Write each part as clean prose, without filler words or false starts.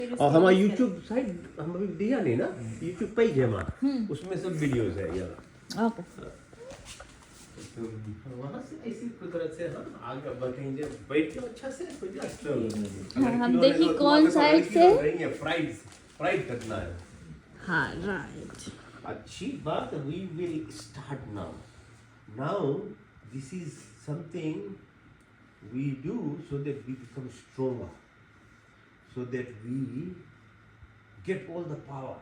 और हमारा YouTube site हम अभी दिया नहीं ना, यूट्यूब पेज है हमारा, उसमें सब वीडियोस है यार। ओके। तो वहाँ से ऐसी कुदरत से हम आगे बढ़ेंगे, बैठ के अच्छा से हम देखिए कौन साइड से फ्राइड करना है। हाँ राइट। अच्छी बात, we will start now. Now this is something we do so that we become stronger, so that we get all the power,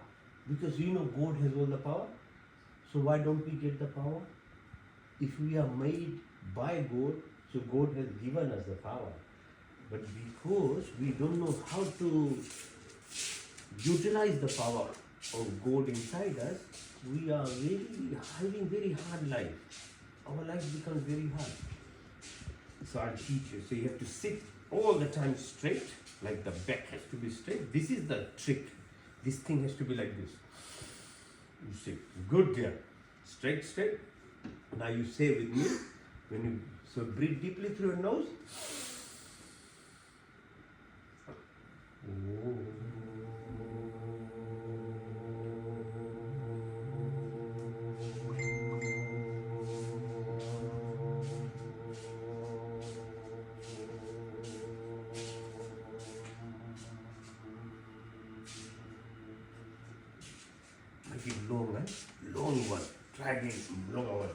because you know God has all the power. So why don't we get the power? If we are made by God, so God has given us the power, but because we don't know how to utilize the power of God inside us, we are really having very hard life. Our life becomes very hard. So I'll teach you. So you have to sit all the time straight, like the back has to be straight. This is the trick. This thing has to be like this. You sit good there, straight, straight. Now you say with me, when you so breathe deeply through your nose. Make it long, eh? Long one. Try again, longer one.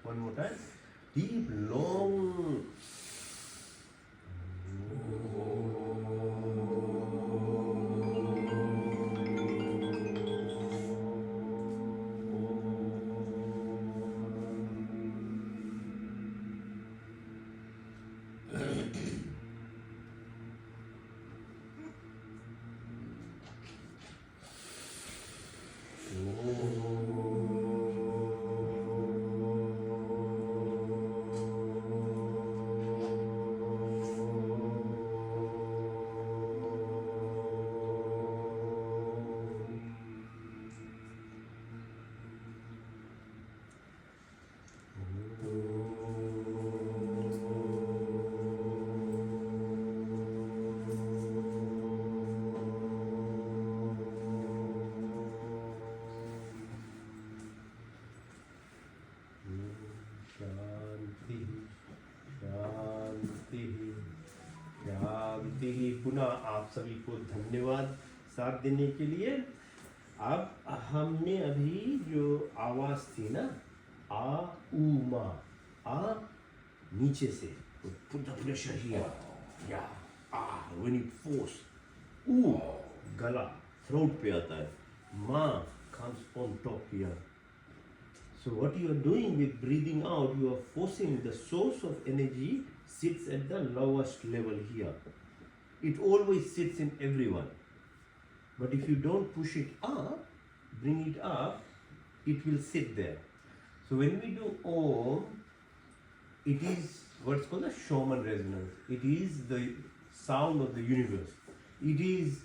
One more time. Deep, long. शांति शांति शांति। पुनः आप सभी को धन्यवाद साथ देने के लिए। अब हमने अभी जो आवाज थी ना, आ ऊ मा, आ नीचे से, put the pressure here, yeah, when you force, ऊ गला throat पे आता है, मा comes on top here. So what you are doing with breathing out, you are forcing the source of energy sits at the lowest level here. It always sits in everyone. But if you don't push it up, bring it up, it will sit there. So when we do Om, it is what's called a Schumann resonance. It is the sound of the universe. It is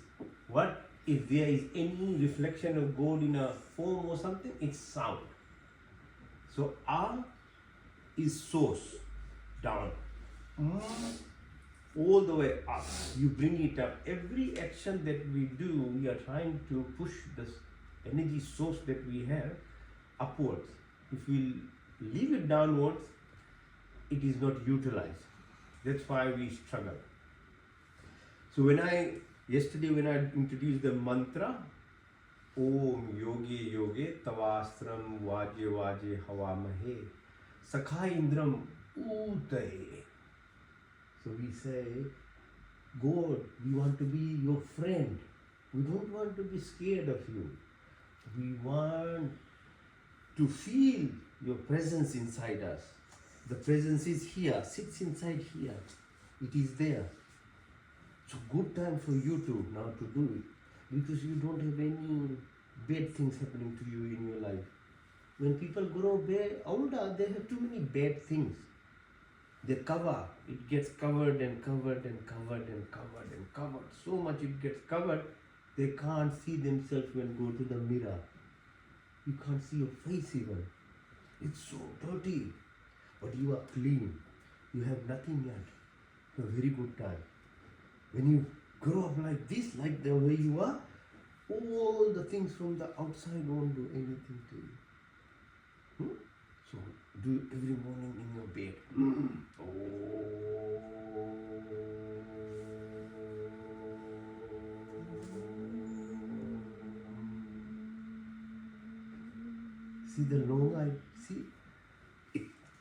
what, if there is any reflection of God in a form or something, it's sound. So A is source, down, all the way up. You bring it up. Every action that we do, we are trying to push this energy source that we have upwards. If we leave it downwards, it is not utilized. That's why we struggle. So yesterday when I introduced the mantra, Om yogi yoge tavastram vaje vaje havamahe sakha indram udaye. So we say, God, we want to be your friend. We don't want to be scared of you. We want to feel your presence inside us. The presence is here, sits inside here. It is there. It's a good time for you to now to do it, because you don't have any bad things happening to you in your life. When people grow older, they have too many bad things. They cover. It gets covered and covered and covered and covered and covered. So much it gets covered, they can't see themselves when go to the mirror. You can't see your face even. It's so dirty. But you are clean. You have nothing yet. You have a very good time. When you grow up like this, like the way you are, all the things from the outside won't do anything to you. So do it every morning in your bed. See the long I see.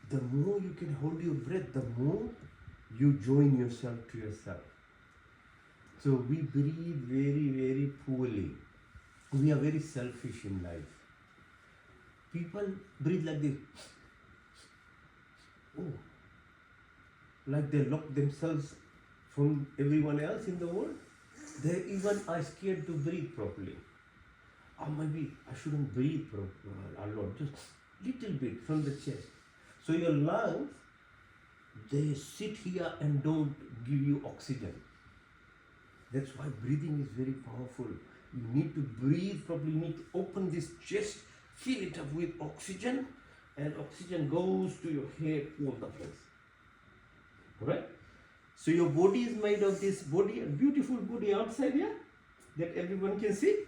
The more you can hold your breath, the more you join yourself to yourself. So we breathe very, very poorly. We are very selfish in life. People breathe like this. Oh, like they lock themselves from everyone else in the world. They even are scared to breathe properly. Or maybe I shouldn't breathe a lot, just little bit from the chest. So your lungs, they sit here and don't give you oxygen. That's why breathing is very powerful. You need to breathe properly. You need to open this chest, fill it up with oxygen, and oxygen goes to your head, all the place. Alright? So your body is made of this body, a beautiful body outside here, that everyone can see.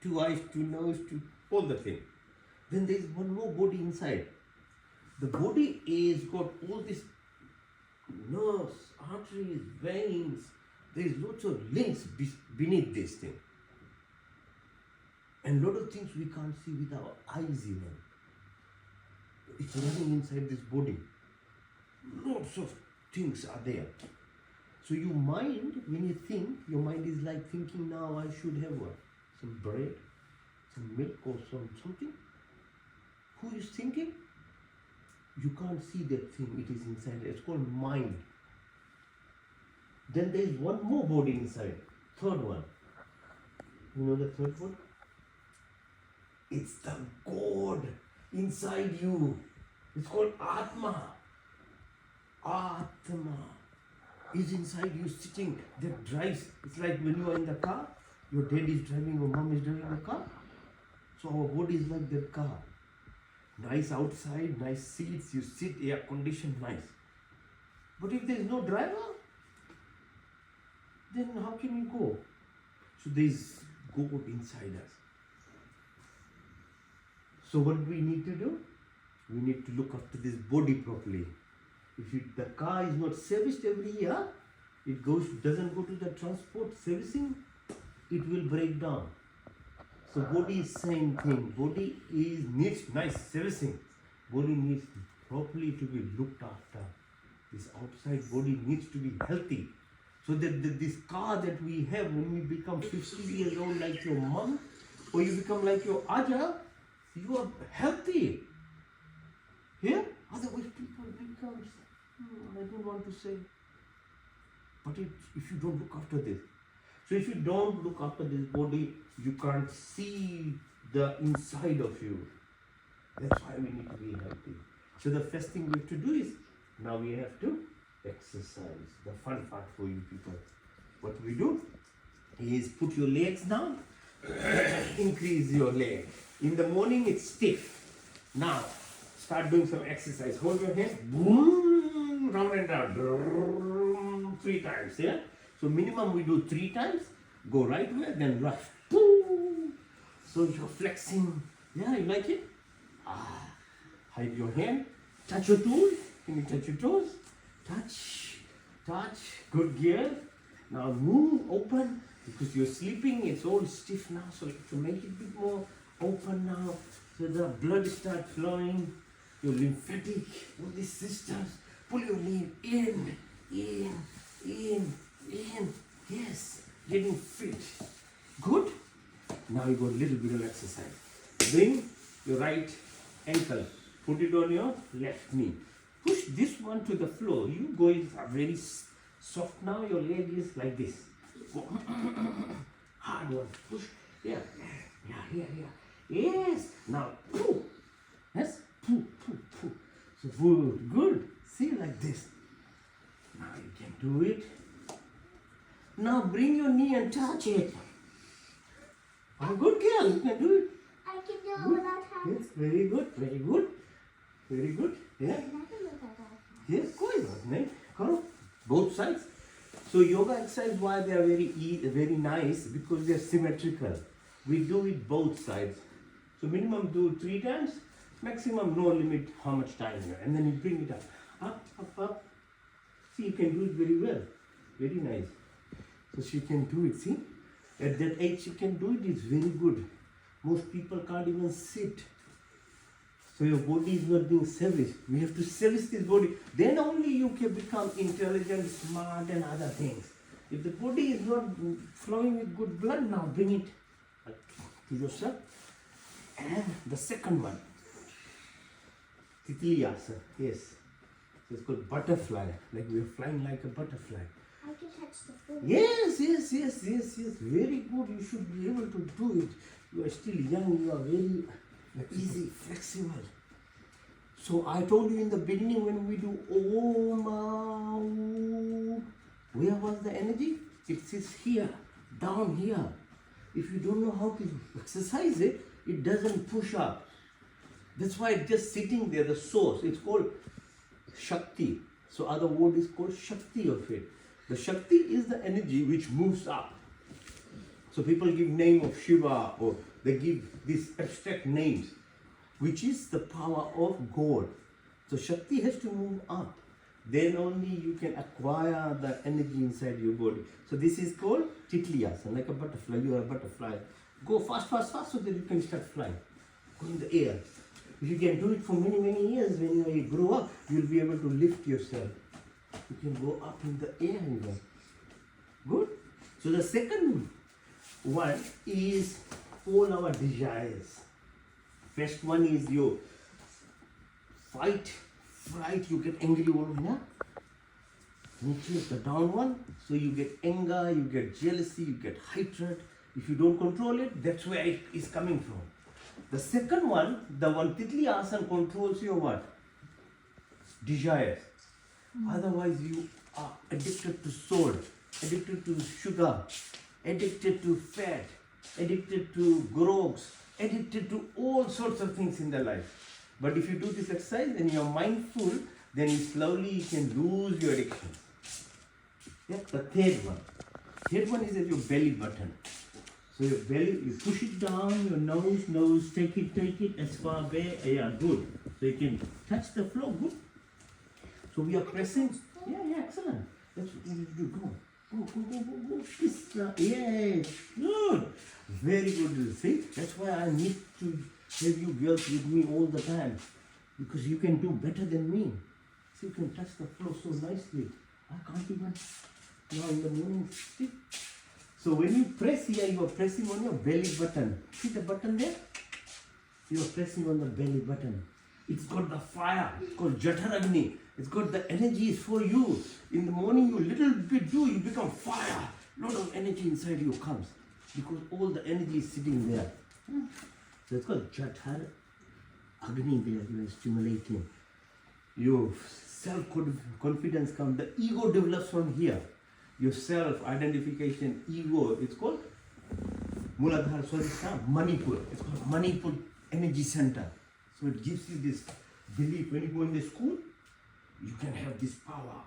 2 eyes, 2 nose, 2, all the thing. Then there is one more body inside. The body is got all these nerves, arteries, veins. There is lots of links beneath this thing. And lot of things we can't see with our eyes even. It's running inside this body. Lots of things are there. So your mind, when you think, your mind is like thinking, now I should have what? Some bread, some milk or something. Who is thinking? You can't see that thing, it is inside. It's called mind. Then there is one more body inside, third one. You know the third one? It's the God inside you. It's called Atma. Atma is inside you sitting, that drives. It's like when you are in the car, your dad is driving or mom is driving the car. So our body is like that car. Nice outside, nice seats, you sit, air conditioned, nice. But if there is no driver, then how can you go? So there is God inside us. So what do we need to do? We need to look after this body properly. If the car is not serviced every year, it doesn't go to the transport servicing, it will break down. So body is same thing. Body needs nice servicing. Body needs properly to be looked after. This outside body needs to be healthy. So that this car that we have when we become 50 years old like your mom, or you become like your Aja, you are healthy. Yeah? Otherwise people become, I don't want to say. But if you don't look after this. So if you don't look after this body, you can't see the inside of you. That's why we need to be healthy. So the first thing we have to do is, now we have to exercise. The fun part for you people. What we do is put your legs down, increase your leg. In the morning it's stiff. Now start doing some exercise. Hold your hand, boom, round and round, 3 times. Yeah. So minimum we do 3 times. Go right way, then left. Boom. So you're flexing. Yeah, you like it? Hide your hand. Touch your toes. Can you touch your toes? Touch, touch. Good gear. Now move, open. Because you're sleeping, it's all stiff now. So to make it a bit more open now, so the blood starts flowing. Your lymphatic, all these systems. Pull your leg in. Yes, getting fit. Good. Now you got a little bit of exercise. Bring your right ankle. Put it on your left knee. Push this one to the floor. You go is very soft now. Your leg is like this. Hard one. Push. Yeah. Yes. Now pull. Yes. Pull. So good. See, like this. Now you can do it. Now bring your knee and touch it. Oh, good girl, you can do it. I can do it Good. without having. Yes, very good, very good. Very good. Yeah. I can do it without having. Yes, कोई बात नहीं. करो. Both sides. So yoga exercise, why they are very nice, because they are symmetrical. We do it both sides. So minimum do 3 times, maximum no limit how much time here, and then you bring it up. See, you can do it very well. Very nice. So she can do it. See, at that age she can do it. It's very good. Most people can't even sit. So your body is not being serviced. We have to service this body. Then only you can become intelligent, smart, and other things. If the body is not flowing with good blood, now bring it to yourself. And the second one, Titliyasana. Yes. So it's called butterfly. Like we are flying like a butterfly. I can touch the floor. Yes. Very good. You should be able to do it. You are still young. You are very easy, flexible. So I told you in the beginning when we do Om, where was the energy? It sits here, down here. If you don't know how to exercise it, it doesn't push up. That's why it's just sitting there, the source. It's called Shakti. So other word is called Shakti of it. The Shakti is the energy which moves up. So people give name of Shiva, or they give these abstract names, which is the power of God. So Shakti has to move up. Then only you can acquire the energy inside your body. So this is called Titliyasana, like a butterfly. You are a butterfly. Go fast, so that you can start flying. Go in the air. If you can do it for many years, when you grow up, you'll be able to lift yourself. You can go up in the air even. Good. So the second one is all our desires. First one is your fight, you get angry over here. Which is the down one. So you get anger, you get jealousy, you get hatred. If you don't control it, that's where it is coming from. The second one, the one Titliyasana, controls your what? Desires. Otherwise you are addicted to salt, addicted to sugar, addicted to fat, addicted to grogs, addicted to all sorts of things in the life. But if you do this exercise and you're mindful, then you slowly can lose your addiction. Yeah, the third one. Third one is at your belly button. So your belly, you push it down, your nose, take it as far away. Yeah, good. So you can touch the floor, good. So we are pressing. Yeah, excellent. That's what you need to do. Go. Yes, good. Very good. See, that's why I need to have you girls with me all the time. Because you can do better than me. See, you can touch the floor so nicely. I can't even now in the morning. See? So when you press here, you are pressing on your belly button. See the button there? You are pressing on the belly button. It's got the fire. It's called Jataragni. It's got the energy is for you. In the morning, you little bit do, you become fire. Lot of energy inside you comes. Because all the energy is sitting there. So it's called Jatar Agni there. You are stimulating. Your self-confidence comes. The ego develops from here. Your self-identification, ego, it's called Muladhara Swadhisthana, Manipur. It's called Manipur Energy Center. So it gives you this belief. When you go in the school, you can have this power.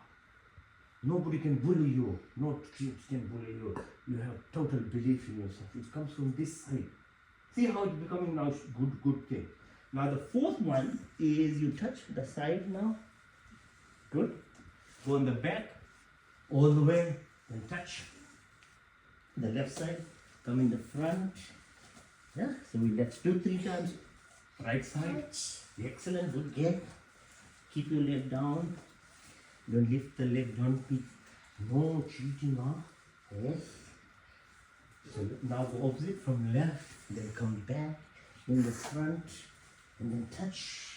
Nobody can bully you. No kids can bully you. You have total belief in yourself. It comes from this side. See how it's becoming now good thing. Now the fourth one is you touch the side now. Good. Go on the back. All the way, then touch the left side, come in the front. Yeah, so let's do 3 times. Right side, excellent, good again. Keep your leg down. Don't lift the leg, don't be, no cheating off. Yes. So now go opposite from left, then come back in the front, and then touch,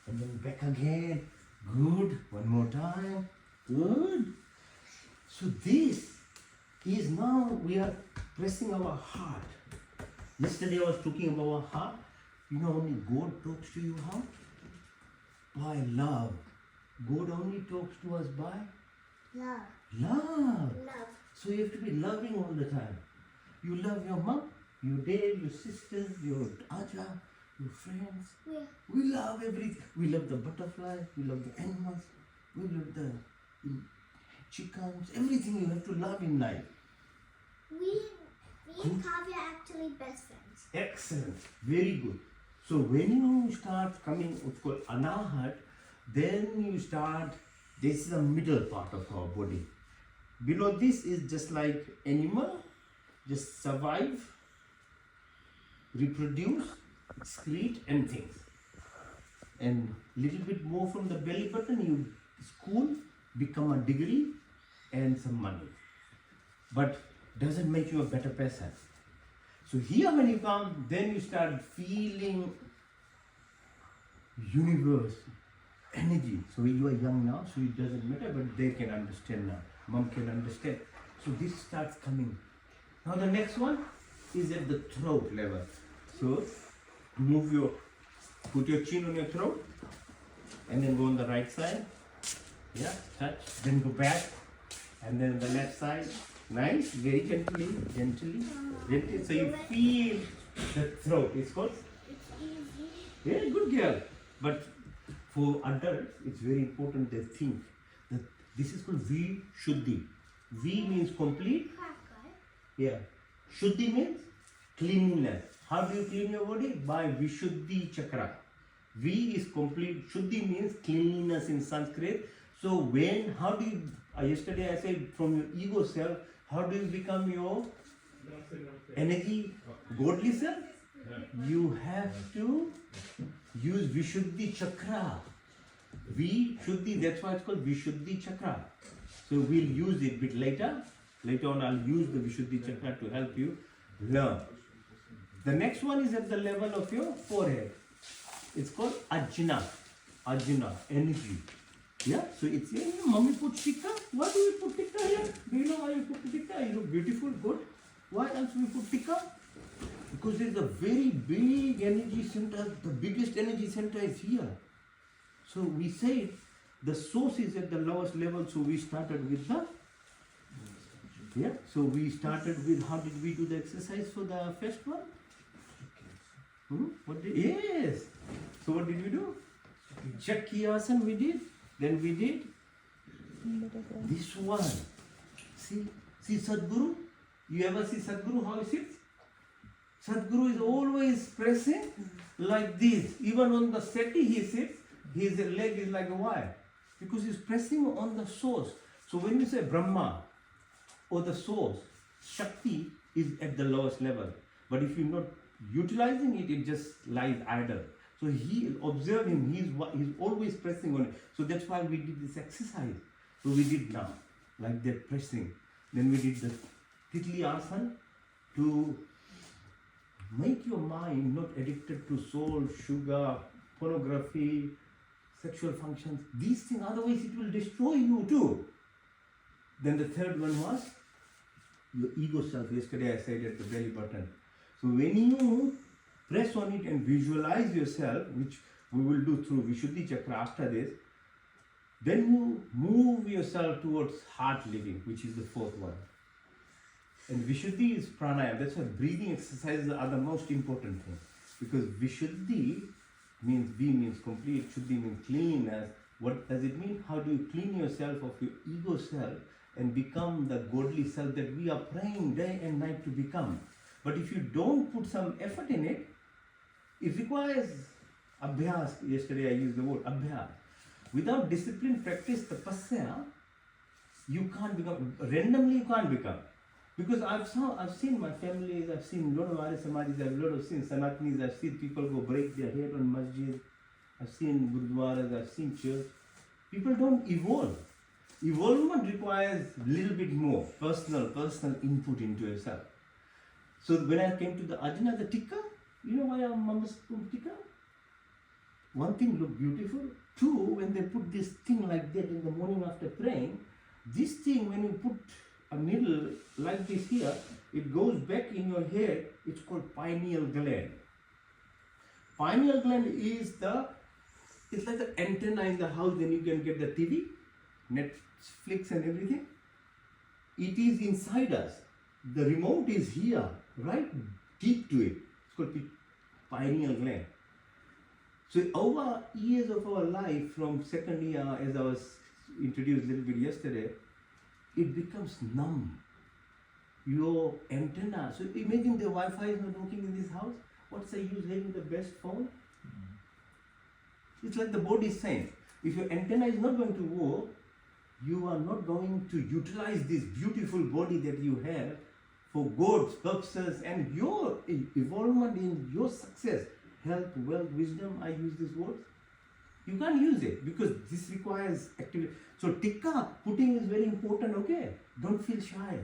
and then back again. Good, one more time, good. So this is now we are pressing our heart. Yesterday I was talking about our heart. You know only God talks to you how? By love. God only talks to us by Love. love. Love. So you have to be loving all the time. You love your mom, your dad, your sisters, your aja, your friends. Yeah. We love everything. We love the butterfly, we love the animals, we love the chickens, everything you have to love in life. We and Kavya are actually best friends. Excellent, very good. So when you start coming, what's called anahat, then you start, this is the middle part of our body. Below this is just like animal, just survive, reproduce, excrete and things. And little bit more from the belly button, you school, become a degree and some money. But doesn't make you a better person. So here when you come, then you start feeling universe, energy. So you are young now, so it doesn't matter, but they can understand now. Mom can understand. So this starts coming. Now the next one is at the throat level. So put your chin on your throat and then go on the right side. Yeah, touch, then go back and then the left side. Nice, very gently. So you feel the throat. It's called? It's easy. Yeah, good girl. But for adults, it's very important they think that this is called Vishuddhi. V means complete. Cracker. Yeah. Shuddhi means cleanliness. How do you clean your body? By Vishuddhi chakra. V is complete. Shuddhi means cleanliness in Sanskrit. So how do you, yesterday I said from your ego self, how do you become your energy, godly self? You have to use Vishuddhi chakra. Vishuddhi, that's why it's called Vishuddhi chakra. So we'll use it a bit later. Later on I'll use the Vishuddhi chakra to help you learn. The next one is at the level of your forehead. It's called Ajna. Ajna, energy. Yeah, so it's here. Mommy put tikka. Why do we put tikka here? Do you know why you put tikka? You look beautiful, good. Why else we put tikka? Because there's a very big energy center. The biggest energy center is here. So we say the source is at the lowest level. So we started with the, yeah. So we started with, how did we do the exercise for the first one? Yes. So what did we do? Chakrasana we did. Then we did this one. See Sadhguru? You ever see Sadhguru how he sits? Sadhguru is always pressing like this. Even on the settee he sits, his leg is like a wire. Because he's pressing on the source. So when you say Brahma or the source, Shakti is at the lowest level. But if you're not utilizing it, it just lies idle. So observe him, he's always pressing on it. So that's why we did this exercise. So we did now, like that pressing. Then we did the Titli Asana to make your mind not addicted to salt, sugar, pornography, sexual functions. These things, otherwise it will destroy you too. Then the third one was your ego self. Yesterday I said at the belly button. So when you press on it and visualize yourself, which we will do through Vishuddhi chakra after this, then you move yourself towards heart living, which is the fourth one. And Vishuddhi is pranayama. That's why breathing exercises are the most important thing. Because Vishuddhi means, V means complete, Shuddhi means cleanness. What does it mean? How do you clean yourself of your ego self and become the godly self that we are praying day and night to become? But if you don't put some effort in it, it requires abhyas. Yesterday I used the word abhyas. Without discipline, practice, tapasya, you can't become, randomly you can't become. Because I've seen my families, I've seen a lot of Arya Samadhis, I've seen Sanatanis, I've seen people go break their head on masjid, I've seen gurdwaras, I've seen church. People don't evolve. Evolvement requires a little bit more personal input into yourself. So when I came to the Ajna, the tikka, you know why our mamas put tikka? One thing look beautiful. Two, when they put this thing like that in the morning after praying, this thing when you put a needle like this here, it goes back in your head. It's called pineal gland. Pineal gland is the it's like an antenna in the house, then you can get the TV, Netflix and everything. It is inside us. The remote is here, right? Deep to it. It's called pineal gland. So over years of our life, from second year, as I was introduced a little bit yesterday, it becomes numb. Your antenna. So imagine the Wi-Fi is not working in this house. What's the use having the best phone? It's like the body is saying, if your antenna is not going to work, you are not going to utilize this beautiful body that you have for God's purposes and your involvement in your success, health, wealth, wisdom. I use these words. You can't use it because this requires activity. So tikka putting is very important, okay? Don't feel shy.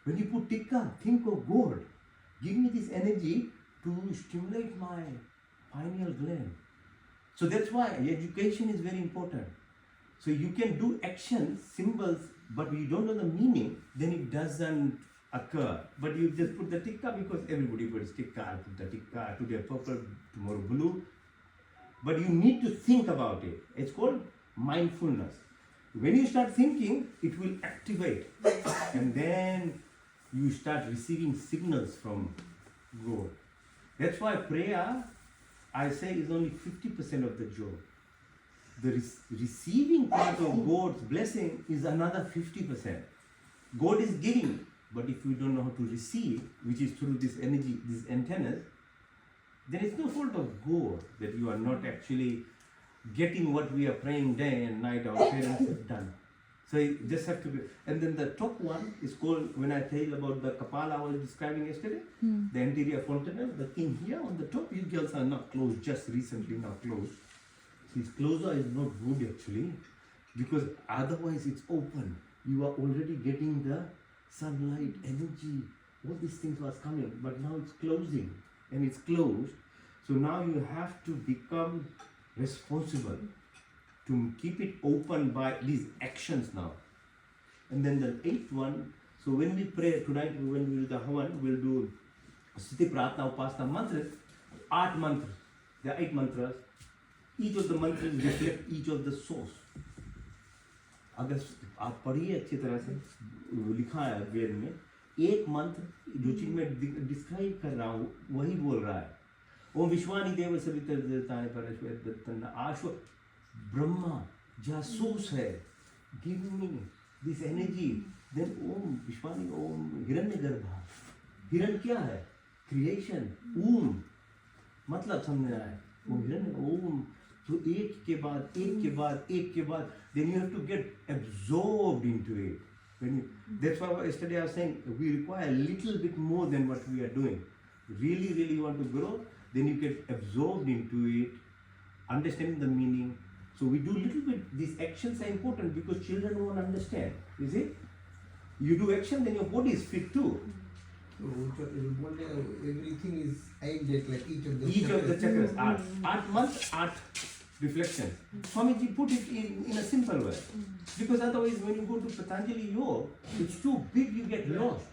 When you put tikka, think of God. Give me this energy to stimulate my pineal gland. So that's why education is very important. So you can do actions, symbols, but you don't know the meaning, then it doesn't occur. But you just put the tikka because everybody puts tikka. I put the tikka, today purple, tomorrow blue. But you need to think about it. It's called mindfulness. When you start thinking, it will activate. And then you start receiving signals from God. That's why prayer, I say, is only 50% of the job. The receiving part of God's blessing is another 50%. God is giving, but if you don't know how to receive, which is through this energy, these antennas, then it's no fault of God that you are not actually getting what we are praying day and night our parents have done. So you just have to be. And then the top one is called, when I tell about the Kapala I was describing yesterday, the anterior fontanel, the thing here on the top, you girls are not closed, just recently now closed. This closer is not good actually, because otherwise it's open. You are already getting the sunlight, energy, all these things was coming, but now it's closing and it's closed. So now you have to become responsible to keep it open by these actions now. And then the eighth one, so when we pray tonight, when we do the Havan, we'll do Sthiti Pratna Upasana mantras, 8 mantras. There are 8 mantras. Each of the mantras reflect each of the source. अगर आप पढ़िए अच्छी तरह से लिखा है वेद में, एक मंत्र जो चीज मैं डिस्क्राइब कर रहा हूँ वही बोल रहा है. ओम विश्वानि देव सवितर देवताय परमेश्वर दत्तन आश्व ब्रह्मा जहाँ सोर्स है, give me this energy. Then ओम विश्वानि ओम हिरण्यगर्भा. हिरण क्या है? क्रिएशन. ओम मतलब समझ रहा है. ओम हिरण्य ओम. So एक के बाद एक के बाद एक के बाद, then you have to get absorbed into it. When you, that's why yesterday I was saying we require a little bit more than what we are doing. Really, really want to grow, then you get absorbed into it, understanding the meaning. So we do little bit. These actions are important because children won't understand. You see, you do action, then your body is fit too. So everything is aimed at like each of the chakras. Art month, art reflection. Swamiji put it in a simple way. Because otherwise when you go to Patanjali Yoga, it's too big, you get lost.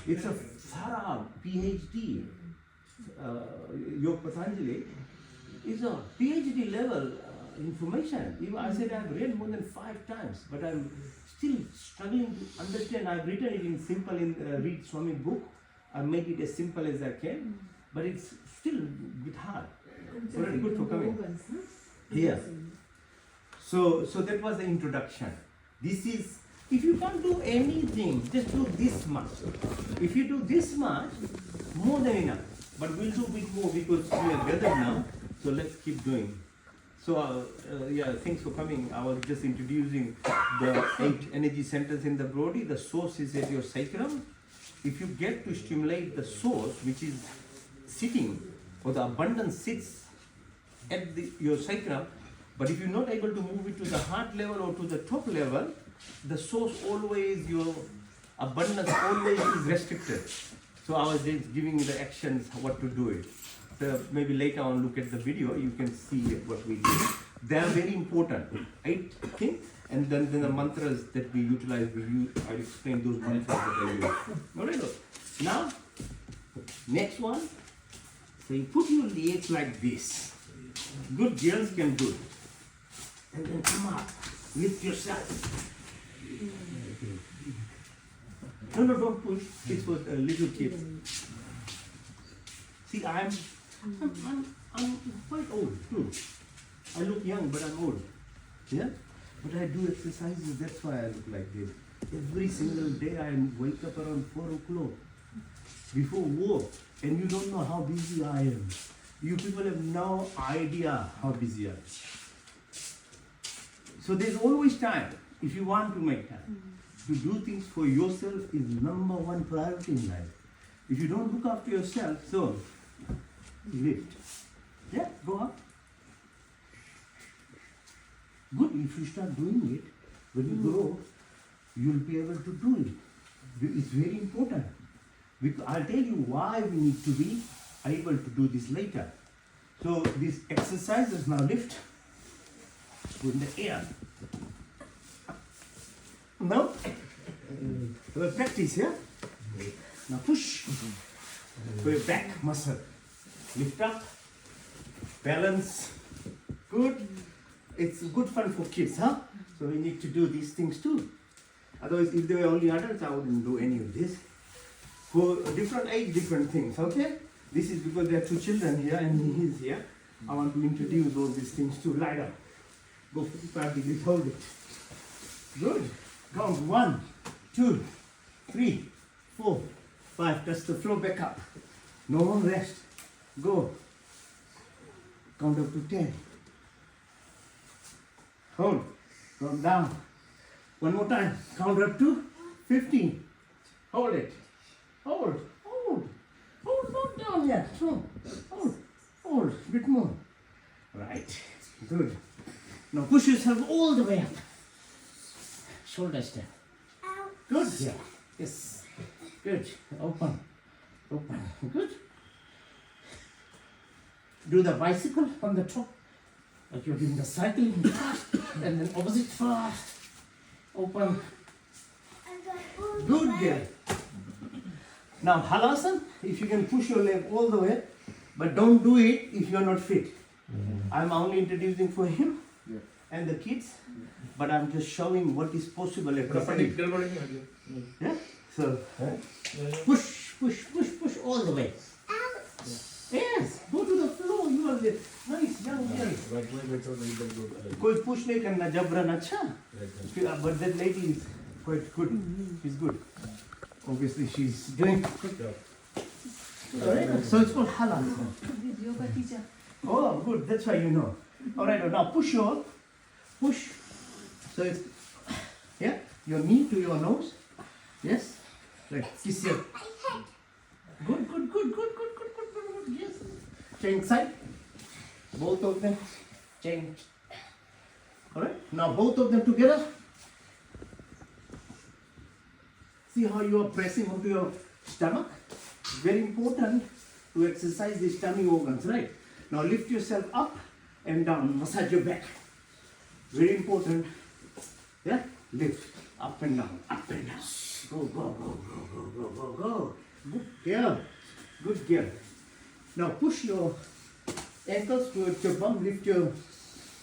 It's a thorough PhD. Yoga Patanjali is a PhD level information. Even I said I've read more than 5 times, but I'm still struggling to understand. I've written it in simple in Read Swami book. I made it as simple as I can, but it's still a bit hard. Very good for coming. Yeah. So that was the introduction. This is, if you can't do anything, just do this much. If you do this much, more than enough. But we'll do a bit more because we are gathered now. So let's keep doing. So yeah, thanks for coming. I was just introducing the 8 energy centers in the body. The source is at your sacrum. If you get to stimulate the source, which is sitting, or the abundance sits at your sacrum, but if you're not able to move it to the heart level or to the top level, the source always, your abundance always is restricted. So I was just giving the actions, what to do it. So maybe later on look at the video, you can see what we do. They are very important. 8 things, and then the mantras that we utilize, I explain those mantras that I use. Alright, now, next one. So you put your legs like this. Good girls can do it. And then come up. Lift yourself. No, don't push. It's for little kids. See, I'm quite old too. I look young, but I'm old. Yeah? But I do exercises, that's why I look like this. Every single day I wake up around 4 o'clock before work, and you don't know how busy I am. You people have no idea how busy I am. So there's always time if you want to make time. To do things for yourself is number one priority in life. If you don't look after yourself, so lift. Yeah, go up. Good, if you start doing it, when you grow, you'll be able to do it. It's very important. Because I'll tell you why we need to be able to do this later. So these exercises now lift in the air. Now, we'll practice, yeah? Now push for your back muscle. Lift up, balance. Good. It's good fun for kids, huh? So we need to do these things too. Otherwise, if they were only adults, I wouldn't do any of this. For different age, different things, okay? This is because there are two children here and he is here. I want to introduce all these things too. Lie down. Go 45 degrees, hold it. Good. Count 1, 2, 3, 4, 5. Touch the floor, back up. No one rest. Go. Count up to 10. Hold. Count down. One more time. Count up to 15. Hold it. Hold. Hold. Hold. Not down yet. So, hold. Hold. A bit more. Right. Good. Now push yourself all the way up. Shoulder step. Ow. Good. Yeah. Yes. Good. Open. Open. Good. Do the bicycle on the top. Like you're doing the cycling fast. And then opposite fast. Open. And then all the Good way. girl. Now halasana, if you can push your leg all the way, but don't do it if you're not fit. I'm only introducing for him and the kids, but I'm just showing what is possible exercise. Yeah? So push, push, push, push all the way. Ouch. Yes, go to the floor. You are the nice young girl. कोई push नहीं करना जबरन अच्छा. But that lady is quite good. She's good. Obviously, she's doing good job. Alright, so it's called halasana. Yoga teacher. Oh, good. That's why you know. Alright, now push your push. So it's your knee to your nose. Yes. Like kiss your. Good, good, good, good, good, good, good, good, good. Yes. Change side. Both of them. Change. Alright. Now both of them together. See how you are pressing onto your stomach? Very important to exercise the stomach organs, right? Now lift yourself up and down, massage your back. Very important. Yeah? Lift up and down, up and down. Go, go, go, go, go, go, go, go. Good girl. Good girl. Now push your ankles towards your bum, lift your,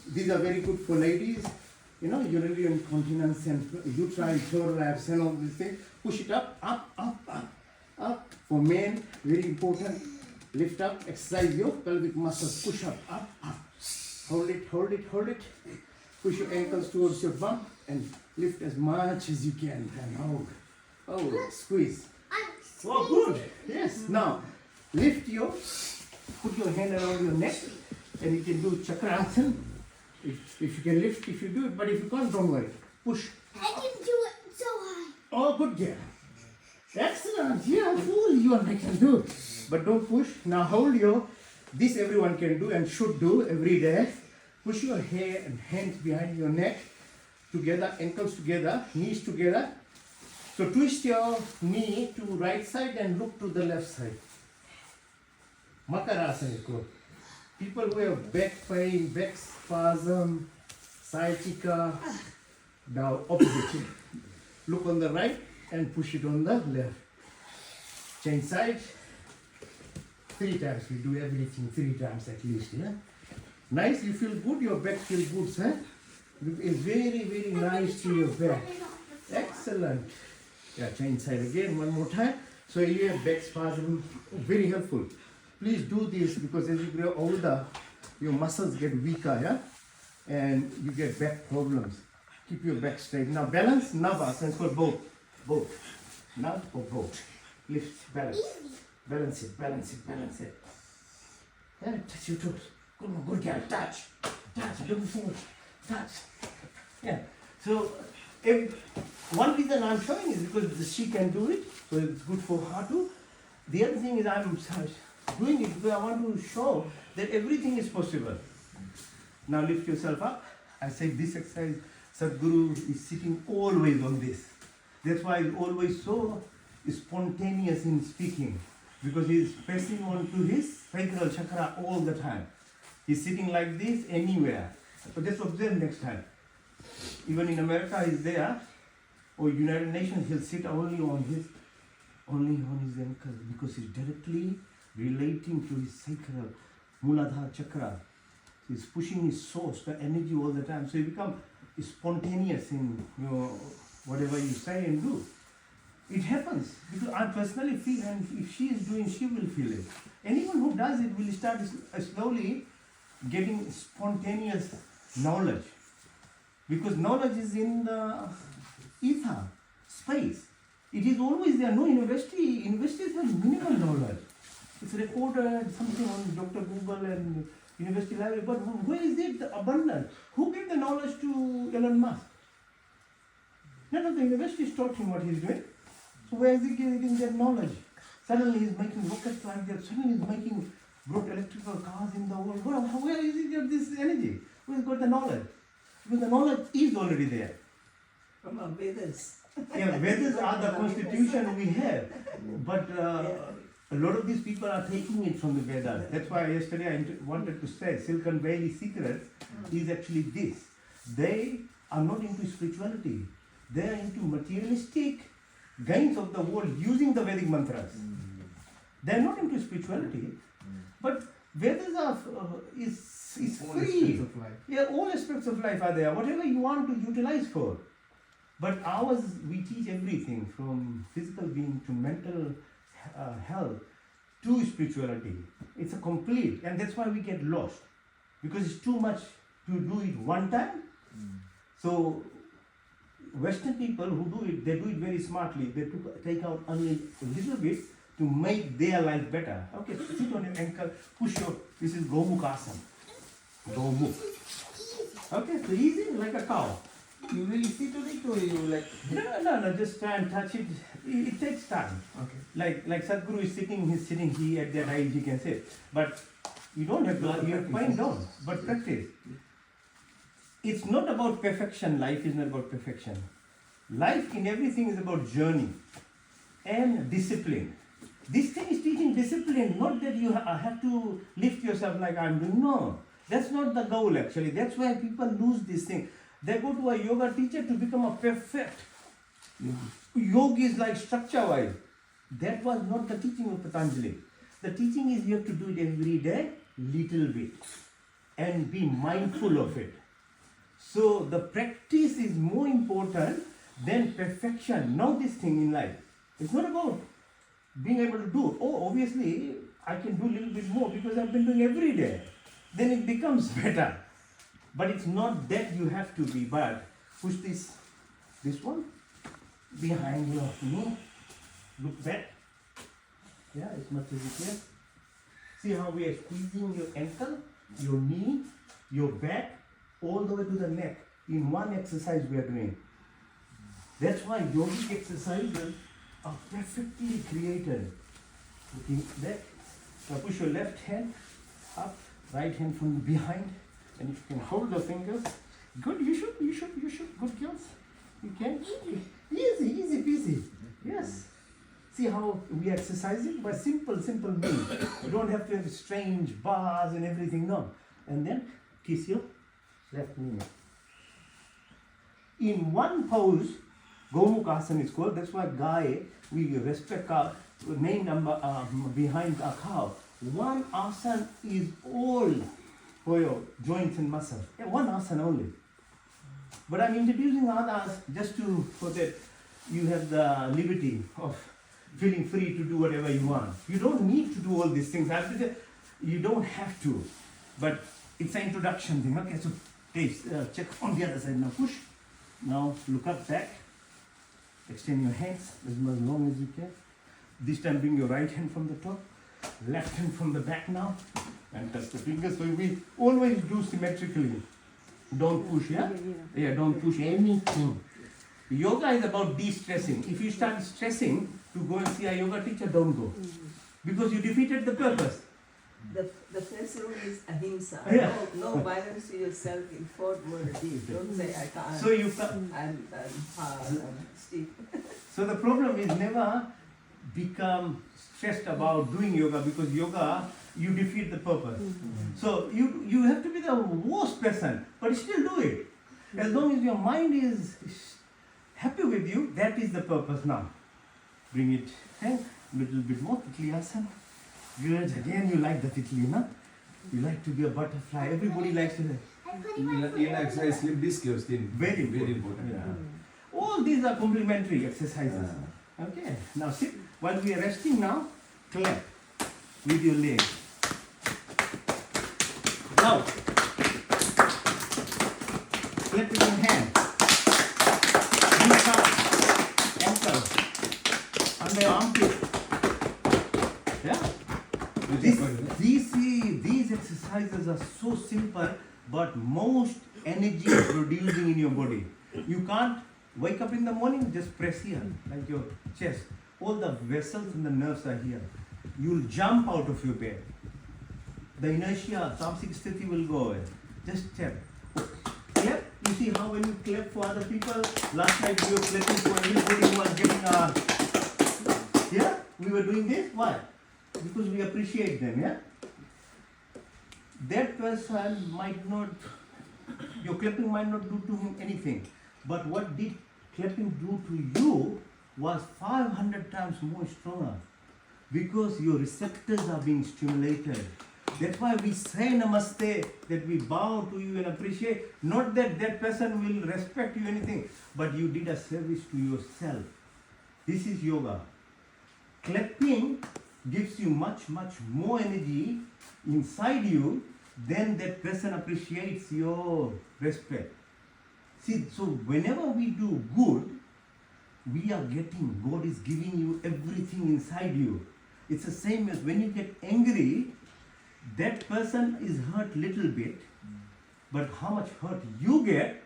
these are very good for ladies. You know, urinary incontinence and uterine prolapse and all these things. Push it up, up, up, up, up. For men, very important. Lift up, exercise your pelvic muscles. Push up, up, up. Hold it, hold it, hold it. Push your ankles towards your bum and lift as much as you can. And hold. Oh, squeeze. Oh, good. Yes. Now, lift your, put your hand around your neck and you can do chakrasana. If you can lift, if you do it, but if you can't, don't worry. Push. I can do it so high. Oh, good girl. Excellent. Yeah, fool, you and I can do. But don't push. Now hold your, this everyone can do and should do every day. Push your hair and hands behind your neck together, ankles together, knees together. So twist your knee to right side and look to the left side. Makarasana is called. People who have back pain, back spasm, sciatica, now opposite. Look on the right and push it on the left. Change side. 3 times. We do everything 3 times at least. Yeah. Nice, you feel good, your back feels good, sir. It's very, very nice to your back. Excellent. Yeah, change side again, one more time. So your back spasm, very helpful. Please do this because as you grow older, your muscles get weaker, yeah? And you get back problems. Keep your back straight. Now balance, navas, it's called both. Both. Nav or both. Lift, balance. Balance it, balance it, balance it. Yeah, touch your toes. Good girl, touch. Touch, don't forward. Touch. Yeah. So one reason I'm showing is because she can do it, so it's good for her too. The other thing is I'm doing it because I want to show that everything is possible. Now lift yourself up. I say this exercise, Sadhguru is sitting always on this. That's why he's always so spontaneous in speaking, because he's pressing on to his sacral chakra all the time. He's sitting like this anywhere. So just observe next time. Even in America, he's there, or United Nations, he'll sit only on his ankle because he's directly relating to his sacral Muladhara chakra. He's pushing his source, the energy all the time. So you become spontaneous in your whatever you say and do. It happens because I personally feel, and if she is doing, she will feel it. Anyone who does it will start slowly getting spontaneous knowledge, because knowledge is in the ether, space. It is always there. No university. Universities have minimal knowledge. It's recorded something on Dr. Google and University Library, but where is it abundant? Who gave the knowledge to Elon Musk? None of the universities taught him what he's doing. So where is he getting that knowledge? Suddenly he's making rockets like that. Suddenly he's brought electrical cars in the world. Where is he get this energy? Where has he got the knowledge? Because the knowledge is already there. From our Vedas. Yeah, Vedas are the constitution we have. But a lot of these people are taking it from the Vedas. That's why yesterday I wanted to say Silicon Valley secret is actually this. They are not into spirituality. They are into materialistic gains of the world using the Vedic mantras. They are not into spirituality. But Vedas are is All free. aspects of life. Yeah, all aspects of life are there. Whatever you want to utilize for. But ours, we teach everything from physical being to mental health to spirituality. It's a complete, and that's why we get lost, because it's too much to do it one time. So Western people who do it, they do it very smartly. They take out only a little bit to make their life better. Okay, sit on your ankle, push your, this is Gomukhasana. Gomukh. Okay, so easy like a cow. You really sit on it or you like? No, just try and touch it. It takes time. Okay. Like Sadhguru is sitting, he's sitting, he at that height, he can sit. But you don't have to, you have to find down, but practice. It's not about perfection, life is not about perfection. Life in everything is about journey and discipline. This thing is teaching discipline, not that you have to lift yourself like I'm doing. No, that's not the goal actually. That's why people lose this thing. They go to a yoga teacher to become a perfect. Yoga is like structure-wise. That was not the teaching of Patanjali. The teaching is you have to do it every day, little bit, and be mindful of it. So the practice is more important than perfection. Now this thing in life, it's not about being able to do. Oh, obviously I can do a little bit more because I've been doing every day. Then it becomes better. But it's not that you have to be, but push this one behind your knee. Look back. Yeah, as much as you can. See how we are squeezing your ankle, your knee, your back, all the way to the neck. In one exercise we are doing. That's why yogic exercises are perfectly created. Looking back. Now push your left hand up, right hand from behind. And if you can hold the fingers, good, you should, good girls. You can. Easy peasy. Yes. See how we are exercising by simple means. You don't have to have strange bars and everything, no. And then kiss your left knee. In one pose, Gomukhasana is called. That's why Gaye, we respect our name number behind our cow. One asana is all for your joints and muscles. Yeah, one asana only. But I'm introducing others just to so that you have the liberty of feeling free to do whatever you want. You don't need to do all these things. I have to say, you don't have to. But it's an introduction thing. Okay, so please check on the other side now. Push. Now look up back. Extend your hands as long as you can. This time bring your right hand from the top, left hand from the back now, and touch the fingers. So we always do symmetrically. Don't push, yeah? Yeah, don't push anything. Yoga is about de-stressing. If you start stressing to go and see a yoga teacher, don't go. Because you defeated the purpose. The first rule is ahimsa. Yeah. No violence to yourself in thought, word, or deed. Don't say I can't. So you can't. I'm hard, I'm stiff. So the problem is never become stressed about doing yoga, because yoga, you defeat the purpose. So you have to be the worst person, but still do it. As long as your mind is happy with you, that is the purpose now. Bring it a little bit more, Titli asana. Good. Again, you like the Titli, no? You like to be a butterfly. Everybody likes to. I'm putting my foot In on exercise, sleep disc is Very important. Yeah. All these are complementary exercises. Okay. Now sit. While we are resting now, clap with your legs. Now, clap with your hand. Reach up, ankle, under your armpit. Yeah. These exercises are so simple, but most energy producing in your body. You can't wake up in the morning, just press here, like your chest. All the vessels and the nerves are here. You'll jump out of your bed. The inertia, tamasic sthiti will go away. Just tap. Clap. You see how when you clap for other people, last night we were clapping for everybody who was getting yeah? We were doing this. Why? Because we appreciate them, yeah? That person might not, your clapping might not do to him anything. But what did clapping do to you was 500 times more stronger. Because your receptors are being stimulated. That's why we say namaste, that we bow to you and appreciate. Not that that person will respect you anything, but you did a service to yourself. This is yoga. Clapping gives you much, much more energy inside you than that person appreciates your respect. See, so whenever we do good, we are getting, God is giving you everything inside you. It's the same as when you get angry, that person is hurt little bit, but how much hurt you get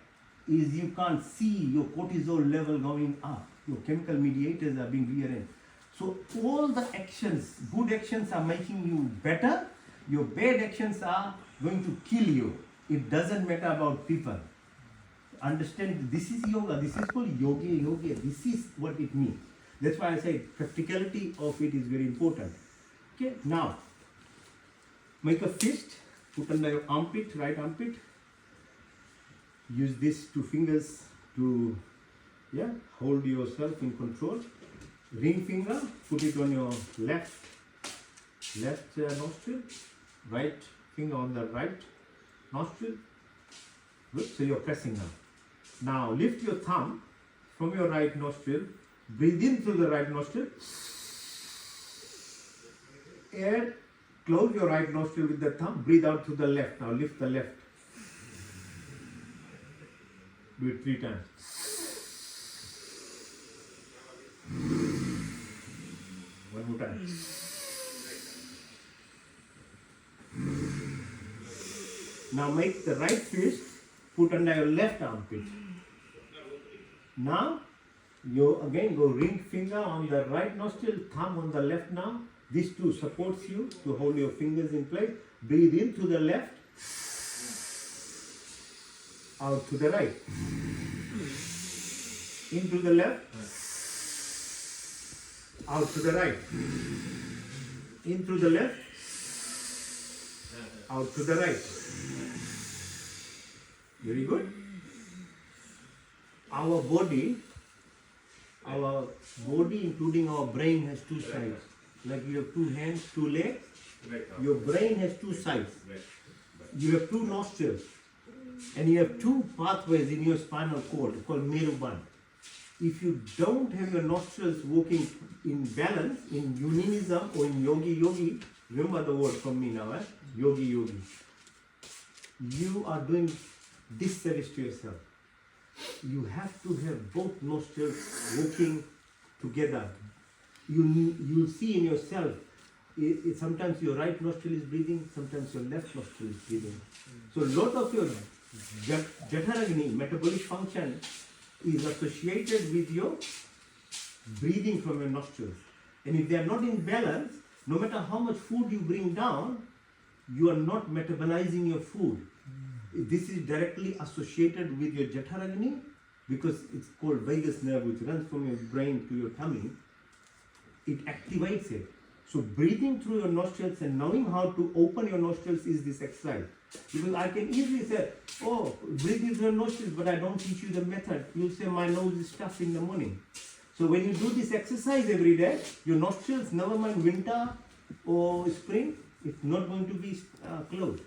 is you can't see your cortisol level going up. Your chemical mediators are being rearranged. So all the actions, good actions are making you better. Your bad actions are going to kill you. It doesn't matter about people. Understand, this is yoga. This is called yoga. This is what it means. That's why I say practicality of it is very important. Okay, now make a fist, put under your armpit, right armpit. Use these two fingers to hold yourself in control. Ring finger, put it on your left nostril, right finger on the right nostril. Good, so you're pressing now. Now lift your thumb from your right nostril, breathe in through the right nostril, and close your right nostril with the thumb, breathe out through the left. Now lift the left. Do it 3 times. One more time. Now make the right fist, put under your left armpit. Now you again go ring finger on the right nostril, thumb on the left now. These two supports you to hold your fingers in place. Breathe in through the left, out to the right. In through the left, out to the right. In through the left, out to the right. Very good. Our body including our brain has 2 sides. Like you have 2 hands, 2 legs. Your brain has 2 sides. you have two nostrils and you have two pathways in your spinal cord called Meruband. If you don't have your nostrils working in balance, in uninism or in yogi, remember the word from me now, yogi, you are doing disservice to yourself. You have to have both nostrils working together. You'll see in yourself, sometimes your right nostril is breathing, sometimes your left nostril is breathing. So a lot of your Jataragni, metabolic function, is associated with your breathing from your nostrils. And if they are not in balance, no matter how much food you bring down, you are not metabolizing your food. This is directly associated with your Jataragni because it's called vagus nerve, which runs from your brain to your tummy. It activates it. So breathing through your nostrils and knowing how to open your nostrils is this exercise. Because I can easily say, oh, breathe through your nostrils, but I don't teach you the method. You'll say my nose is stuffed in the morning. So when you do this exercise every day, your nostrils, never mind winter or spring, it's not going to be closed.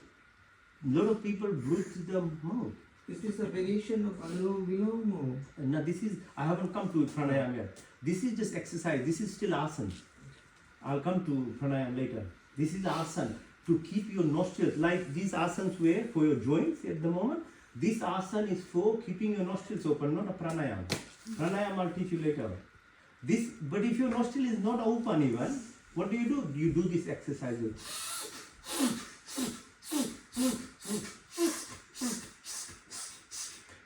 A lot of people breathe through the mouth. Is this a variation of Anulom Vilom or? Now this is, I haven't come to pranayama yet. This is just exercise. This is still asana. I'll come to pranayama later. This is asana to keep your nostrils, like these asanas were for your joints at the moment. This asana is for keeping your nostrils open, not a pranayama. Pranayama I'll teach you later. But if your nostril is not open even, what do? You do this exercise.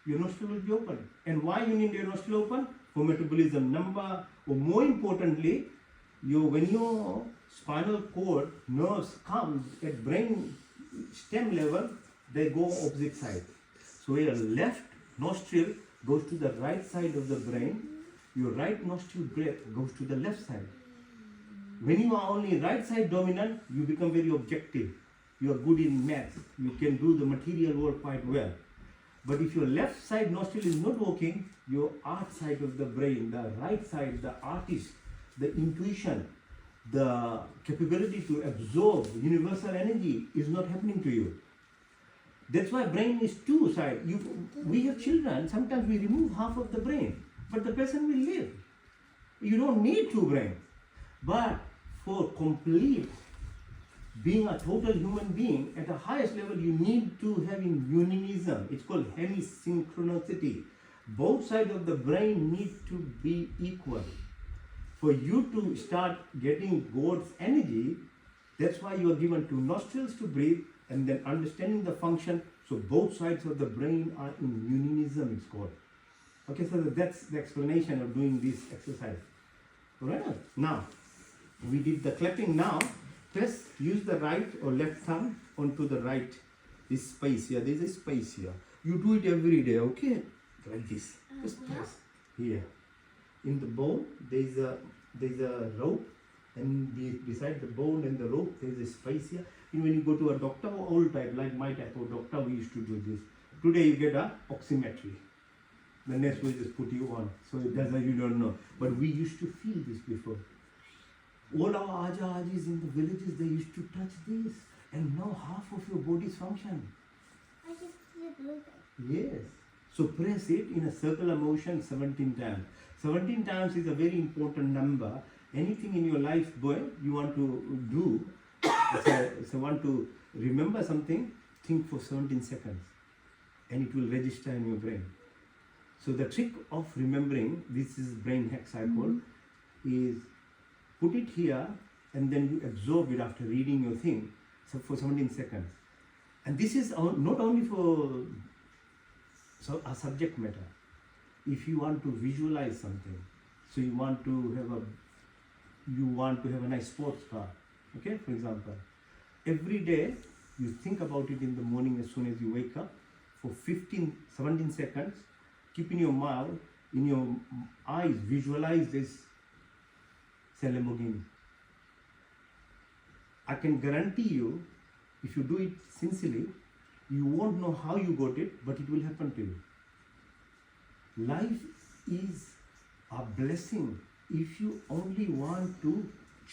Your nostril will be open. And why you need your nostril open? For metabolism. Or more importantly, when your spinal cord nerves come at brain stem level, they go opposite side. So your left nostril goes to the right side of the brain, your right nostril breath goes to the left side. When you are only right side dominant, you become very objective. You are good in math. You can do the material work quite well. But if your left side nostril is not working, your art side of the brain, the right side, the artist, the intuition, the capability to absorb universal energy is not happening to you. That's why brain is two sides. We have children, sometimes we remove half of the brain, but the person will live. You don't need two brains. But for complete being a total human being at the highest level, you need to have in uninism. It's called hemisynchronicity. Both sides of the brain need to be equal. For you to start getting God's energy, that's why you are given two nostrils to breathe and then understanding the function. So both sides of the brain are in uninism, it's called. Okay, so that's the explanation of doing this exercise. Alright, now we did the clapping. Now use the right or left thumb onto the right, this space here. There's a space here. You do it every day, okay? Like this. Just press here. In the bone, there's a rope, and beside the bone and the rope, there's a space here. And when you go to a doctor, old type, like my type of doctor, we used to do this. Today you get a oximetry. The nurse will just put you on. So that's why you don't know. But we used to feel this before. All our Aja-Ajis in the villages, they used to touch this. And now half of your body's function. I just see a blue thing. Yes. So press it in a circular motion 17 times. 17 times is a very important number. Anything in your life, boy, you want to do, so want to remember something, think for 17 seconds. And it will register in your brain. So the trick of remembering, this is brain hack cycle, is put it here and then you absorb it after reading your thing for 17 seconds. And this is not only for a subject matter. If you want to visualize something, so you want to have a nice sports car, okay, for example. Every day you think about it in the morning as soon as you wake up for 17 seconds. Keep in your mouth, in your eyes, visualize this Lamborghini. I can guarantee you, if you do it sincerely, you won't know how you got it, but it will happen to you. Life is a blessing if you only want to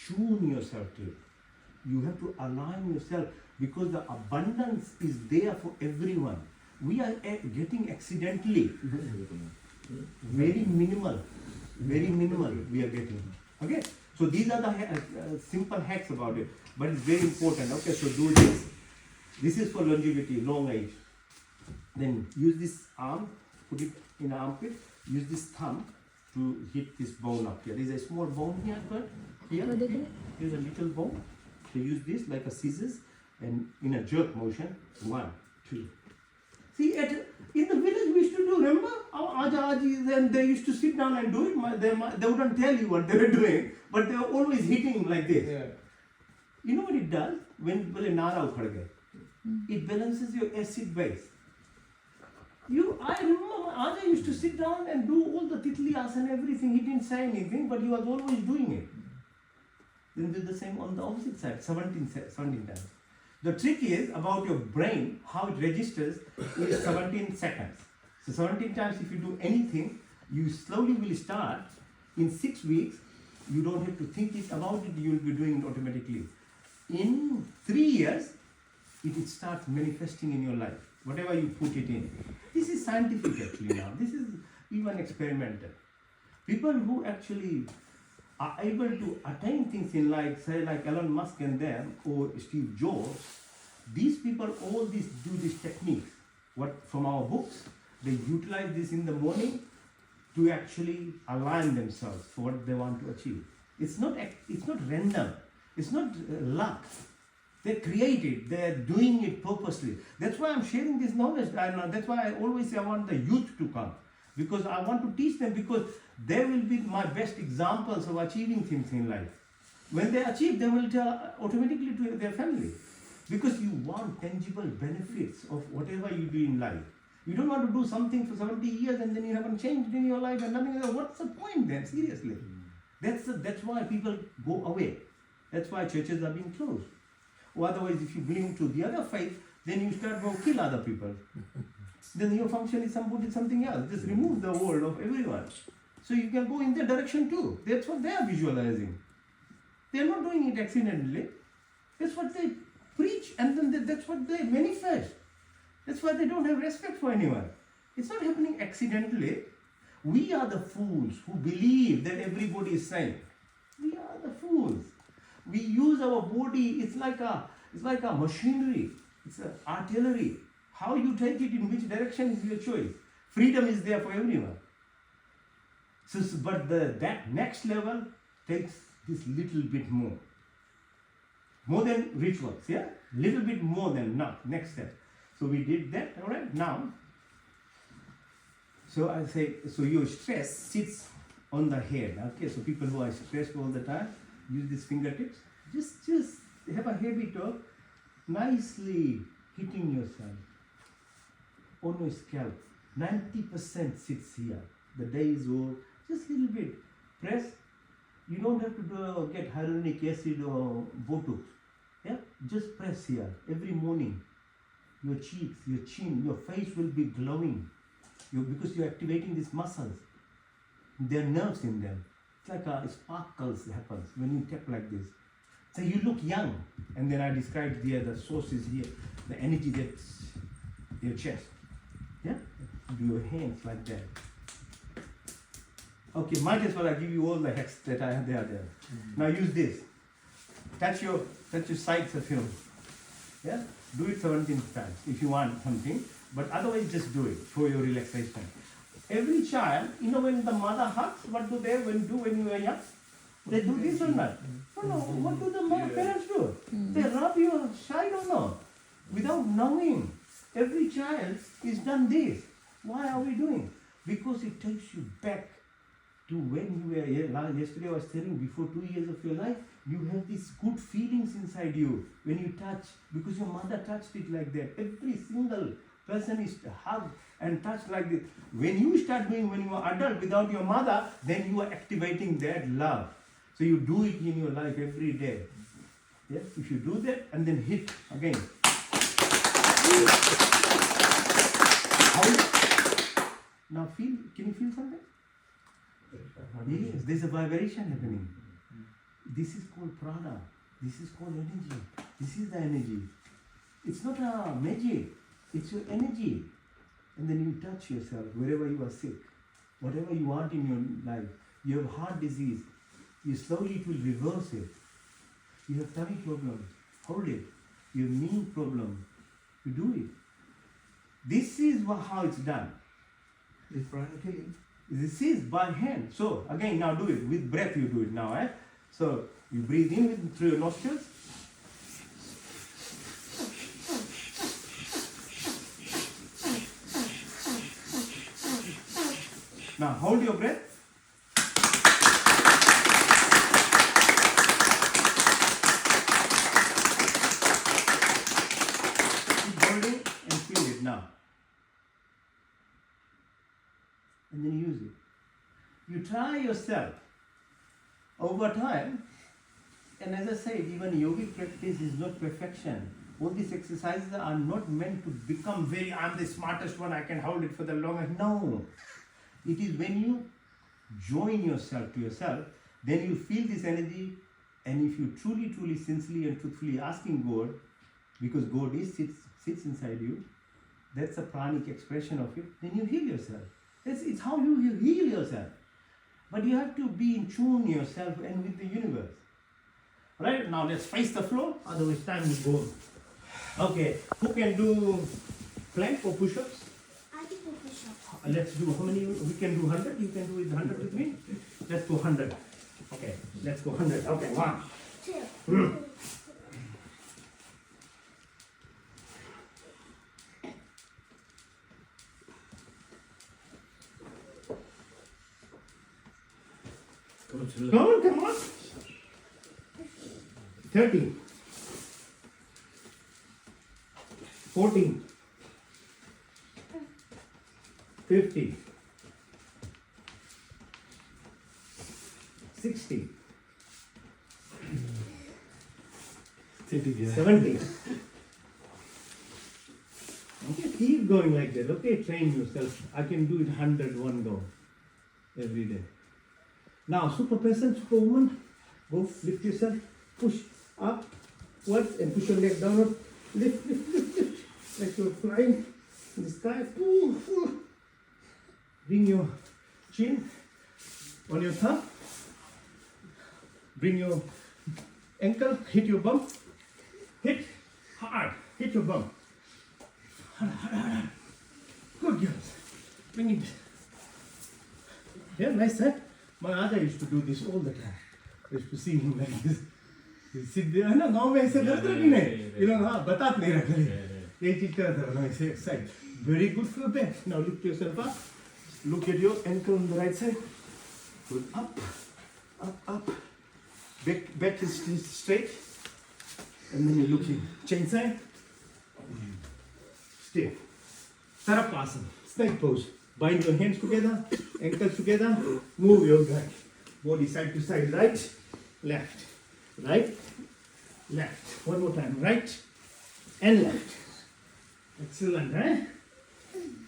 tune yourself to it. You have to align yourself, because the abundance is there for everyone. We are getting accidentally very minimal we are getting. Okay, so these are the simple hacks about it, but it's very important. Okay, so do this. This is for longevity, long age. Then use this arm, put it in armpit, use this thumb to hit this bone up here. There's a small bone here, but here, here's a little bone. So use this like a scissors and in a jerk motion, 1, 2. See, in the village we used to do, remember? Our Ajis, and they used to sit down and do it. They wouldn't tell you what they were doing, but they were always hitting like this. Yeah. You know what it does? When nara ukhad gaye, it balances your acid base. I remember Ajay used to sit down and do all the titli asana, everything. He didn't say anything, but he was always doing it. Then do the same on the opposite side, 17 times. The trick is about your brain, how it registers is 17 seconds. So 17 times if you do anything, you slowly will start. In 6 weeks, you don't have to think about it, you will be doing it automatically. In 3 years, it starts manifesting in your life, whatever you put it in. This is scientific actually now. This is even experimental. People who actually are able to attain things in life, say like Elon Musk and them, or Steve Jobs, these people all do these techniques. What from our books, they utilize this in the morning to actually align themselves for what they want to achieve. It's not random. It's not luck. They create it. They're doing it purposely. That's why I'm sharing this knowledge. That's why I always say I want the youth to come, because I want to teach them, because they will be my best examples of achieving things in life. When they achieve, they will tell automatically to their family, because you want tangible benefits of whatever you do in life. You don't want to do something for 70 years and then you haven't changed in your life and nothing. What's the point then? Seriously. That's why people go away. That's why churches are being closed. Or otherwise, if you belong to the other faith, then you start to kill other people. Then your function is something else. Just remove the world of everyone. So you can go in their direction too. That's what they are visualizing. They are not doing it accidentally. That's what they preach, and then that's what they manifest. That's why they don't have respect for anyone. It's not happening accidentally. We are the fools who believe that everybody is sane. We are the fools. We use our body. It's like a machinery. It's an artillery. How you take it, in which direction is your choice. Freedom is there for everyone. But that next level takes this little bit more. More than rituals, yeah? Little bit more than next step. So we did that, all right? Now, so I say, so your stress sits on the head, okay? So people who are stressed all the time, use these fingertips. Just have a habit of nicely hitting yourself on your scalp. 90% sits here. The day is over. Just a little bit. Press. You don't have to get hyaluronic acid or Botox. Yeah? Just press here every morning. Your cheeks, your chin, your face will be glowing. Because you're activating these muscles. There are nerves in them. It's like a sparkles happens when you tap like this. So you look young. And then I described here the sources here, the energy that's your chest. Yeah? Do your hands like that. Okay, might as well I give you all the hacks that I have there. Now use this. Touch your sides of him. Yeah? Do it 17 times if you want something. But otherwise just do it for your relaxation. Every child, when the mother hugs, what do they do when you are young? They do this or not? No, what do the parents do? They rub your side or not? Without knowing. Every child is done this. Why are we doing? Because it takes you back to when you were here. Yesterday I was telling, before 2 years of your life, you have these good feelings inside you when you touch, because your mother touched it like that. Every single person is hugged and touched like this. When you start doing, when you are adult without your mother, then you are activating that love. So you do it in your life every day. Yes, if you do that and then hit again. Now feel, can you feel something? Yes, there's a vibration happening. This is called prana. This is called energy. This is the energy. It's not a magic, it's your energy. And then you touch yourself wherever you are sick, whatever you want in your life. You have heart disease, you slowly it will reverse it. You have tummy problem, hold it. You have knee problem, you do it. This is how it's done. Is pranic healing? This is by hand. So again, now do it with breath. You do it now, eh? So you breathe in through your nostrils. Now hold your breath. Keep holding and feel it now. And then use it. You try yourself over time, and as I said, even yogic practice is not perfection. All these exercises are not meant to become I'm the smartest one, I can hold it for the longest. No. It is when you join yourself to yourself, then you feel this energy, and if you truly, sincerely and truthfully asking God, because God sits inside you, that's a pranic expression of it, then you heal yourself. It's how you heal yourself. But you have to be in tune yourself and with the universe. Right? Now let's face the floor, otherwise time will go. Okay, who can do plank or push-ups? I can do push-ups. Let's do how many? We can do 100. You can do it 100 with me. Let's go 100. Okay, let's go 100. Okay, 1. 2. Come on. 30. 14. 50. 60. 70. Okay, keep going like that. Okay, train yourself. I can do it 100 one go every day. Now, super person, superwoman, go lift yourself, push up, what, and push your leg downward. Lift, like you're flying in the sky. Bring your chin on your thumb. Bring your ankle, hit your bum. Hit hard, hit your bum. Good girls. Bring it. Yeah, nice, huh? My other used to do this all the time. I used to see him like this. He sit there, ना गाँव में ऐसे करते हैं कि नहीं? You know, हाँ बतात नहीं रखा है। ये चीज़ करता है ना ऐसे exercise. Very good for your back. Now lift yourself up. Look at your ankle on the right side. Good up, up. Back is straight. And then you're looking. Chain side. Stay. Sarapasana. Snake pose. Bind your hands together, ankles together, move your body side to side, right, left, right, left. One more time, right and left. Excellent, eh?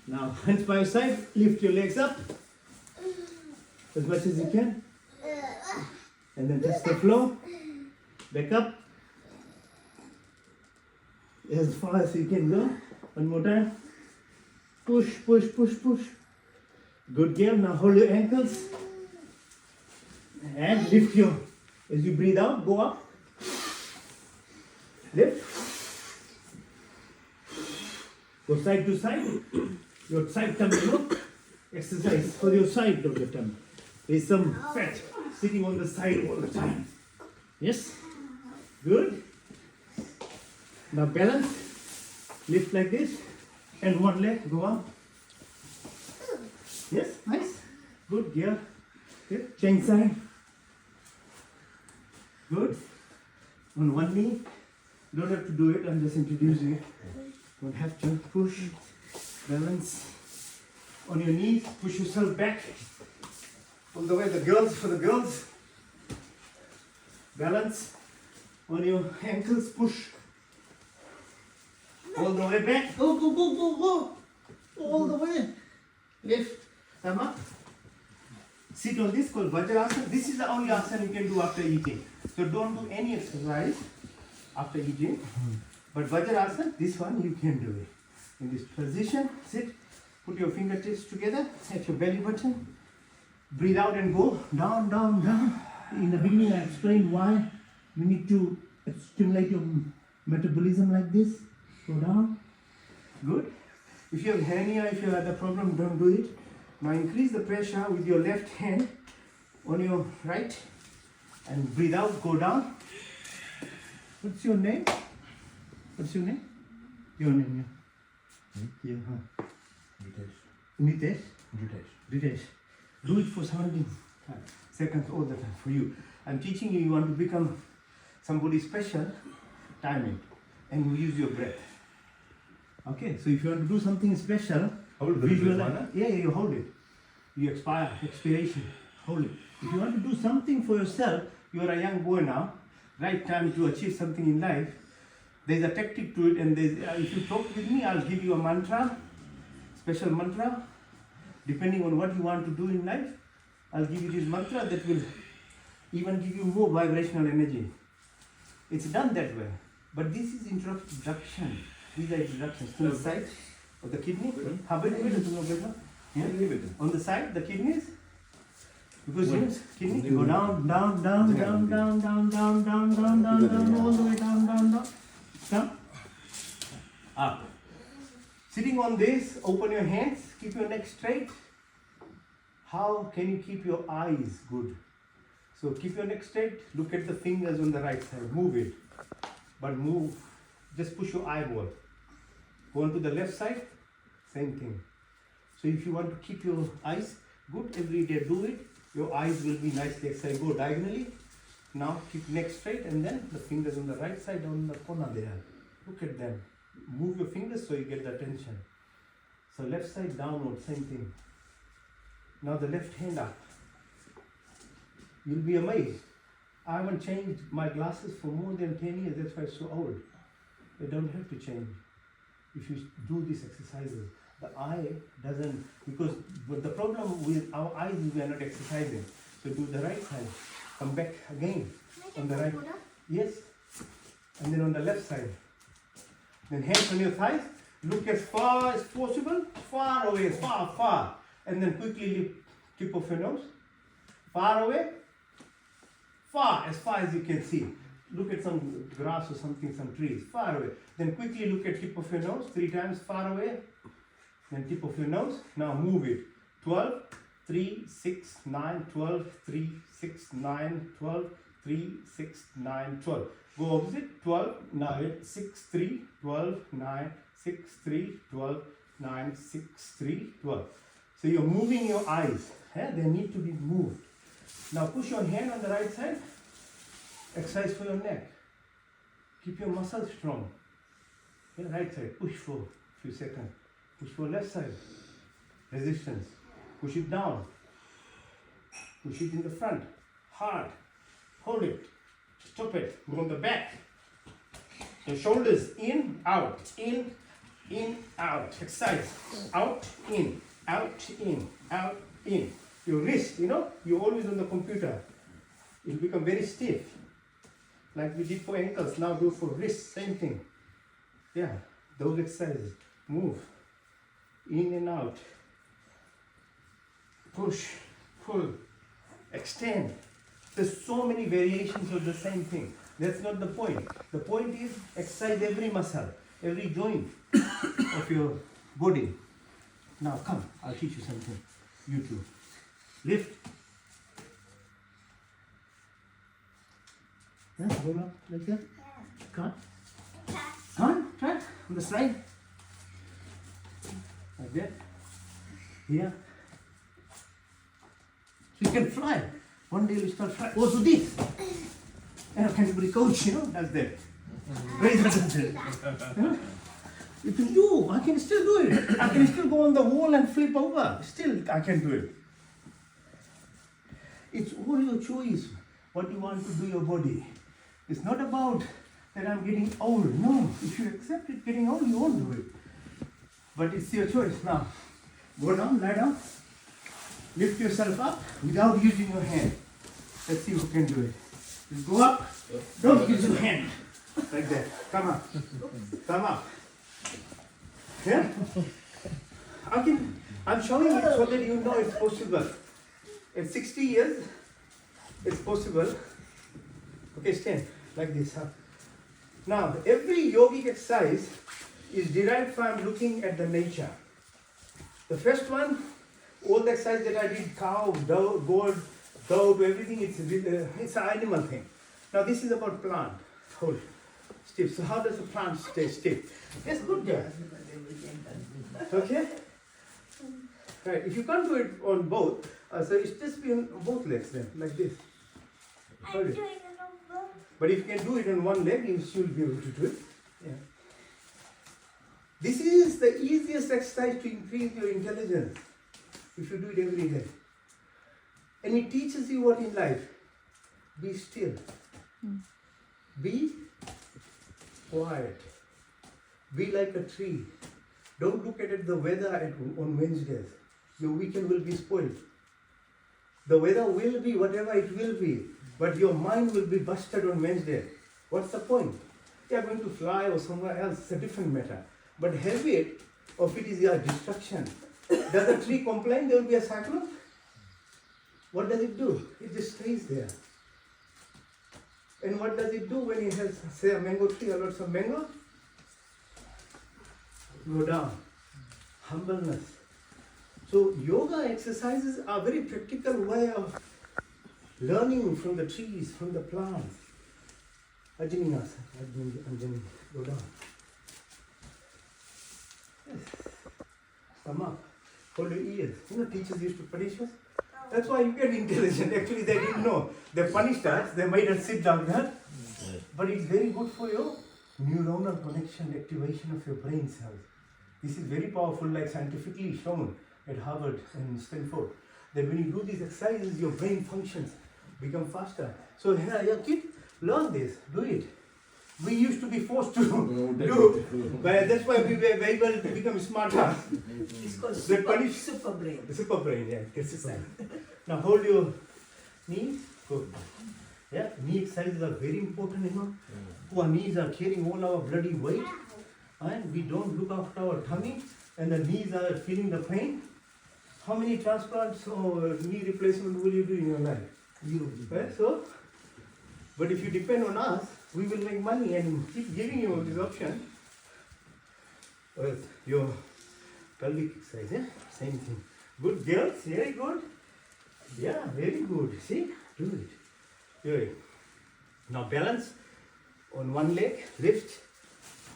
Now, hands by your side, lift your legs up as much as you can. And then touch the floor, back up, as far as you can go. One more time. Push. Good girl. Now hold your ankles and lift your. As you breathe out, go up. Lift. Go side to side. Your side tummy, exercise for your side of the tummy. There's some fat sitting on the side all the time. Yes? Good. Now balance. Lift like this. And one leg, go up. Yes, nice. Good, yeah. Good. Change side. Good. On one knee. You don't have to do it, I'm just introducing it. Don't have to. Push. Balance. On your knees, push yourself back. All the way, for the girls. Balance. On your ankles, push. All the way back. Go. All the way. Lift. Come up. Sit on this called Vajrasana. This is the only asana you can do after eating. So don't do any exercise after eating. But Vajrasana, this one you can do it. In this position, sit, put your fingertips together at your belly button. Breathe out and go down, down, down. In the beginning, I explained why you need to stimulate your metabolism like this. Go down. Good. If you have hernia, if you have the problem, don't do it. Now increase the pressure with your left hand on your right and breathe out, go down. What's your name? What's your name? Your name, yeah. Yeah, huh? Nitesh? Ritesh. Do it for 17 seconds all the time for you. I'm teaching you, you want to become somebody special, time it. And you use your breath. Okay, so if you want to do something special, Hold the visualize. breath, Yeah, you hold it. You expiration, hold it. If you want to do something for yourself, you are a young boy now, right time to achieve something in life. There's a tactic to it, and if you talk with me, I'll give you a mantra, special mantra, depending on what you want to do in life. I'll give you this mantra that will even give you more vibrational energy. It's done that way, but this is introduction. These are introductions to the side of the kidney. Yeah. On the side, the kidneys. Because you know, kidney go down, down, down, down, down, down, down, down, down, down, down, all the way down, down, down. Come. Up. Sitting on this, open your hands, keep your neck straight. How can you keep your eyes good? So keep your neck straight, look at the fingers on the right side, move it. But move, just push your eyeball. Go on to the left side, same thing. So if you want to keep your eyes good every day, do it. Your eyes will be nicely exercised. Go diagonally. Now keep neck straight and then the fingers on the right side on the corner there. Look at them. Move your fingers so you get the attention. So left side downward, same thing. Now the left hand up. You'll be amazed. I haven't changed my glasses for more than 10 years. That's why I'm so old. They don't have to change. If you do these exercises, the eye doesn't, because but the problem with our eyes is we are not exercising. So do the right side. Come back again on the right. Yes. And then on the left side. Then hands on your thighs. Look as far as possible. Far away, far. And then quickly lift tip of your nose. Far away. As far as you can see. Look at some grass or something, some trees. Far away. Then quickly look at tip of your nose. 3 times far away. Then tip of your nose. Now move it. 12, 3, 6, 9, 12, 3, 6, 9, 12, 3, 6, 9, 12. Go opposite. 12, 9, 6, 3, 12, 9, 6, 3, 12, 9, 6, 3, 12. So you're moving your eyes. They need to be moved. Now push your hand on the right side. Exercise for your neck. Keep your muscles strong. Right side. Push for a few seconds. Push for left side. Resistance. Push it down. Push it in the front. Hard. Hold it. Stop it. Go on the back. Your shoulders in, out. In, out. Exercise. Out, in. Out, in. Out, in. Your wrist, you're always on the computer. It'll become very stiff. Like we did for ankles, now do for wrists, same thing. Yeah, those exercises. Move. In and out. Push, pull, extend. There's so many variations of the same thing. That's not the point. The point is exercise every muscle, every joint of your body. Now come, I'll teach you something. You too. Lift. Yeah, go up like that. Come on, try on the side. Like that. Here. So you can fly. One day you start flying. Oh, do this. Canterbury coach, does that. You can do. I can still do it. I can still go on the wall and flip over. Still, I can do it. It's all your choice. What you want to do your body. It's not about that I'm getting old. No, if you accept it, getting old, you won't do it. But it's your choice. Now, go down, lie down. Lift yourself up without using your hand. Let's see who can do it. Just go up. Don't use your hand. Like that. Come up. Come up. Yeah? I'm showing you so that you know it's possible. At 60 years, it's possible. Okay, stand like this. Huh? Now, every yogic exercise is derived from looking at the nature. The first one, all the exercise that I did, cow, dove, goat, dove, everything, it's an animal thing. Now this is about plant. Hold. Stiff. So how does the plant stay stiff? Yes, good girl. Okay? Right. If you can't do it on both, so it's just be on both legs then, like this. I'm Hold doing it. it on both. But if you can do it on one leg, you should be able to do it. Yeah. This is the easiest exercise to increase your intelligence if you do it every day. And it teaches you what in life. Be still. Be quiet. Be like a tree. Don't look at the weather on Wednesdays. Your weekend will be spoiled. The weather will be whatever it will be, but your mind will be busted on Wednesday. What's the point? You are going to fly or somewhere else, it's a different matter. But habit of it is your destruction. Does the tree complain there will be a cyclone? What does it do? It just stays there. And what does it do when it has, say, a mango tree or lots of mango? Go down. Humbleness. So yoga exercises are very practical way of learning from the trees, from the plants. Ajinasa, Anjani, go down. Yes. Come up. Hold your ears. You know, teachers used to punish us. That's why you get intelligent. Actually, they didn't know. They punished us. They made us sit down there. But it's very good for your neuronal connection, activation of your brain cells. This is very powerful, like scientifically shown at Harvard and Stanford. That when you do these exercises, your brain functions become faster. So here, your kid, learn this. Do it. We used to be forced to do, but that's why we were able to become smarter. It's called They punish super brain. the super brain, yeah, exercise. Now hold your knees. Good. Yeah, knee exercises are very important, you know. Our knees are carrying all our bloody weight, and we don't look after our tummy, and the knees are feeling the pain. How many transplants or knee replacement will you do in your life? Right? So, but if you depend on us, we will make money and keep giving you this option. Well, your pelvic exercise, yeah? Same thing. Good girls, very good. Yeah, very good. See, do it. Do it. Now balance on one leg, lift,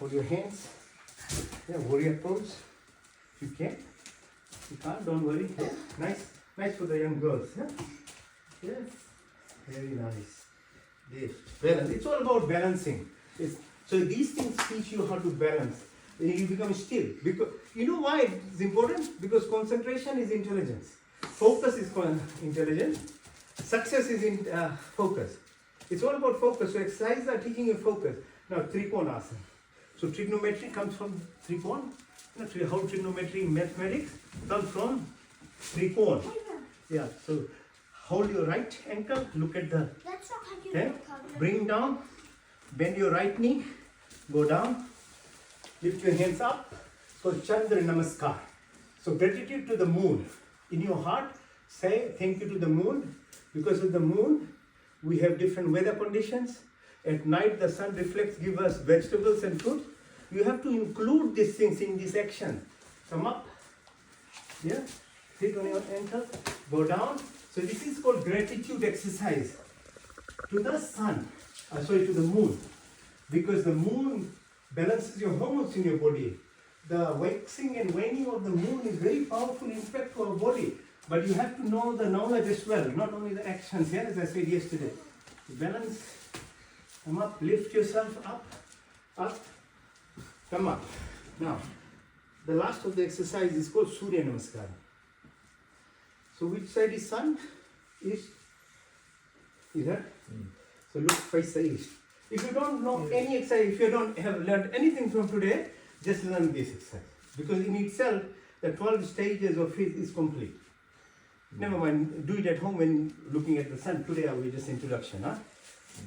hold your hands. Yeah, warrior pose. If you can. If you can't, don't worry. Yeah? Nice for the young girls. Yeah? Yes. Very nice. Lift. Balance. It's all about balancing. So these things teach you how to balance. You become still. Because you know why it's important? Because concentration is intelligence. Focus is intelligence. Success is in focus. It's all about focus. So exercises are teaching you focus. Now Trikonasana. So trigonometry comes from trikon. You know, how trigonometry in mathematics comes from trikon. Yeah. So hold your right ankle. Look at the That's not how you head. do Bring down. Bend your right knee. Go down. Lift your hands up. So Chandra Namaskar. So gratitude to the moon. In your heart, say thank you to the moon. Because of the moon, we have different weather conditions. At night, the sun reflects, give us vegetables and fruit. You have to include these things in this action. Come up. Yeah. Sit on your ankle. Go down. So this is called gratitude exercise. To the sun. To the moon. Because the moon balances your hormones in your body. The waxing and waning of the moon is very powerful impact to our body. But you have to know the knowledge as well, not only the actions. Yeah, as I said yesterday. Balance. Come up. Lift yourself up. Up. Come up. Now, the last of the exercise is called Surya Namaskar. So which side is sun? East. Is that? So look, face the east. If you don't know any exercise, if you don't have learned anything from today, just learn this exercise. Because in itself, the 12 stages of it is complete. Never mind, do it at home when looking at the sun. Today I will just introduction. Huh?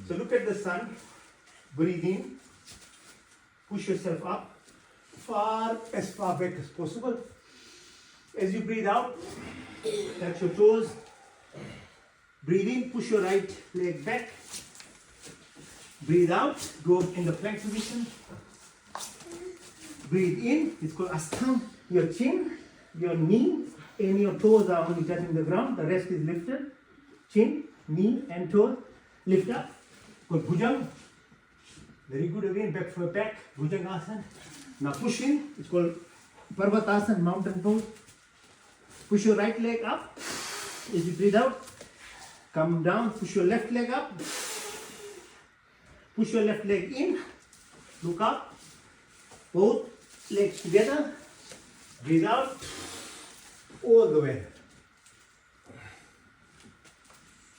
So look at the sun. Breathe in. Push yourself up as far back as possible. As you breathe out, touch your toes. Breathe in, push your right leg back. Breathe out, go in the plank position. Breathe in, it's called Astham. Your chin, your knee, and your toes are only touching the ground. The rest is lifted. Chin, knee, and toes. Lift up. Good Bhujang. Very good again, back for back. Bhujangasana. Now push in, it's called Parvatasana, mountain pose. Push your right leg up. As you breathe out, come down, push your left leg up. Push your left leg in. Look up. Both legs together. Breathe out. All the way.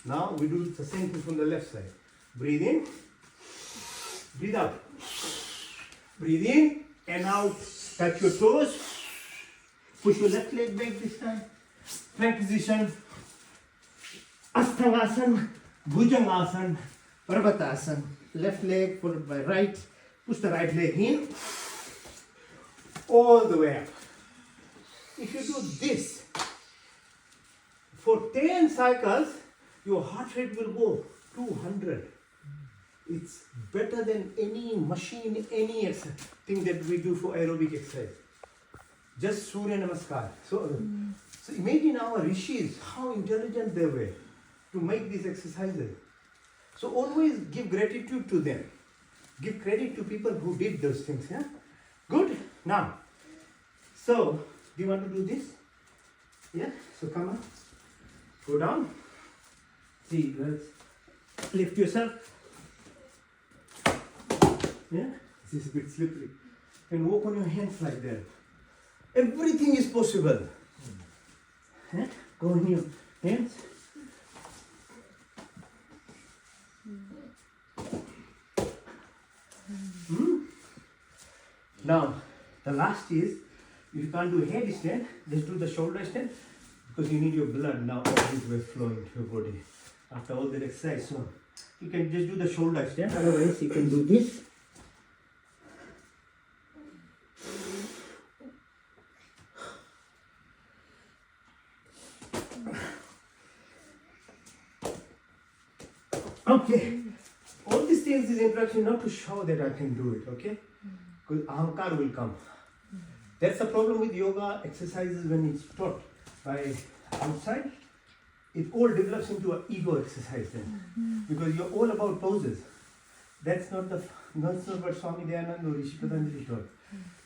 Now we do the same thing from the left side. Breathe in. Breathe out. Breathe in and out. Touch your toes. Push your left leg back this time. Plank position. Asthangasana. Bhujangasana. Parvatasana. Left leg followed by right. Push the right leg in. All the way up. If you do this for 10 cycles, your heart rate will go 200. It's better than any machine, any thing that we do for aerobic exercise. Just Surya Namaskar. So imagine our rishis, how intelligent they were to make these exercises. So always give gratitude to them. Give credit to people who did those things. Yeah? Good? Now, so do you want to do this? Yeah? So come on. Go down. See, let's lift yourself. Yeah? This is a bit slippery. And walk on your hands like that. Everything is possible. Yeah? Go on your hands. Now, the last is, if you can't do a headstand, just do the shoulder stand, because you need your blood now all this way flowing to your body after all that exercise. So you can just do the shoulder stand, otherwise you can do this. Okay, all these things is introduction not to show that I can do it, okay? Because ahankar will come. That's the problem with yoga exercises when it's taught by outside. It all develops into an ego exercise then. Because you're all about poses. That's not what Swami Dayananda or Rishi Patanjali taught.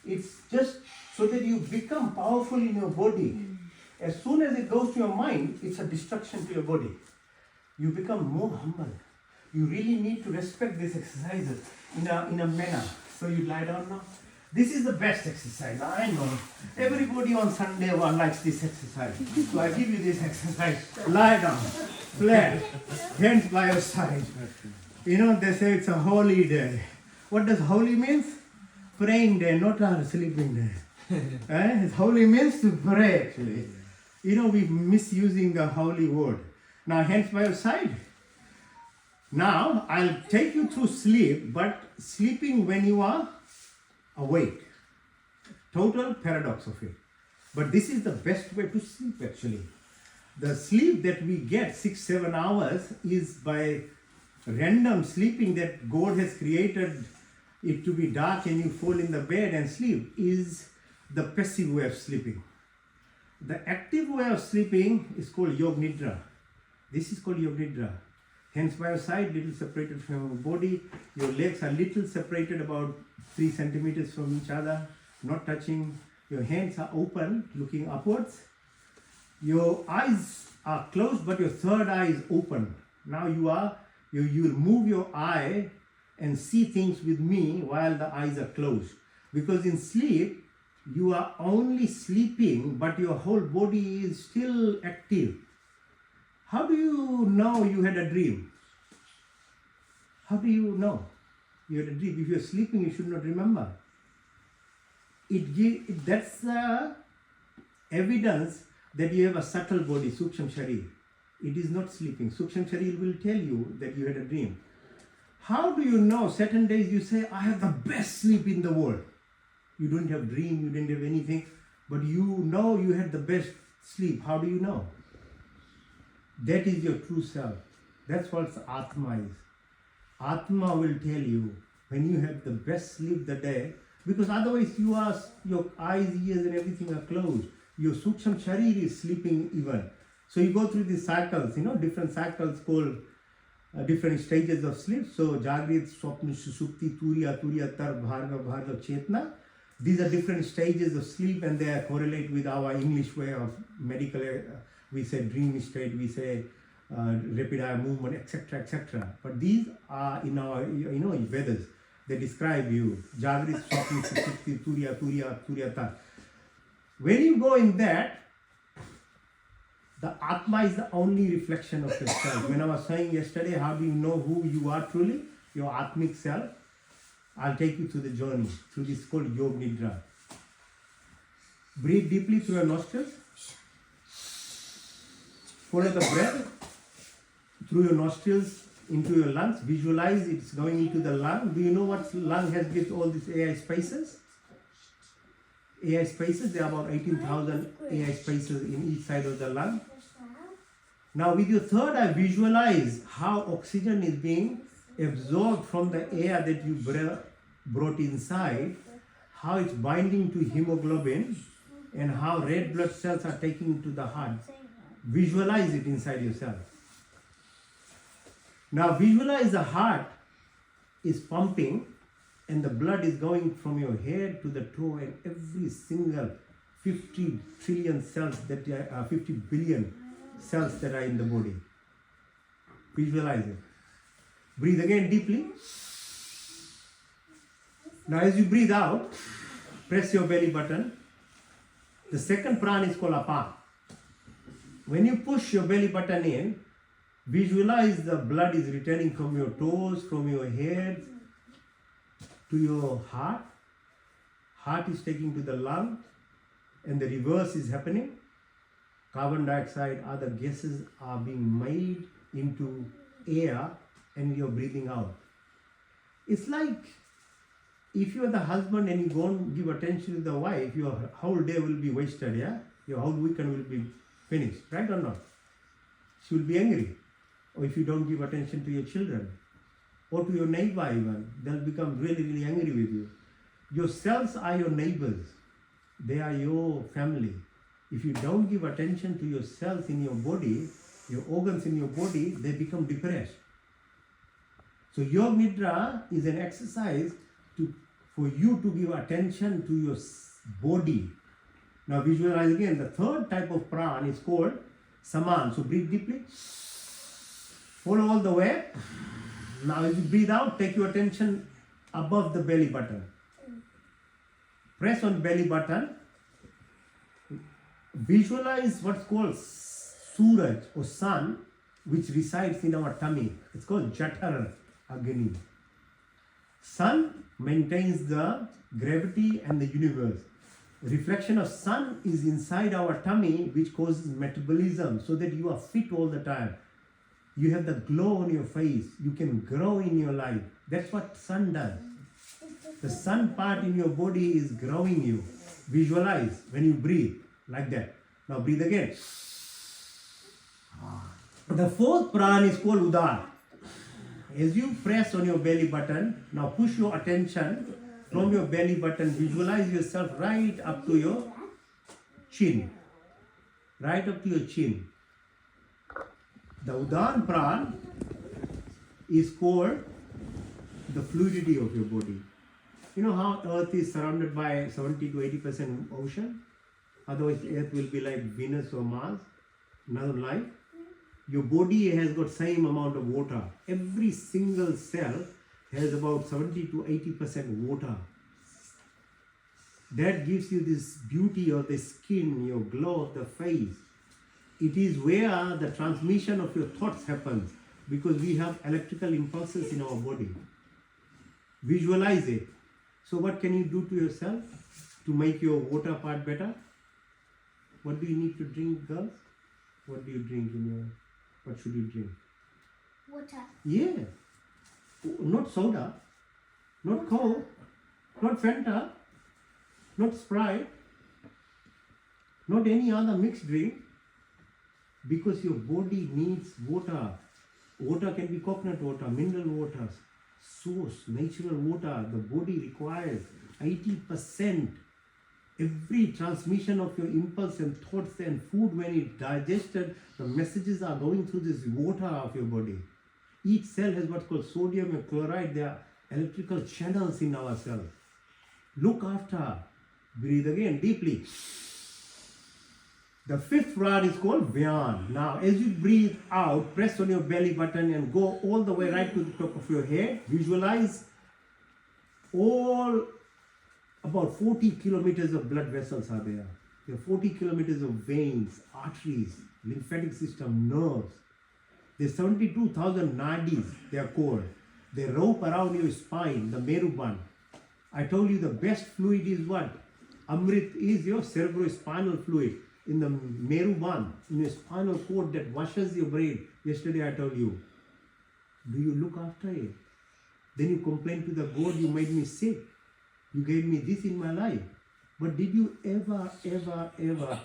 It's just so that you become powerful in your body. As soon as it goes to your mind, it's a destruction to your body. You become more humble. You really need to respect these exercises in a manner. So you lie down now. This is the best exercise. I know. Everybody on Sunday likes this exercise. So I give you this exercise. Lie down, flat, hands by your side. You know, they say it's a holy day. What does holy means? Praying day, not a sleeping day. It's holy means to pray actually. You know, we're misusing the holy word. Now hands by your side. Now I'll take you through sleep, but sleeping when you are awake. Total paradox of it. But this is the best way to sleep actually. The sleep that we get 6-7 hours is by random sleeping that God has created it to be dark and you fall in the bed and sleep is the passive way of sleeping. The active way of sleeping is called Yog Nidra. This is called Yog Nidra. Hands by your side, little separated from your body. Your legs are little separated, about 3 centimeters from each other, not touching. Your hands are open, looking upwards. Your eyes are closed, but your third eye is open. Now you will move your eye and see things with me while the eyes are closed. Because in sleep, you are only sleeping, but your whole body is still active. How do you know you had a dream? How do you know you had a dream? If you're sleeping, you should not remember. That's the evidence that you have a subtle body, Suksham Sharir. It is not sleeping. Suksham Sharir will tell you that you had a dream. How do you know? Certain days you say, I have the best sleep in the world. You don't have dream, you didn't have anything, but you know you had the best sleep. How do you know? That is your true self. That's what Atma is. Atma will tell you when you have the best sleep the day, because otherwise your eyes, ears and everything are closed. Your Suksham Sharir is sleeping even. So you go through these cycles, different cycles called different stages of sleep. So Jagrit, Swapna, Sushupti, Turiya, Turiya, Tar, Bharga, Bharga, Chetna. These are different stages of sleep and they correlate with our English way of medical. We say dream state, we say rapid eye movement, etc., etc. But these are in our, Vedas. They describe you. Jagrit, Swapna, Sushupti, Turiya, Turiya, Turiya, Tar. When you go in that, the Atma is the only reflection of yourself. When I was saying yesterday, how do you know who you are truly? Your Atmic self. I'll take you through the journey, through this called Yog Nidra. Breathe deeply through your nostrils. Follow the breath through your nostrils into your lungs. Visualize it's going into the lung. Do you know what lung has got all these AI spaces? AI spaces, there are about 18,000 AI spaces in each side of the lung. Now with your third eye, visualize how oxygen is being absorbed from the air that you brought inside, how it's binding to hemoglobin, and how red blood cells are taking to the heart. Visualize it inside yourself. Now visualize the heart is pumping and the blood is going from your head to the toe, and every single 50 trillion cells that are 50 billion cells that are in the body. Visualize it. Breathe again deeply. Now as you breathe out, press your belly button. The second prana is called Apan. When you push your belly button in, visualize the blood is returning from your toes, from your head to your heart. Heart is taking to the lung, and the reverse is happening. Carbon dioxide, other gases are being made into air and you're breathing out. It's like if you're the husband and you don't give attention to the wife, your whole day will be wasted, yeah? Your whole weekend will be finished, right or not? She will be angry. Or if you don't give attention to your children, or to your neighbor even, they'll become really, really angry with you. Your cells are your neighbors. They are your family. If you don't give attention to your cells in your body, your organs in your body, they become depressed. So Yog Nidra is an exercise for you to give attention to your body. Now visualize again, the third type of prana is called Saman. So breathe deeply. Follow all the way. Now as you breathe out, take your attention above the belly button. Press on belly button. Visualize what's called Suraj or sun, which resides in our tummy. It's called Jatar Agni. Sun maintains the gravity and the universe. Reflection of sun is inside our tummy, which causes metabolism so that you are fit all the time. You have the glow on your face. You can grow in your life. That's what sun does. The sun part in your body is growing you. Visualize when you breathe like that. Now breathe again. The fourth prana is called Udar. As you press on your belly button, now push your attention from your belly button. Visualize yourself right up to your chin. Right up to your chin. The Udar prana is called the fluidity of your body. You know how Earth is surrounded by 70 to 80% ocean? Otherwise Earth will be like Venus or Mars, another life. Your body has got same amount of water. Every single cell has about 70 to 80% water. That gives you this beauty of the skin, your glow of the face. It is where the transmission of your thoughts happens, because we have electrical impulses in our body. Visualize it. So what can you do to yourself to make your water part better? What do you need to drink, girls? What do you drink in your... What should you drink? Water. Yeah. not soda, not Coke, not Fanta, not Sprite, not any other mixed drink, because your body needs water. Water can be coconut water, mineral water, source, natural water. The body requires 80%. Every transmission of your impulse and thoughts and food, when it digested, the messages are going through this water of your body. Each cell has what's called sodium and chloride. They are electrical channels in our cells. Look after. Breathe again deeply. The fifth rod is called Vyan. Now, as you breathe out, press on your belly button and go all the way right to the top of your head. Visualize all about 40 kilometers of blood vessels are there. There are 40 kilometers of veins, arteries, lymphatic system, nerves. There's 72,000 nadis, they are called. They rope around your spine, the Meruband. I told you the best fluid is what? Amrit is your cerebrospinal fluid. In the Meruband, in your spinal cord that washes your brain. Yesterday I told you. Do you look after it? Then you complain to the God, you made me sick. You gave me this in my life. But did you ever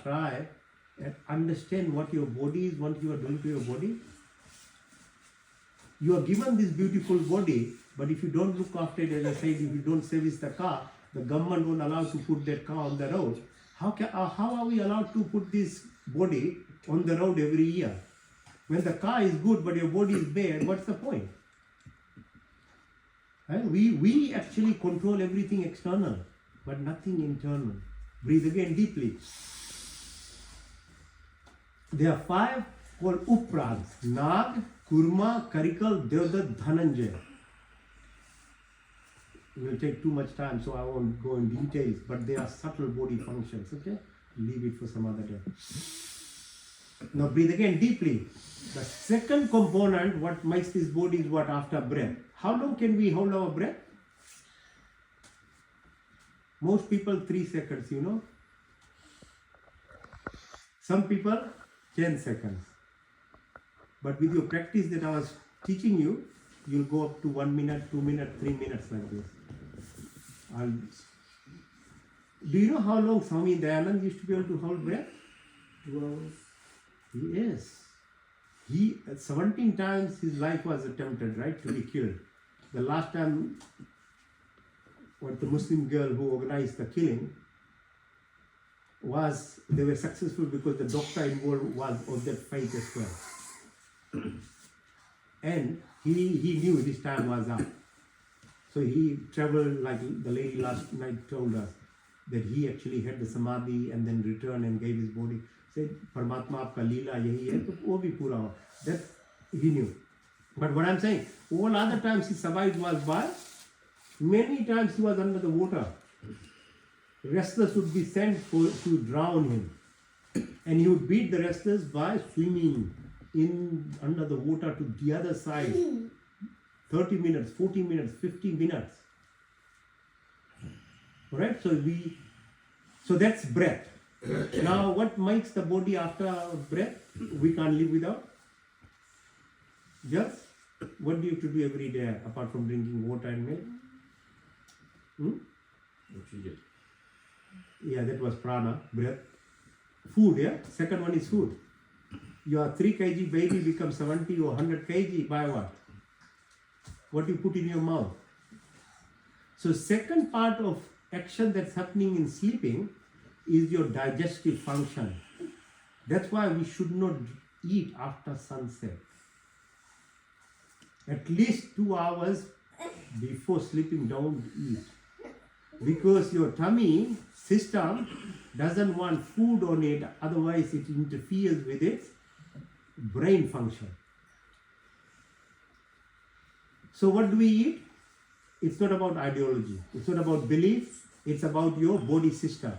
try and understand what your body is, what you are doing to your body? You are given this beautiful body, but if you don't look after it, as I said, if you don't service the car, the government won't allow to put that car on the road. How are we allowed to put this body on the road every year? When the car is good, but your body is bad, what's the point? We actually control everything external, but nothing internal. Breathe again deeply. There are 5 called Uprans: Nag, Kurma, Karikal, Devdat, Dhananjay. It will take too much time, so I won't go in details, but they are subtle body functions, okay? Leave it for some other day. Now breathe again deeply. The second component, what makes this body is what? After breath. How long can we hold our breath? Most people 3 seconds, you know. Some people 10 seconds. But with your practice that I was teaching you, you'll go up to 1 minute, 2 minutes, 3 minutes like this. Do you know how long Swami Dayanand used to be able to hold breath? 2 hours. Yes. He 17 times his life was attempted, right, to be killed. The last time, what the Muslim girl who organized the killing was, they were successful because the doctor involved was of that faith as well. And he knew his time was up. So he traveled, like the lady last night told us, that he actually had the samadhi and then returned and gave his body. Said, Paramatma aapka leela yahi hai, to wo bhi pura ho. That he knew. But what I'm saying, all other times he survived was by, many times he was under the water. Wrestlers would be sent to drown him. And he would beat the wrestlers by swimming under the water to the other side. 30 minutes, 40 minutes, 50 minutes. Alright, so that's breath. Now what makes the body after breath? We can't live without. Just what do you have to do every day apart from drinking water and milk? Yeah, that was prana, breath. Food, yeah? Second one is food. Your 3 kg baby becomes 70 or 100 kg by what? What you put in your mouth. So second part of action that's happening in sleeping is your digestive function. That's why we should not eat after sunset. At least 2 hours before sleeping, don't eat. Because your tummy system doesn't want food on it, otherwise it interferes with its brain function. So what do we eat? It's not about ideology, it's not about belief, it's about your body system.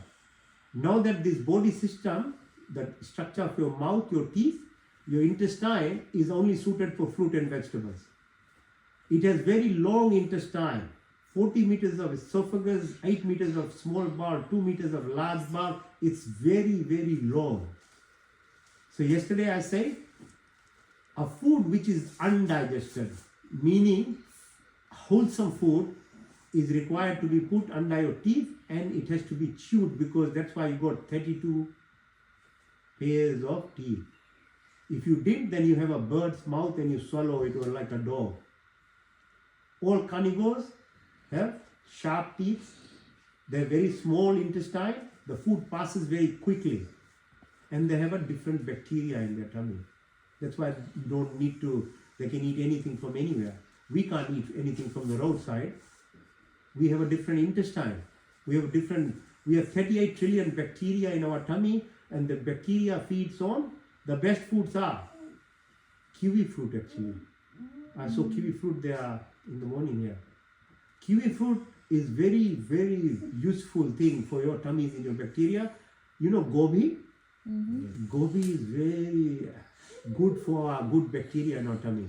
Now that this body system, the structure of your mouth, your teeth, your intestine is only suited for fruit and vegetables. It has very long intestine, 40 meters of esophagus, 8 meters of small bowel, 2 meters of large bowel. It's very, very long. So yesterday I said, a food which is undigested, meaning wholesome food is required to be put under your teeth and it has to be chewed, because that's why you got 32 pairs of teeth. If you didn't, then you have a bird's mouth and you swallow it, or like a dog. All carnivores have sharp teeth. They're very small intestine. The food passes very quickly, and they have a different bacteria in their tummy. That's why you don't need to. They can eat anything from anywhere. We can't eat anything from the roadside. We have a different intestine. We have 38 trillion bacteria in our tummy, and the bacteria feeds on the best foods are kiwi fruit actually. I saw kiwi fruit there in the morning here. Kiwi fruit is very, very useful thing for your tummies and your bacteria. You know gobi? Gobi is very good for good bacteria in our tummy.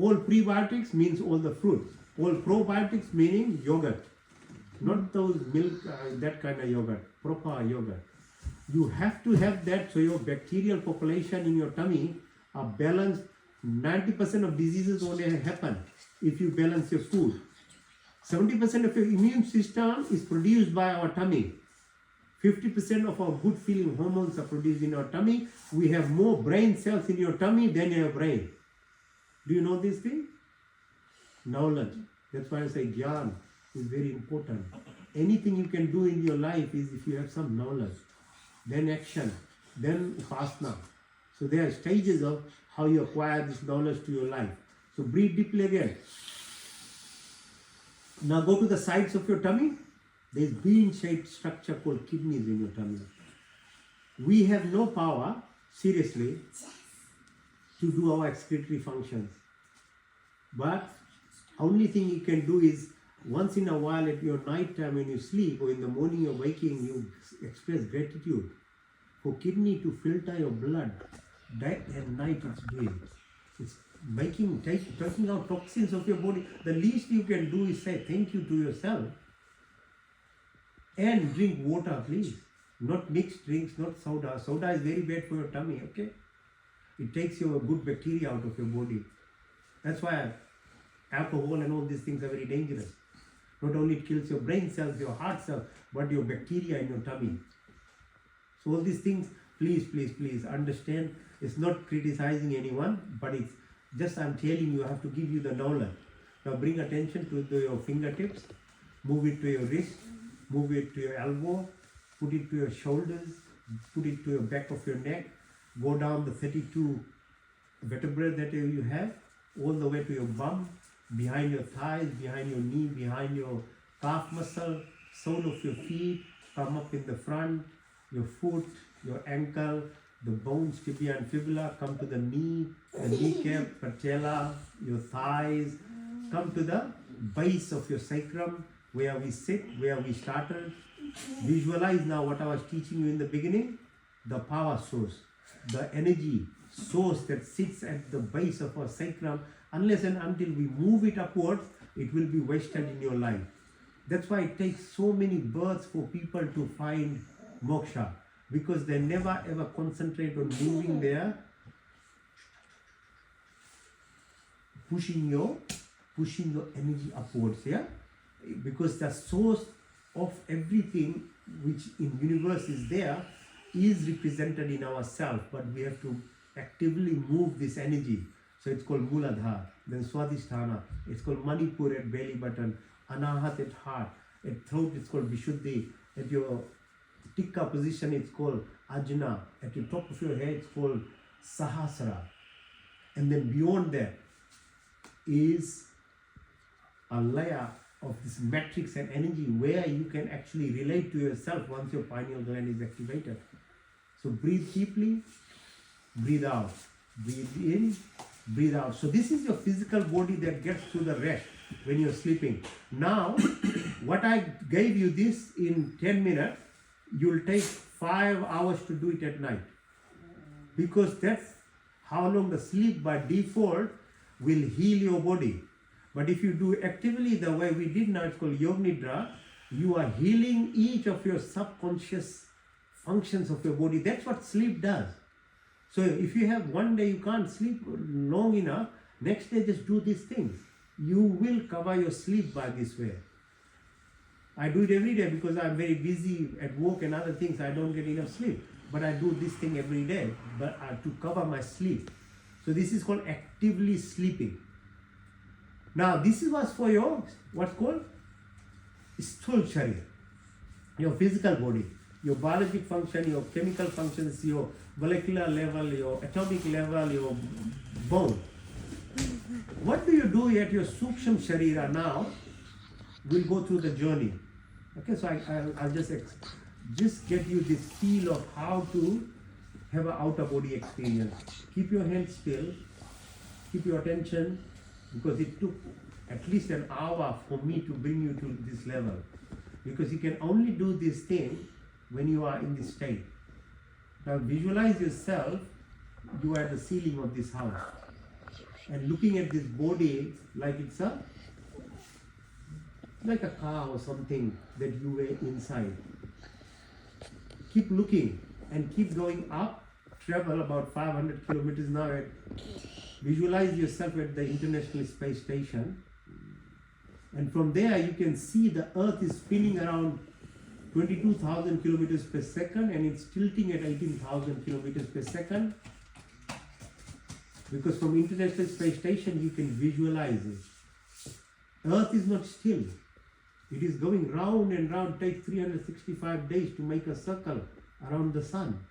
All prebiotics means all the fruits. All probiotics meaning yogurt. Not those milk, that kind of yogurt, proper yogurt. You have to have that so your bacterial population in your tummy are balanced. 90% of diseases only happen if you balance your food. 70% of your immune system is produced by our tummy. 50% of our good feeling hormones are produced in our tummy. We have more brain cells in your tummy than your brain. Do you know this thing? Knowledge. That's why I say Gyan is very important. Anything you can do in your life is if you have some knowledge. Then action, then upasana. So there are stages of how you acquire this knowledge to your life. So breathe deeply again. Now go to the sides of your tummy. There is bean-shaped structure called kidneys in your tummy. We have no power, seriously, to do our excretory functions. But only thing you can do is once in a while at your night time when you sleep, or in the morning you're waking, you express gratitude for kidney to filter your blood. Day and night it's doing. It's taking out toxins of your body. The least you can do is say thank you to yourself. And drink water, please. Not mixed drinks, not soda. Soda is very bad for your tummy, okay? It takes your good bacteria out of your body. That's why alcohol and all these things are very dangerous. Not only it kills your brain cells, your heart cells, but your bacteria in your tummy. So all these things, please understand. It's not criticizing anyone, but it's just I'm telling you, I have to give you the knowledge. Now bring attention to your fingertips, move it to your wrist, move it to your elbow, put it to your shoulders, put it to your back of your neck, go down the 32 vertebrae that you have, all the way to your bum, behind your thighs, behind your knee, behind your calf muscle, sole of your feet, come up in the front, your foot, your ankle, the bones, tibia and fibula, come to the knee, the kneecap, patella, your thighs, come to the base of your sacrum, where we sit, where we started. Visualize now what I was teaching you in the beginning, the power source, the energy source that sits at the base of our sacrum. Unless and until we move it upwards, it will be wasted in your life. That's why it takes so many births for people to find moksha, because they never ever concentrate on moving there, pushing your energy upwards, yeah? Because the source of everything which in universe is there is represented in ourselves, but we have to actively move this energy. So it's called Muladhara, then Swadhisthana, it's called Manipur at belly button, Anahat at heart, at throat it's called Vishuddhi, at your Tikka position it's called Ajna, at the top of your head it's called Sahasrara, and then beyond that is a layer of this matrix and energy where you can actually relate to yourself once your pineal gland is activated. So breathe deeply, breathe out, breathe in, breathe out. So this is your physical body that gets to the rest when you're sleeping. Now, what I gave you this in 10 minutes, you'll take 5 hours to do it at night. Because that's how long the sleep by default will heal your body. But if you do actively the way we did now, it's called Yoga Nidra, you are healing each of your subconscious functions of your body. That's what sleep does. So if you have one day you can't sleep long enough, next day just do these things. you will cover your sleep by this way. I do it every day because I'm very busy at work and other things. I don't get enough sleep. But I do this thing every day but to cover my sleep. So this is called actively sleeping. Now this is what's for your, what's called Sthul Sharir, your physical body, your biologic function, your chemical functions, your molecular level, your atomic level, your bone. What do you do at your Suksham Sharira now? We'll go through the journey. Okay, so I'll just get you this feel of how to have an outer body experience. Keep your hands still, keep your attention, because it took at least an hour for me to bring you to this level. Because you can only do this thing when you are in this state. Now visualize yourself, you are at the ceiling of this house and looking at this body like it's like a car or something that you were inside. Keep looking and keep going up, travel about 500 kilometers now. Visualize yourself at the International Space Station, and from there you can see the Earth is spinning around 22,000 kilometers per second and it's tilting at 18,000 kilometers per second. Because from International Space Station you can visualize it. Earth is not still. It is going round and round. It takes 365 days to make a circle around the sun.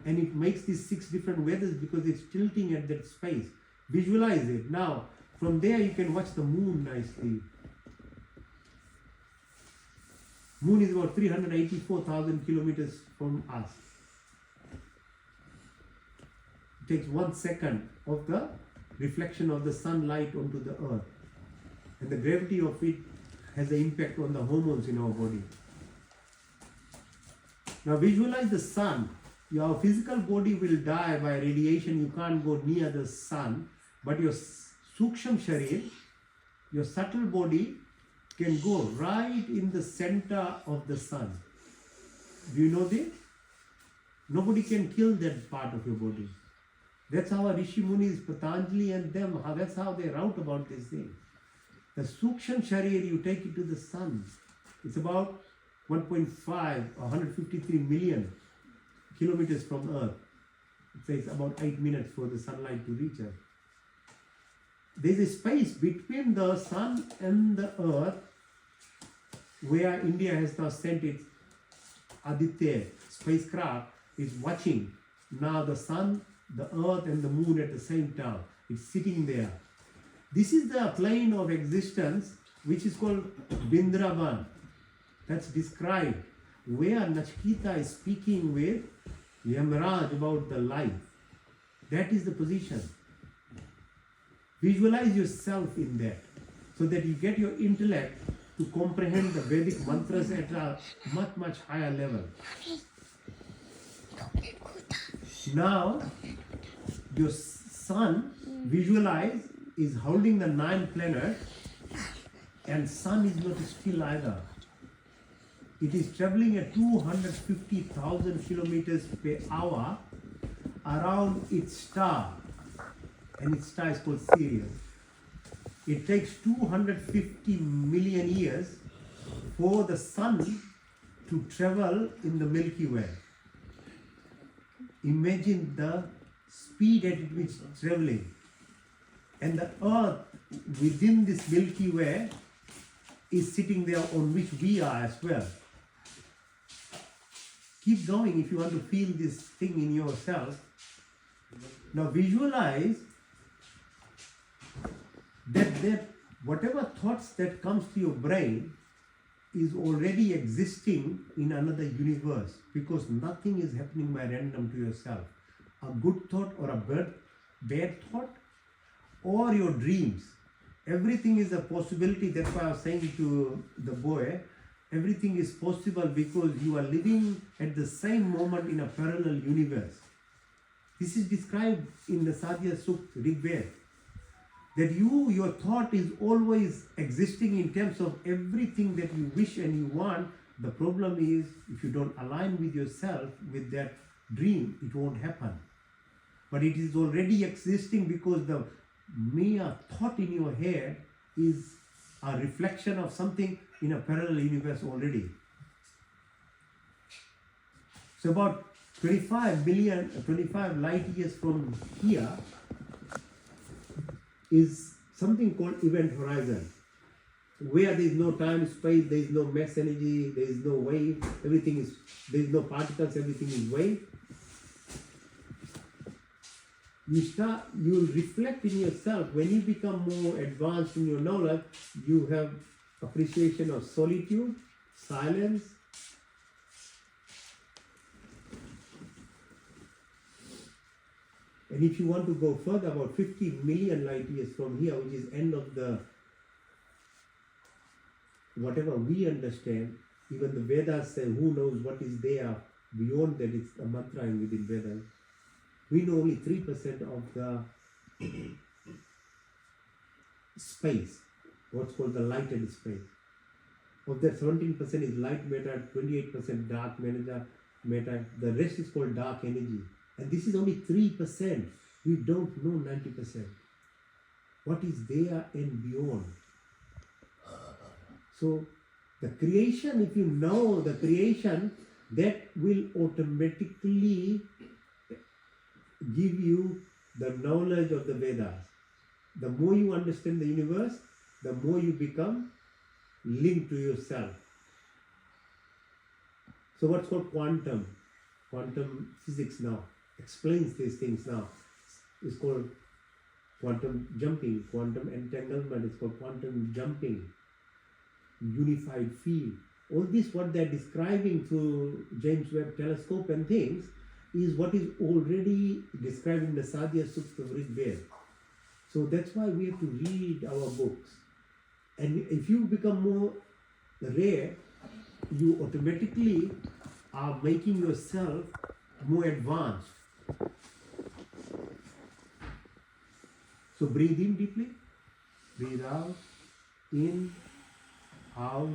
And it makes these 6 different weathers because it's tilting at that space. Visualize it. Now, from there you can watch the moon nicely. Moon is about 384,000 kilometers from us. It takes 1 second of the reflection of the sunlight onto the earth. And the gravity of it has an impact on the hormones in our body. Now visualize the sun. Your physical body will die by radiation. You can't go near the sun. But your Suksham Sharir, your subtle body, can go right in the center of the sun. Do you know this? Nobody can kill that part of your body. That's how Rishi Munis, Patanjali and them, that's how they wrote about this thing. The Suksham Sharir, you take it to the sun. It's about 1.5 or 153 million kilometers from Earth. It takes about 8 minutes for the sunlight to reach us. There is a space between the sun and the Earth where India has now sent its Aditya spacecraft is watching now the sun, the Earth and the moon at the same time. It's sitting there. This is the plane of existence which is called Bindraban. That's described where Nachiketa is speaking with Yamaraj about the life. That is the position. Visualize yourself in that so that you get your intellect to comprehend the Vedic mantras at a much, much higher level. Now, your sun, visualize, is holding the 9 planets, and sun is not still either. It is traveling at 250,000 kilometers per hour around its star, and its star is called Sirius. It takes 250 million years for the sun to travel in the Milky Way. Imagine the speed at which it's traveling. And the Earth within this Milky Way is sitting there on which we are as well. Keep going if you want to feel this thing in yourself. Now visualize that whatever thoughts that comes to your brain is already existing in another universe, because nothing is happening by random to yourself. A good thought or a bad thought or your dreams, everything is a possibility. That's why I was saying to the boy, everything is possible because you are living at the same moment in a parallel universe. This is described in the Sadhya Sukta Rig Veda, that your thought is always existing in terms of everything that you wish and you want. The problem is, if you don't align with yourself with that dream, it won't happen. But it is already existing because the mere thought in your head is a reflection of something in a parallel universe already. So about 25 light years from here is something called event horizon, where there is no time, space, there is no mass energy, there is no wave, there is no particles, everything is wave. You will reflect in yourself. When you become more advanced in your knowledge, you have appreciation of solitude, silence. And if you want to go further, about 50 million light years from here, which is end of the, whatever we understand, even the Vedas say, who knows what is there beyond that, it's a mantra within Vedas. We know only 3% of the space, what's called the lighted space. Of that, 17% is light matter, 28% dark matter, the rest is called dark energy. And this is only 3%. We don't know 90%. What is there and beyond? So, the creation, if you know the creation, that will automatically give you the knowledge of the Vedas. The more you understand the universe, the more you become linked to yourself. So what's called quantum physics now explains these things now. It's called quantum jumping, quantum entanglement, it's called quantum jumping, unified field. All this what they're describing through James Webb telescope and things is what is already described in the Sadhya Sukta of Rig Veda. So that's why we have to read our books. And if you become more rare, you automatically are making yourself more advanced. So breathe in deeply, breathe out, in, out,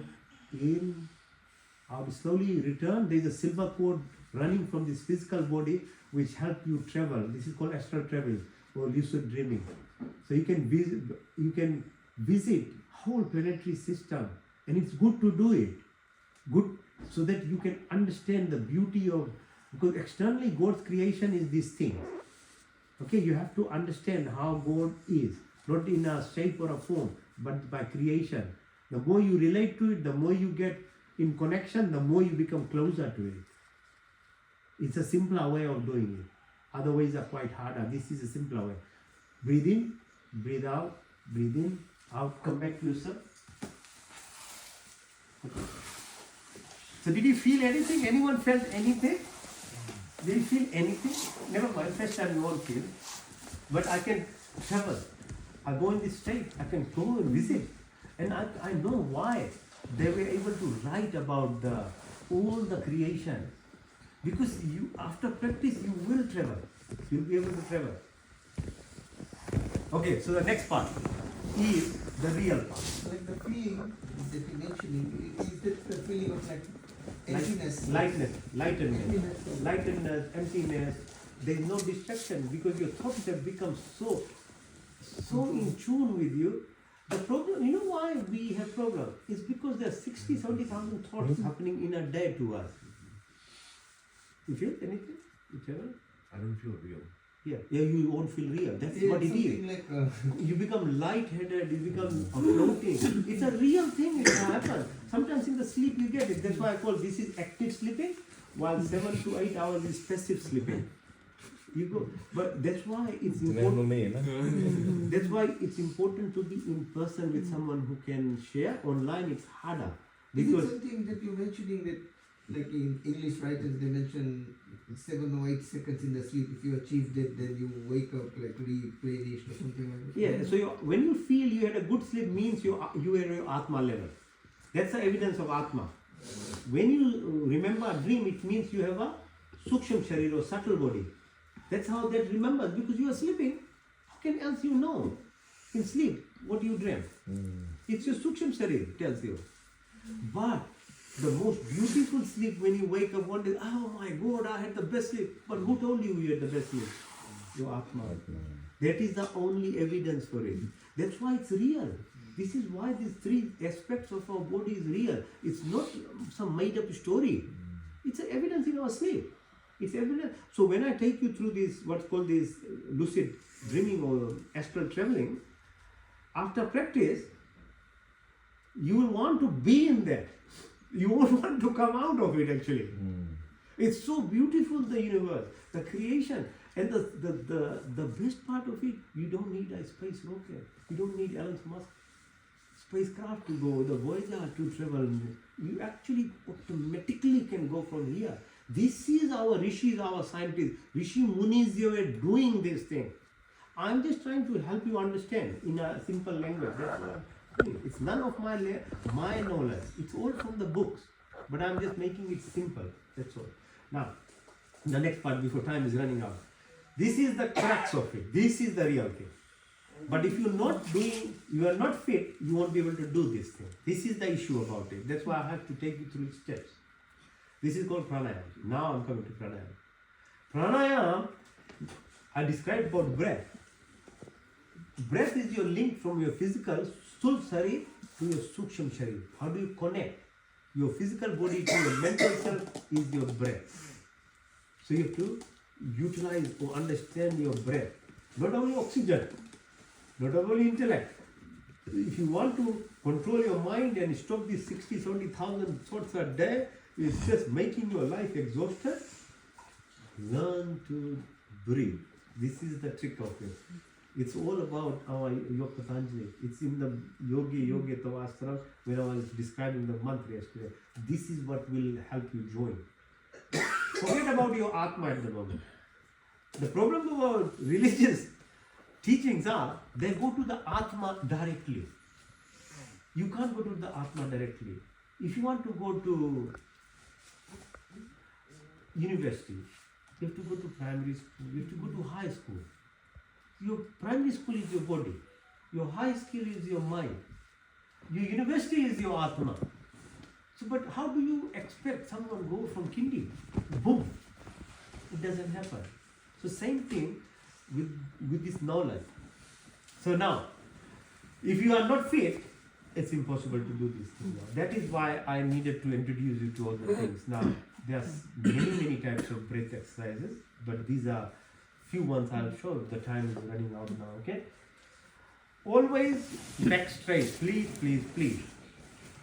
slowly return. There is a silver cord running from this physical body which helps you travel. This is called astral travel or lucid dreaming. So you can visit whole planetary system, and it's good to do it. Good so that you can understand the beauty of, because externally God's creation is these things. Okay, you have to understand how God is, not in a shape or a form, but by creation. The more you relate to it, the more you get in connection, the more you become closer to it. It's a simpler way of doing it. Other ways are quite harder. This is a simpler way. Breathe in, breathe out, breathe in, out, come back to yourself. Okay. So did you feel anything? Anyone felt anything? Did you feel anything? Never mind, first time you won't feel. But I can travel. I go in this state. I can go and visit. And I know why they were able to write about all the creation. Because you, after practice, you will travel. You'll be able to travel. Okay, so the next part is the real part. Like the feeling that you mentioned, is that the feeling of like emptiness? Lightness, emptiness. There is no distraction because your thoughts have become so in tune with you. The problem, you know why we have problem? It's because there are 60, 70,000 thoughts happening in a day to us. You feel anything? Whichever? I don't feel real. Yeah, you won't feel real. That's what it is. Like, You become light-headed, you become floating. It's a real thing, it happens. Sometimes in the sleep you get it. That's why I call this is active sleeping, while 7 to 8 hours is passive sleeping. You go, but that's why it's important. That's why it's important to be in person with someone who can share. Online it's harder because is it something that you're mentioning that, like in English writers, they mention 7 or 8 seconds in the sleep. If you achieve that, then you wake up like replenished or something like that. yeah. So when you feel you had a good sleep, means you are your Atma level. That's the evidence of Atma. When you remember a dream, it means you have a Suksham Sharir or subtle body. That's how that remembers, because you are sleeping. How can else you know in sleep what you dreamt? It's your Suksham Sharir tells you. But the most beautiful sleep, when you wake up one day, oh my God, I had the best sleep. But who told you you had the best sleep? Your Atma. That is the only evidence for it. That's why it's real. This is why these three aspects of our body is real. It's not some made up story. It's evidence in our sleep. It's evidence. So when I take you through this, what's called this lucid dreaming or astral traveling, after practice, you will want to be in that. You won't want to come out of it actually. It's so beautiful, the universe, the creation. And the best part of it, you don't need a space rocket. You don't need Elon Musk spacecraft to go, the Voyager to travel. You actually automatically can go from here. This is our rishis, our scientists. Rishi Munis, they were doing this thing. I'm just trying to help you understand in a simple language. That's what I'm doing. It's none of my knowledge. It's all from the books. But I'm just making it simple. That's all. Now, the next part before time is running out. This is the crux of it. This is the real thing. But if you are not fit, you won't be able to do this thing. This is the issue about it. That's why I have to take you through steps. This is called pranayama. Now I'm coming to pranayama. Pranayama, I described about breath. Breath is your link from your physical Sthul Sharir to your Suksham Sharir. How do you connect your physical body to your mental self is your breath. So you have to utilize or understand your breath. Not only oxygen, not only intellect. If you want to control your mind and stop these 60, 70,000 thoughts a day, it's just making your life exhausted. Learn to breathe. This is the trick of it. It's all about our Yoga Patanjali. It's in the Yogi Tavastra when I was describing the mantra yesterday. This is what will help you join. Forget about your Atma at the moment. The problem about religious teachings are they go to the Atma directly. You can't go to the Atma directly. If you want to go to university, you have to go to primary school, you have to go to high school. Your primary school is your body. Your high school is your mind. Your university is your Atma. So, but how do you expect someone go from kindi? Boom. It doesn't happen. So same thing with this knowledge. So now, if you are not fit, it's impossible to do this thing now. That is why I needed to introduce you to all the things. Now, there's many types of breath exercises, but these are few ones I'll show. The time is running out now, okay? Always back straight, please.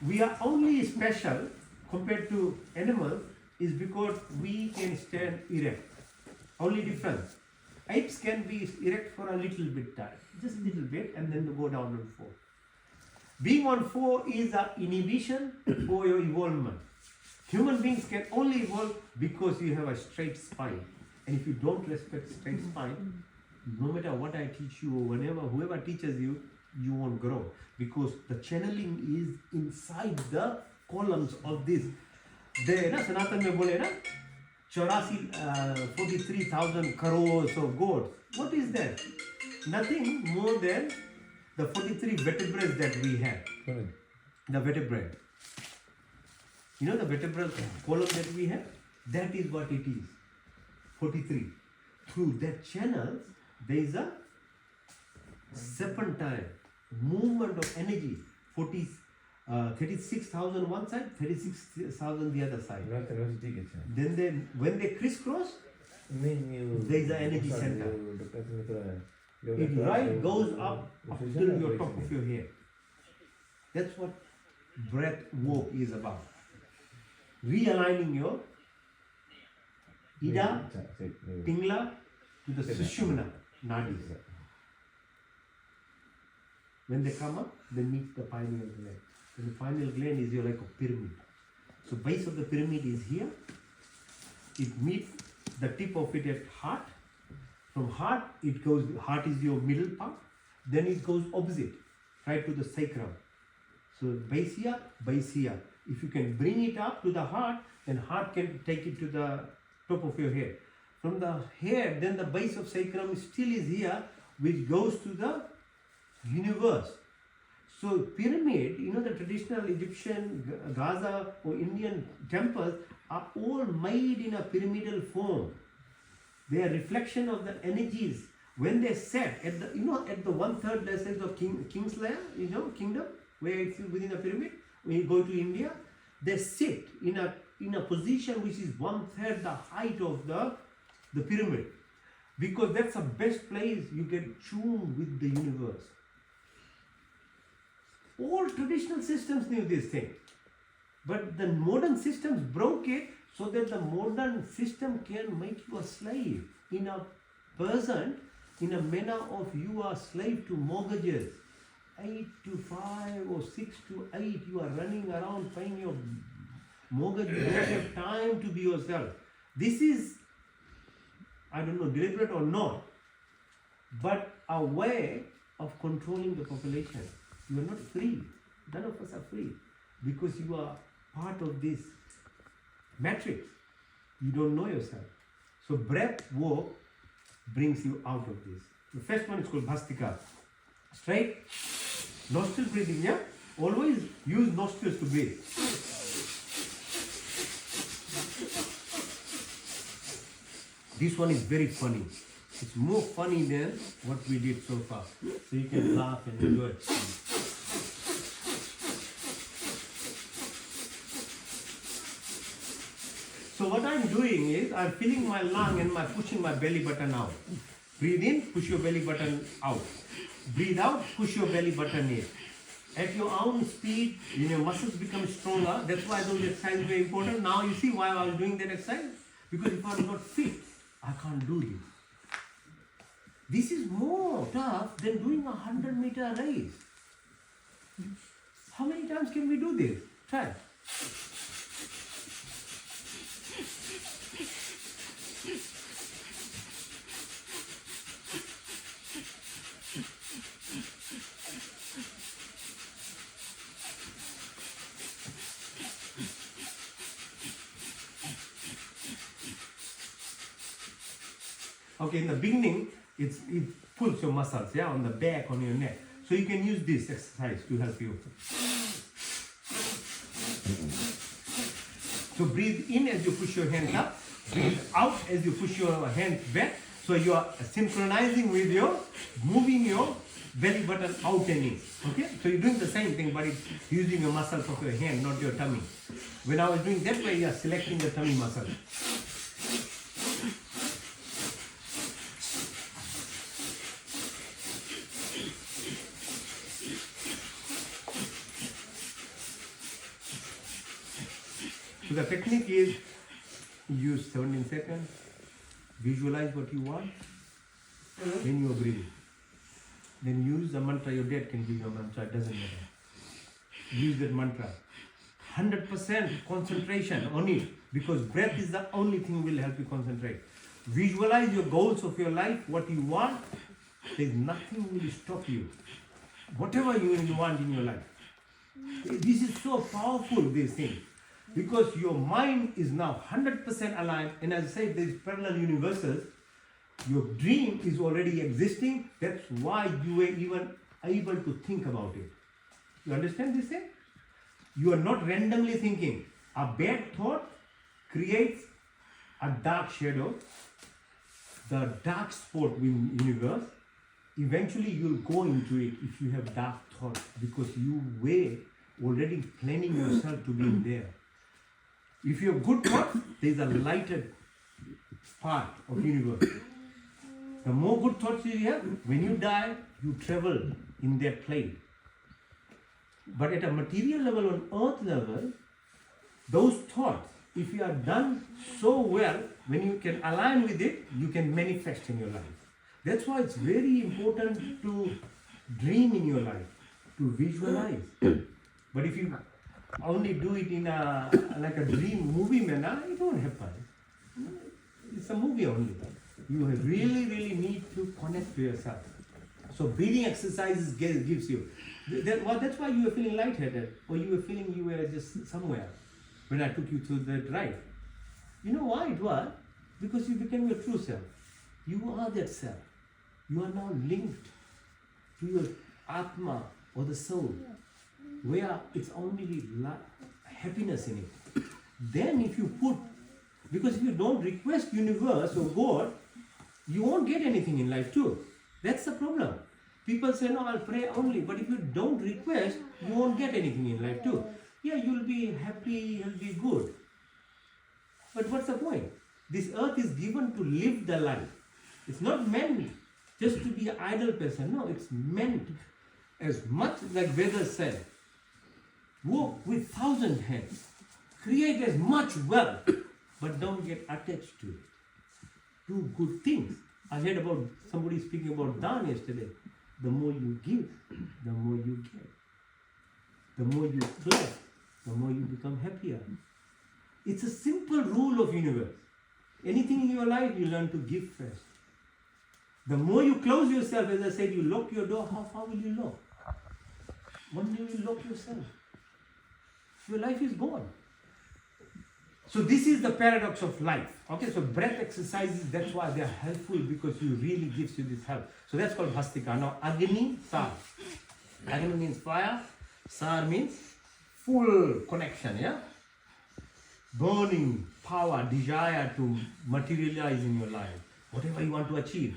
We are only special compared to animals is because we can stand erect. Only difference. Apes can be erect for a little bit time, just a little bit, and then go down on 4. Being on 4 is an inhibition for your evolvement. Human beings can only evolve because you have a straight spine. And if you don't respect straight spine, no matter what I teach you or whoever teaches you, you won't grow. Because the channeling is inside the columns of this. There, Sanatan mein bole na, 43,000 crores of gods. What is that? Nothing more than the 43 vertebrae that we have. The vertebrae. You know the vertebral column that we have? That is what it is. 43. Through that channel, there is a serpentine movement of energy. 36,000 one side, 36,000 the other side. Then when they crisscross, there is an energy center. It right goes up till your top of your head. That's what breath work is about. Realigning your Ida, Pingla to the Sushumna nadis. When they come up, they meet the pineal gland. And the pineal gland is like a pyramid. So base of the pyramid is here. It meets the tip of it at heart. From heart, heart is your middle part. Then it goes opposite, right to the sacrum. So base here, base here. If you can bring it up to the heart, then heart can take it to the top of your head. From the head, then the base of sacrum still is here, which goes to the universe. So pyramid, the traditional Egyptian, Gaza or Indian temples are all made in a pyramidal form. They are reflection of the energies when they sat at the, at the 1/3 lessons of King's Lair, kingdom, where it's within a pyramid, when you go to India, they sit in a position which is 1/3 the height of the pyramid. Because that's the best place you get tuned with the universe. All traditional systems knew this thing. But the modern systems broke it so that the modern system can make you a slave in a person, in a manner of you are slave to mortgages. 8 to 5 or 6 to 8, you are running around paying your mortgage. You don't have time to be yourself. This is, I don't know, deliberate or not, but a way of controlling the population. You are not free. None of us are free because you are part of this matrix. You don't know yourself. So breath work brings you out of this. The first one is called Bhastika. Straight nostril breathing, yeah? Always use nostrils to breathe. This one is very funny. It's more funny than what we did so far. So you can laugh and enjoy it. So what I'm doing is I'm filling my lung and pushing my belly button out. Breathe in, push your belly button out. Breathe out, push your belly button in. At your own speed, your muscles become stronger. That's why those exercises are very important. Now you see why I was doing that exercise? Because if I'm not fit, I can't do this. This is more tough than doing a 100-meter race. How many times can we do this? Try. Okay, in the beginning, it pulls your muscles, yeah, on the back, on your neck. So you can use this exercise to help you. So breathe in as you push your hands up. Breathe out as you push your hands back. So you are synchronizing with moving your belly button out and in. Okay? So you're doing the same thing, but it's using your muscles of your hand, not your tummy. When I was doing that way, you are selecting the tummy muscle. So the technique is use 17 seconds, visualize what you want when you are breathing. Then use the mantra, your dad can give you a mantra, it doesn't matter. Use that mantra. 100% concentration on it because breath is the only thing will help you concentrate. Visualize your goals of your life, what you want, there's nothing will stop you. Whatever you want in your life. This is so powerful, this thing. Because your mind is now 100% aligned, and as I said, there is parallel universes. Your dream is already existing. That's why you were even able to think about it. You understand this thing? You are not randomly thinking. A bad thought creates a dark shadow, the dark spot in the universe. Eventually, you'll go into it if you have dark thoughts because you were already planning yourself to be in there. If you have good thoughts, there is a lighted part of universe. The more good thoughts you have, when you die, you travel in that plane. But at a material level, on earth level, those thoughts, if you are done so well, when you can align with it, you can manifest in your life. That's why it's very important to dream in your life, to visualize. But if you only do it in like a dream movie manner, it won't happen. It's a movie only. You really need to connect to yourself. So breathing exercises gives you. That's why you were feeling lightheaded, or you were feeling you were just somewhere when I took you to the drive. You know why it was? Because you became your true self. You are that self. You are now linked to your Atma or the soul, where it's only happiness in it. Then if you put, because if you don't request universe or God, you won't get anything in life too. That's the problem. People say, no, I'll pray only. But if you don't request, you won't get anything in life too. Yeah, you'll be happy, you'll be good. But what's the point? This earth is given to live the life. It's not meant just to be an idle person. No, it's meant as much like Vedas said. Work with 1,000 hands. Create as much wealth, but don't get attached to it. Do good things. I heard about somebody speaking about Dan yesterday. The more you give, the more you get. The more you play, the more you become happier. It's a simple rule of universe. Anything in your life, you learn to give first. The more you close yourself, as I said, you lock your door, how far will you lock? One day you will lock yourself. Your life is gone. So this is the paradox of life. Okay, so breath exercises, that's why they are helpful, because you really gives you this help. So that's called Bhastika. Now Agni, Sar. Agni means fire, Sar means full connection, yeah? Burning power, desire to materialize in your life. Whatever you want to achieve.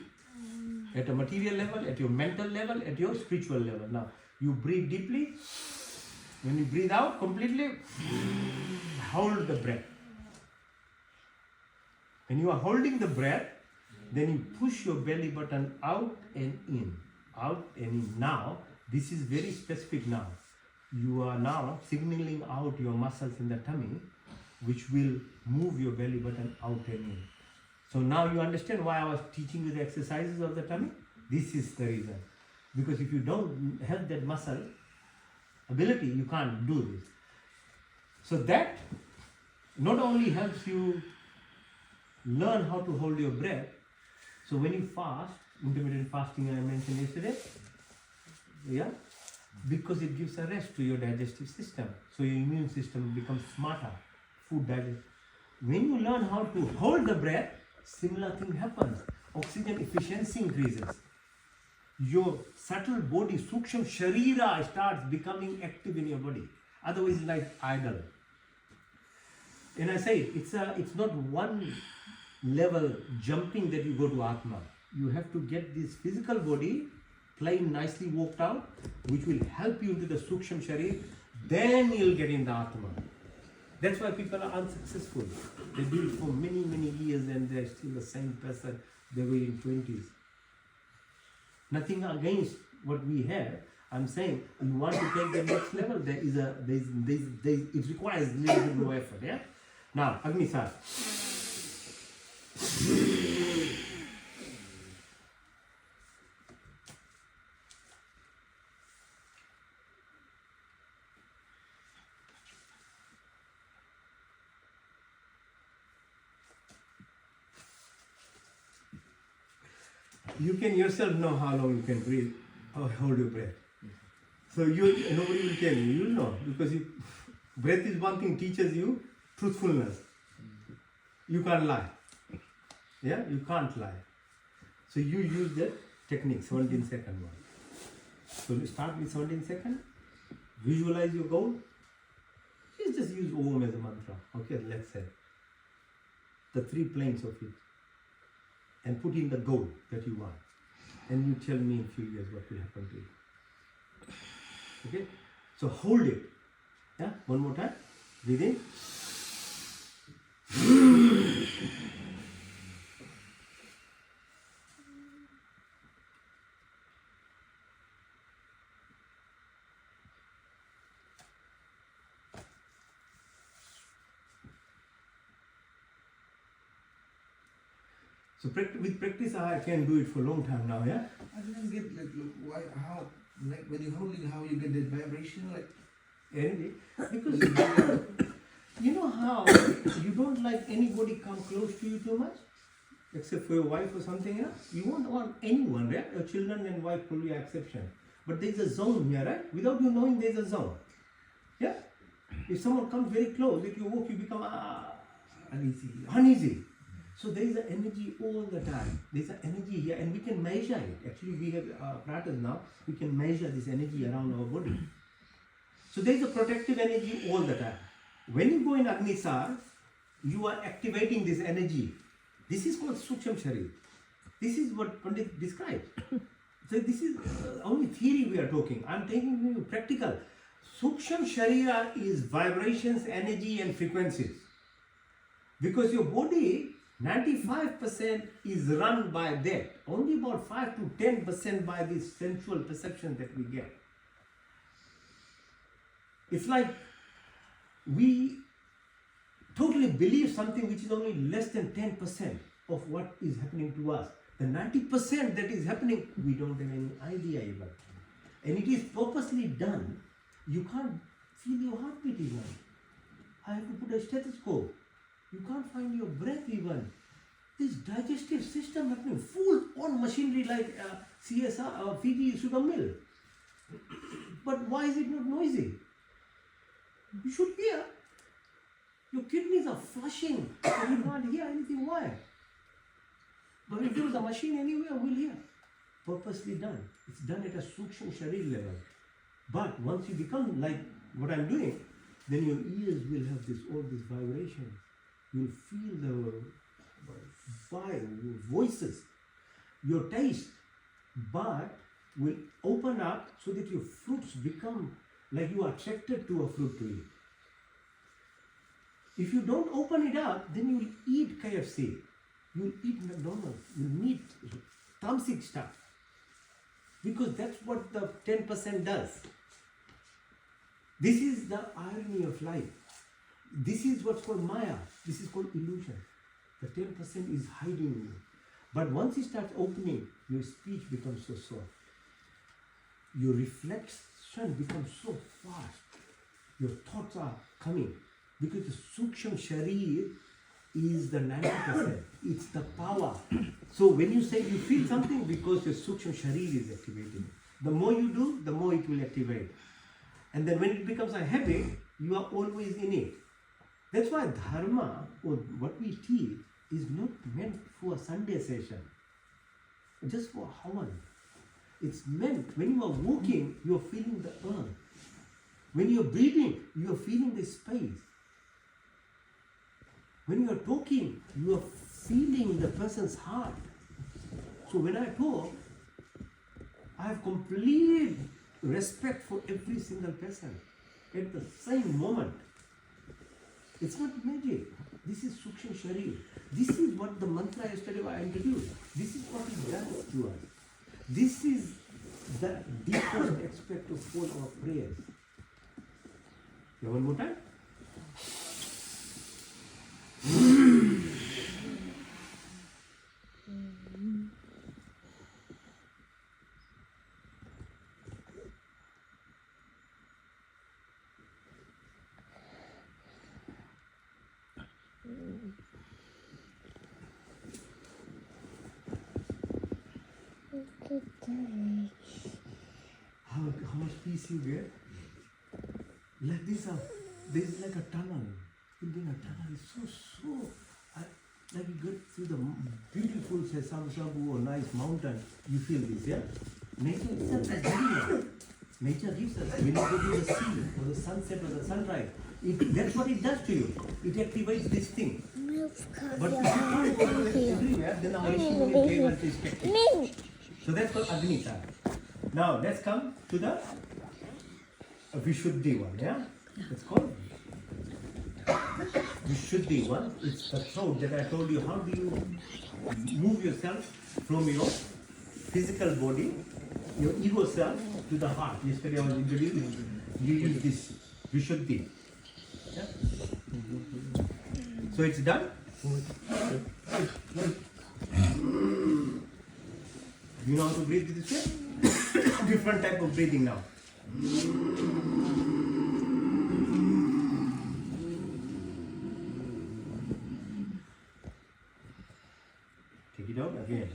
At a material level, at your mental level, at your spiritual level. Now, you breathe deeply. When you breathe out completely, hold the breath. When you are holding the breath, then you push your belly button out and in. Out and in. Now, this is very specific now. You are now signaling out your muscles in the tummy, which will move your belly button out and in. So now you understand why I was teaching you the exercises of the tummy? This is the reason. Because if you don't have that muscle ability, you can't do this. So that not only helps you learn how to hold your breath. So when you fast, intermittent fasting I mentioned yesterday, yeah, because it gives a rest to your digestive system. So your immune system becomes smarter, food digest. When you learn how to hold the breath, similar thing happens. Oxygen efficiency increases. Your subtle body, Suksham Sharira, starts becoming active in your body. Otherwise, like idle. And I say, it's not one level jumping that you go to Atma. You have to get this physical body plain nicely worked out, which will help you into the Suksham Sharir. Then you'll get in the Atma. That's why people are unsuccessful. They do it for many, many years and they're still the same person they were in 20s. Nothing against what we have. I'm saying you want to take the next level, it requires a little bit more effort. Yeah? Now, Agni Sar. You can yourself know how long you can breathe or hold your breath. So nobody will tell you, you'll know, because breath is one thing, teaches you truthfulness. You can't lie. Yeah, you can't lie. So you use the technique, 17-second one. So you start with 17 seconds, visualize your goal. You just use Om as a mantra. Okay, let's say the 3 planes of it. And put in the goal that you want. And you tell me in a few years what will happen to you. Okay? So hold it. Yeah? One more time. Breathe in. So with practice, I can do it for a long time now, yeah? I didn't get how when you're holding, how you get that vibration, like Energy. Because you know how you don't like anybody come close to you too much? Except for your wife or something else. You won't want anyone, right? Your children and wife probably are exception. But there's a zone here, right? Without you knowing, there's a zone. Yeah? If someone comes very close, if you walk, you become uneasy. So there is an energy all the time. There's an energy here and we can measure it. Actually, we have apparatus now. We can measure this energy around our body. So there is a protective energy all the time. When you go in Agni Sar, you are activating this energy. This is called Suksham Sharir. This is what Pandit described. So this is only theory we are talking. I'm taking you practical. Suksham Sharira is vibrations, energy and frequencies. Because your body, 95% is run by that. Only about 5 to 10% by this sensual perception that we get. It's like we totally believe something which is only less than 10% of what is happening to us. The 90% that is happening, we don't have any idea even. And it is purposely done. You can't feel your heartbeat even. I have to put a stethoscope. You can't find your breath even. This digestive system happening, full on machinery like CSR or Fiji sugar mill. But why is it not noisy? You should hear. Your kidneys are flushing, and you can't hear anything. Why? But if there was a machine anywhere, we'll hear. Purposely done. It's done at a Sukshma Sharir level. But once you become like what I'm doing, then your ears will have all this vibration. You'll feel the voices, your taste, but will open up so that your fruits become like you are attracted to a fruit tree. If you don't open it up, then you will eat KFC, you'll eat McDonald's, you'll eat tamasic stuff. Because that's what the 10% does. This is the irony of life. This is what's called Maya. This is called illusion. The 10% is hiding you. But once it starts opening, your speech becomes so soft. Your reflection becomes so fast. Your thoughts are coming. Because the Suksham Sharir is the 90%. It's the power. So when you say you feel something, because your Suksham Sharir is activating. The more you do, the more it will activate. And then when it becomes a habit, you are always in it. That's why dharma, or what we teach, is not meant for a Sunday session. Just for Havan. It's meant, when you are walking, you are feeling the earth. When you are breathing, you are feeling the space. When you are talking, you are feeling the person's heart. So when I talk, I have complete respect for every single person at the same moment. It's not magic. This is Sukshma Sharir. This is what the mantra yesterday I introduced. This is what it does to us. This is the deepest aspect of all our prayers. Okay, one more time. How much peace you get? Like this is like a tunnel. Thinking a tunnel is so like you go through the beautiful Samsabu or nice mountain, you feel this, yeah? Nature itself is very Nature gives us, when you go to the sea or the sunset or the sunrise, that's what it does to you. It activates this thing. But if you can't go everywhere, then our issue will be able to escape. So that's called Agnika. Now let's come to the Vishuddhi one, yeah? It's called Vishuddhi one. It's the throat that I told you. How do you move yourself from your physical body, your ego self, to the heart? Yesterday I was introducing you use this Vishuddhi. Yeah? So it's done. You know how to breathe this way? Different type of breathing now. Take it out again.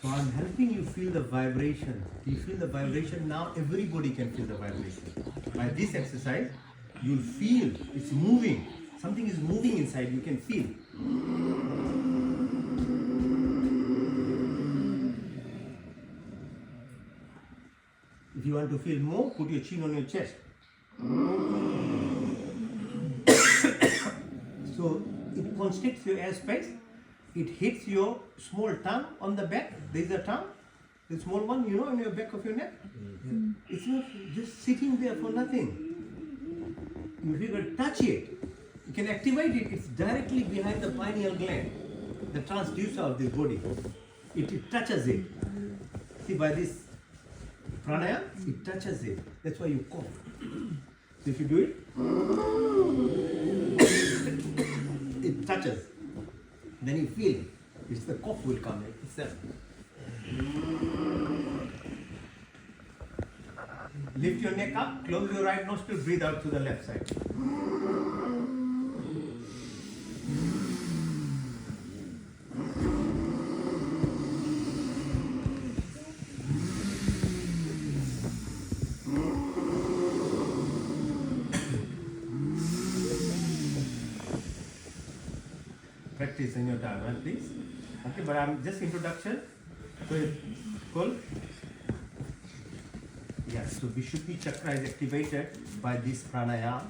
So I'm helping you feel the vibration. Do you feel the vibration now? Everybody can feel the vibration. By this exercise, you'll feel it's moving. Something is moving inside, you can feel. If you want to feel more, put your chin on your chest. So constricts your airspace. It hits your small tongue on the back. There is a tongue, the small one, on your back of your neck. It's not just sitting there for nothing. If you can touch it, you can activate it. It's directly behind the pineal gland, the transducer of the body. It touches it. See, by this pranayama, it touches it. That's why you cough. So if you do it, it touches. Then you feel it. It's the cough will come itself. Lift your neck up, close your right nostril, breathe out to the left side. Practice in your time, please. Okay, but I'm just introduction. So, cool. Yes, so Vishuddhi chakra is activated by this pranayama.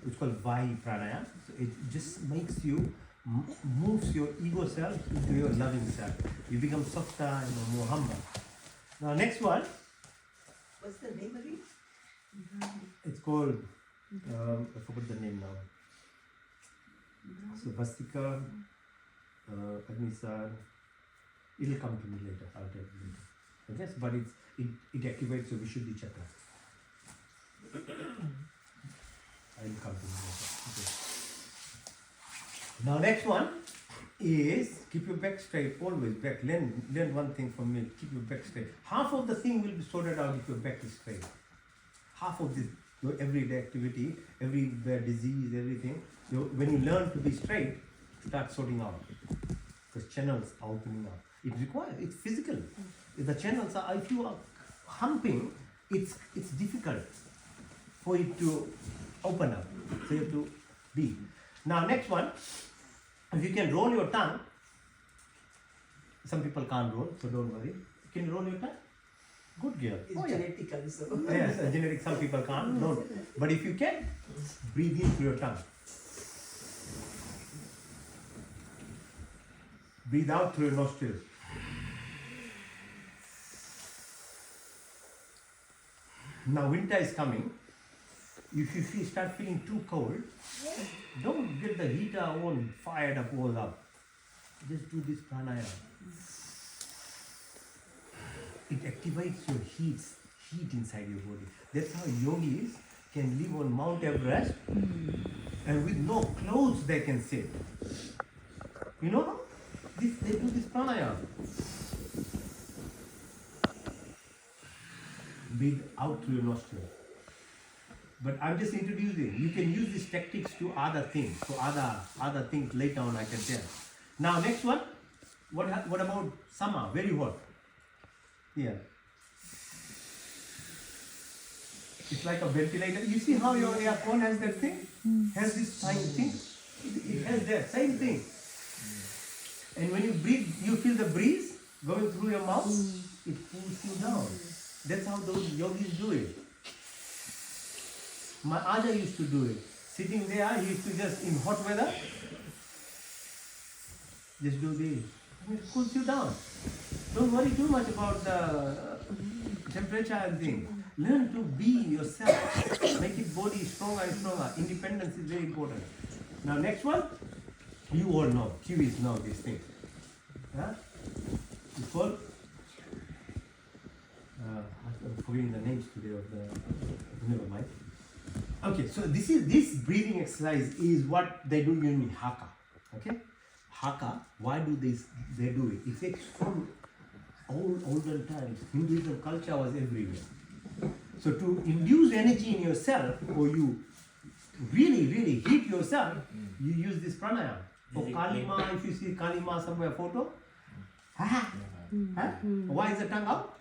It's called Vahi pranayama. So it just makes you moves your ego self into your loving self. You become softer and more humble. Now, next one. What's the name of it? It's called. I forgot the name now. So Vastika, Agnisar, it'll come to me later. I'll tell you later. Yes, but it activates your Vishuddhi chakra. I'll come to me later. Okay. Now next one is keep your back straight, always back. Learn one thing from me. Keep your back straight. Half of the thing will be sorted out if your back is straight. Half of this your everyday activity, everywhere disease, everything. When you learn to be straight, start sorting out. Because channels are opening up. It's physical. If the channels are, if you are humping, it's difficult for it to open up. So you have to be. Now next one, if you can roll your tongue, some people can't roll, so don't worry. Can you roll your tongue? Good girl. It's genetical, so. Yes, genetic, some people can't, don't. But if you can, breathe in through your tongue. Breathe out through your nostrils. Now winter is coming. If you start feeling too cold, don't get the heater on, fired up, all up. Just do this pranayama. It activates your heat inside your body. That's how yogis can live on Mount Everest and with no clothes they can sit. You know how? They do this pranayama. Breathe out through your nostrils. But I'm just introducing. You can use these tactics to other things. So other things later on I can tell. Now next one. What about summer? Very hot. Yeah. It's like a ventilator. You see how your aircon has that thing? Has this same thing? It has that same thing. And when you breathe, you feel the breeze going through your mouth. It pulls you down. That's how those yogis do it. My Aja used to do it. Sitting there, he used to just, in hot weather, just do this. And it cools you down. Don't worry too much about the temperature and things. Learn to be yourself. Make your body stronger and stronger. Independence is very important. Now next one, you all know. Kiwis know this thing. Huh? It's called, I'm forgetting the names today of the, never mind. Okay, so this breathing exercise is what they do in Haka. Okay? Haka, why do they do it? It's from olden times. Hinduism culture was everywhere. So to induce energy in yourself, or you really heat yourself, you use this pranayama. For Kalima, if you see Kalima somewhere photo, why is the tongue out?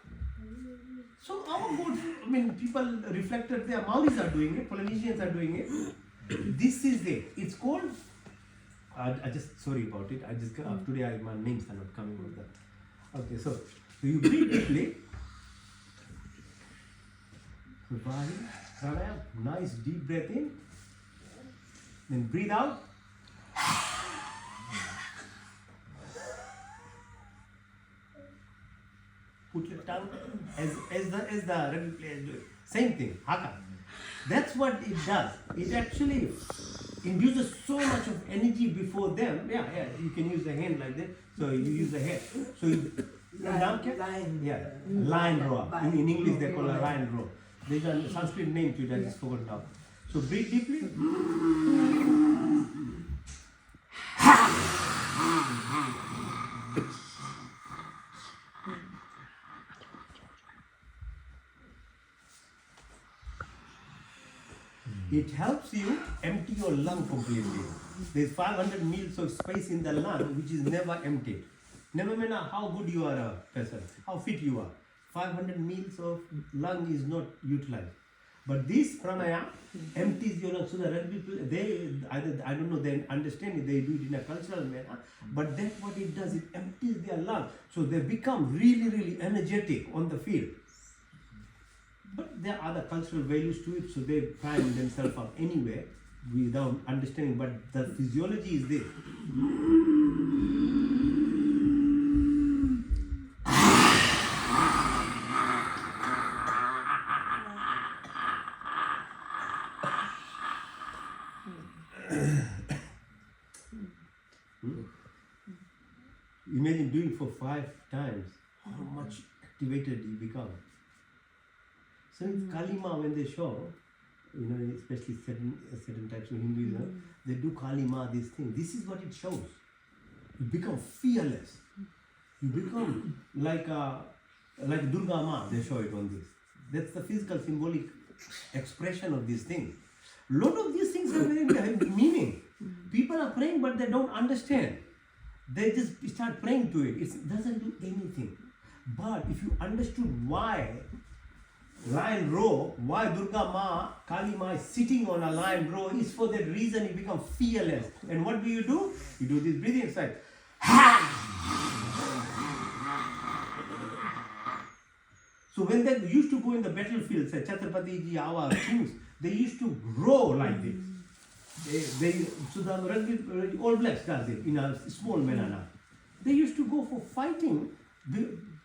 So our good, people reflected there, Maoris are doing it, Polynesians are doing it. This is it. It's called, I just, sorry about it, today my names are not coming with that. Okay, so you breathe deeply. Nice deep breath in. Then breathe out. Put your tongue as the rugby players do it. Same thing, haka. That's what it does. It actually induces so much of energy before them. Yeah, you can use the hand like that. So you use the head. So lion roar. In English they call a lion roar. There's a Sanskrit name to it, I just forgot now. So breathe deeply. It helps you empty your lung completely. There's 500 mils of space in the lung which is never emptied. Never matter how good you are a person, how fit you are. 500 mils of lung is not utilized. But this pranayama empties your lungs. So the rugby people, I don't know, they understand it, they do it in a cultural manner, but that's what it does, it empties their lungs. So they become really, really energetic on the field. But there are other cultural values to it, so they prime themselves up anyway without understanding, but the physiology is there. Imagine doing for 5 times, how much activated you become. So in Kalima, when they show, especially certain types of Hinduism, they do Kalima, this thing. This is what it shows. You become fearless. You become like Durga Ma, they show it on this. That's the physical symbolic expression of this thing. A lot of these things have very meaning. People are praying but they don't understand. They just start praying to it. It doesn't do anything. But if you understood why lion roar, why Durga Ma, Kali Ma is sitting on a lion roar, is for that reason you become fearless. And what do? You do this breathing exercise. So when they used to go in the battlefield, say Chhatrapati ji, our kings, they used to roar like this. So the rugby, All Blacks does it in a small manner now. They used to go for fighting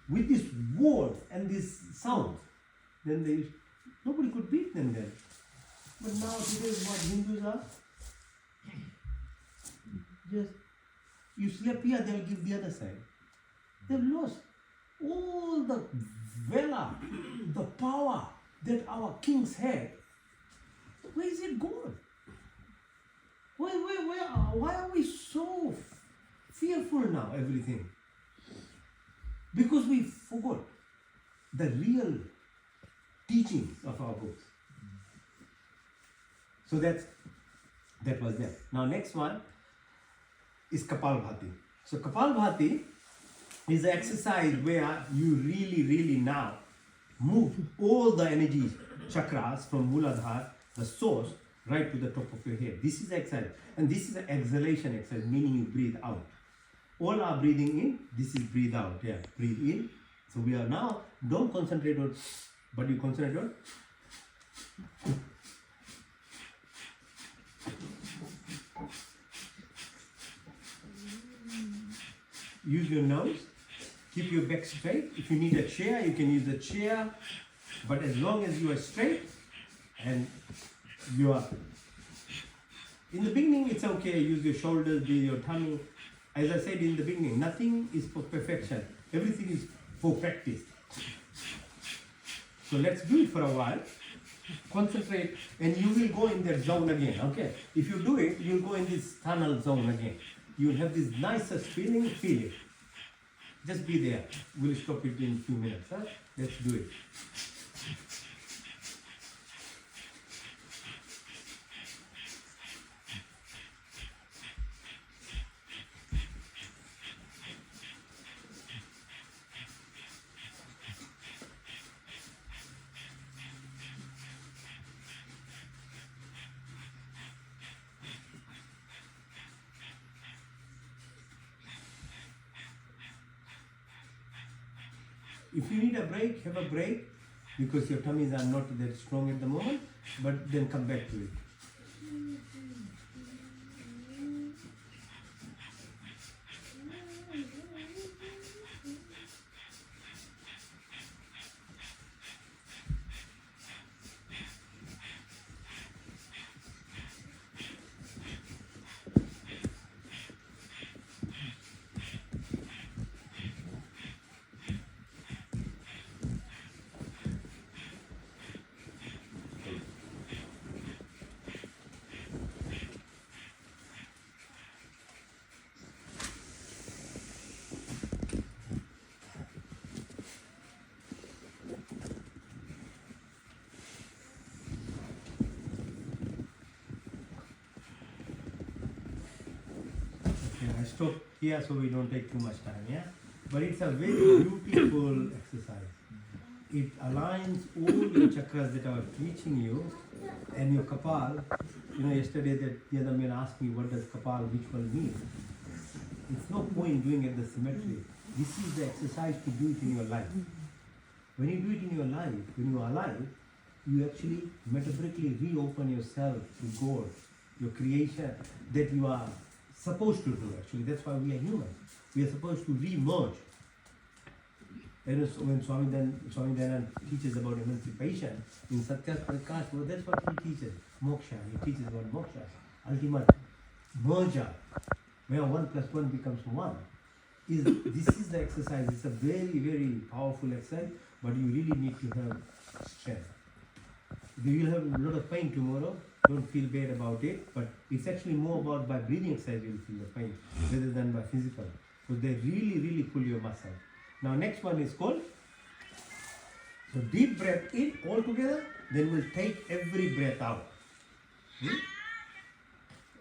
with this words and this sound. Then nobody could beat them then. But now today what Hindus are, just you slap here, they'll give the other side. They've lost all the valor, the power that our kings had. Where is it gone? Why are we so fearful now, everything? Because we forgot the real teachings of our books. So that was there. Now next one is Kapalbhati. So Kapalbhati is an exercise where you really now move all the energy chakras from Muladhara, the source, right to the top of your head. This is exercise, and this is an exhalation exercise, meaning you breathe out. All are breathing in, this is breathe out. Yeah, breathe in. So we are now, don't concentrate on, but you concentrate on. Use your nose, keep your back straight. If you need a chair, you can use a chair, but as long as you are straight and you are, in the beginning it's okay, use your shoulders, do your tummy. As I said in the beginning, nothing is for perfection, everything is for practice. So let's do it for a while, concentrate, and you will go in that zone again, okay? If you do it, you'll go in this tunnel zone again. You'll have this nicest feeling, feel it. Just be there. We'll stop it in a few minutes, huh? Let's do it. If you need a break, have a break, because your tummies are not that strong at the moment, but then come back to it. stop here so we don't take too much time, yeah? But it's a very beautiful exercise. It aligns all your chakras that I was teaching you and your kapal. You know, yesterday the other man asked me what does kapal, which one mean. It's no point doing it the symmetry. This is the exercise to do it in your life. When you do it in your life, when you are alive, you actually metaphorically reopen yourself to God, your creation that you are supposed to do actually. That's why we are human. We are supposed to re-merge. And so when Swami Dayanand teaches about emancipation, in Satya Prakash, well, that's what he teaches. Moksha. He teaches about moksha. Ultimate merger, where 1 + 1 becomes 1. This is the exercise. It's a very, very powerful exercise, but you really need to have strength. You will have a lot of pain tomorrow. Don't feel bad about it, but it's actually more about by breathing exercise you'll feel the pain rather than by physical. So they really, really pull your muscle. Now next one is called, so deep breath in all together, then we'll take every breath out.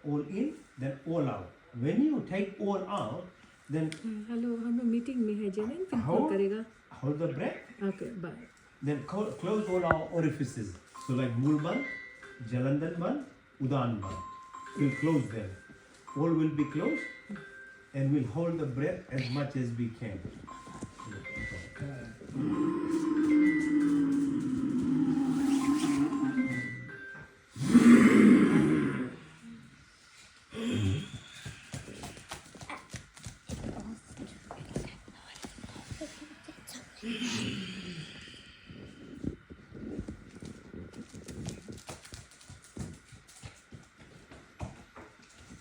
All in, then all out. When you take all out, then hello हमें meeting में है जैन फिर call करेगा hold the breath, okay bye then close all our orifices. So like Mulban, Jalandhan Ban, Udan Ban. We'll close them. All will be closed and we'll hold the breath as much as we can.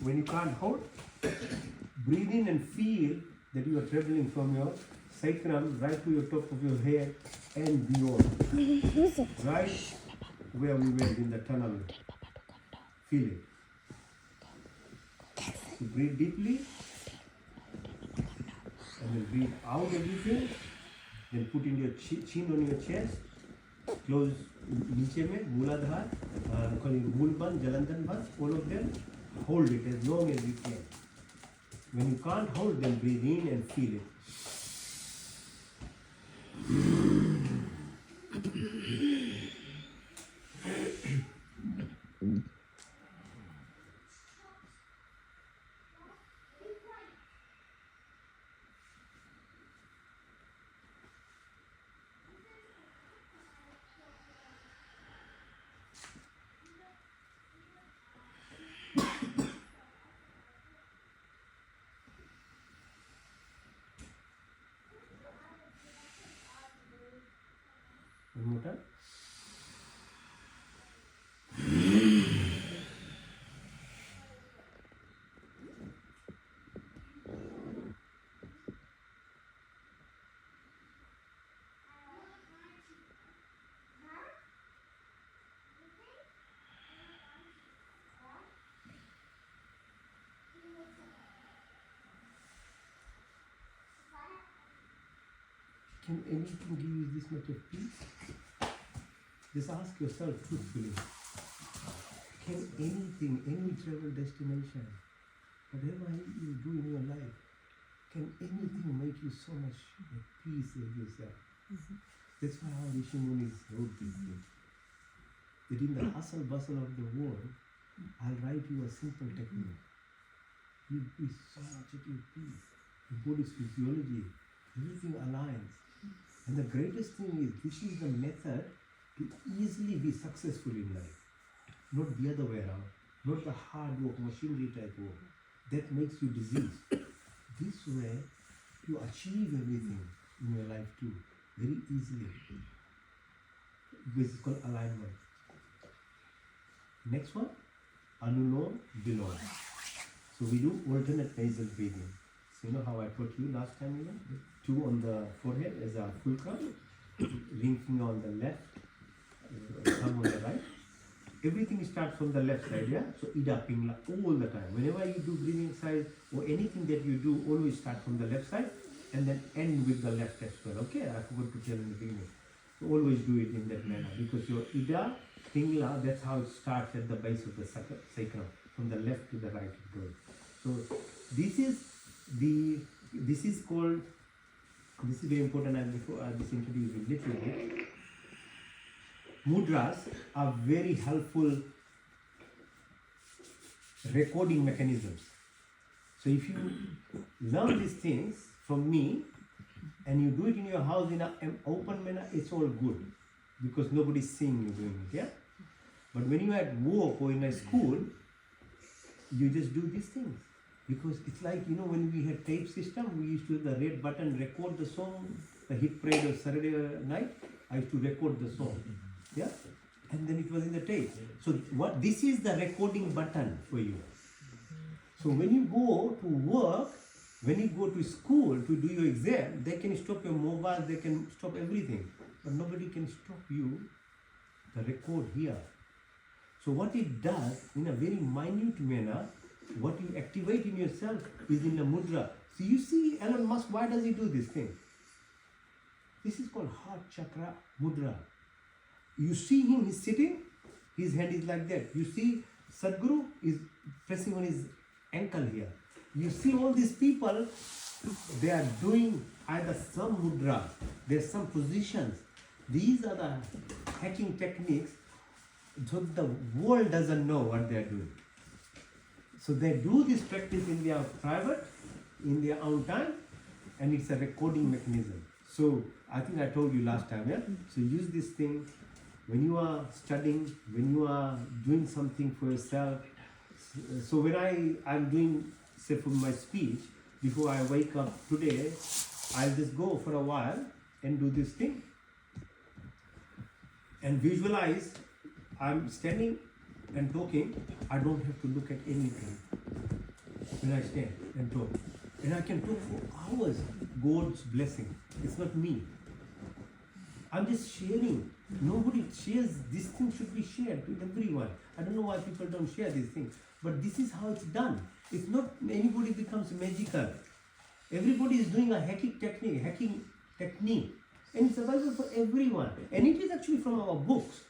When you can't hold, breathe in and feel that you are traveling from your sacrum right to your top of your head and beyond. Right where we went in the tunnel. Feel it. So breathe deeply and then breathe out everything. Then put in your chin on your chest. Close नीचे में मूलाधार, मूलबन, जलंधर बन, all of them. Hold it as long as you can. When you can't hold them, breathe in and feel it. One more time. Can anything give you this much of peace? Just ask yourself truthfully. Can anything, any travel destination, whatever you do in your life, can anything make you so much at peace with yourself? That's why our Rishi Munis wrote this thing. That in the hustle bustle of the world, I'll write you a simple technique. You'll be so much at your peace. Your body's physiology, everything aligns. And the greatest thing is, this is the method to easily be successful in life. Not the other way around. Not the hard work, machinery type work. That makes you diseased. This way, you achieve everything in your life too, very easily. This is called alignment. Next one, Anulom Vilom. So we do alternate nasal breathing. So you know how I taught you last time even? 2 on the forehead as a fulcrum, ring finger on the left, thumb on the right. Everything starts from the left side, yeah? So Ida Pingla all the time. Whenever you do breathing exercise or anything that you do, always start from the left side and then end with the left as well, okay? I forgot to tell in the beginning. So always do it in that manner because your Ida Pingla, that's how it starts at the base of the sacrum. From the left to the right it goes. So this is this is called, this is very important, and before I just introduce a little bit. Mudras are very helpful recording mechanisms. So if you learn these things from me and you do it in your house in an open manner, it's all good because nobody's seeing you doing it, yeah? But when you're at work or in a school, you just do these things. Because it's like, you know, when we had tape system, we used to have the red button, record the song, the hit parade of Saturday night, I used to record the song, yeah? And then it was in the tape. So what this is the recording button for you. So when you go to work, when you go to school to do your exam, they can stop your mobile, they can stop everything. But nobody can stop you, the record here. So what it does, in a very minute manner, what you activate in yourself is in a mudra. So you see Elon Musk, why does he do this thing? This is called heart chakra mudra. You see him, he's sitting, his hand is like that. You see Sadhguru is pressing on his ankle here. You see all these people, they are doing either some mudra, there's some positions. These are the hacking techniques, so the world doesn't know what they are doing. So they do this practice in their private, in their own time, and it's a recording mechanism. So I think I told you last time, yeah? So use this thing when you are studying, when you are doing something for yourself. So when I'm doing, say for my speech, before I wake up today, I'll just go for a while and do this thing. And visualize, I'm standing and talking, I don't have to look at anything when I stand and talk. And I can talk for hours, God's blessing. It's not me. I'm just sharing. Nobody shares. This thing should be shared with everyone. I don't know why people don't share these things. But this is how it's done. It's not anybody becomes magical. Everybody is doing a hacking technique. And it's available for everyone. And it is actually from our books.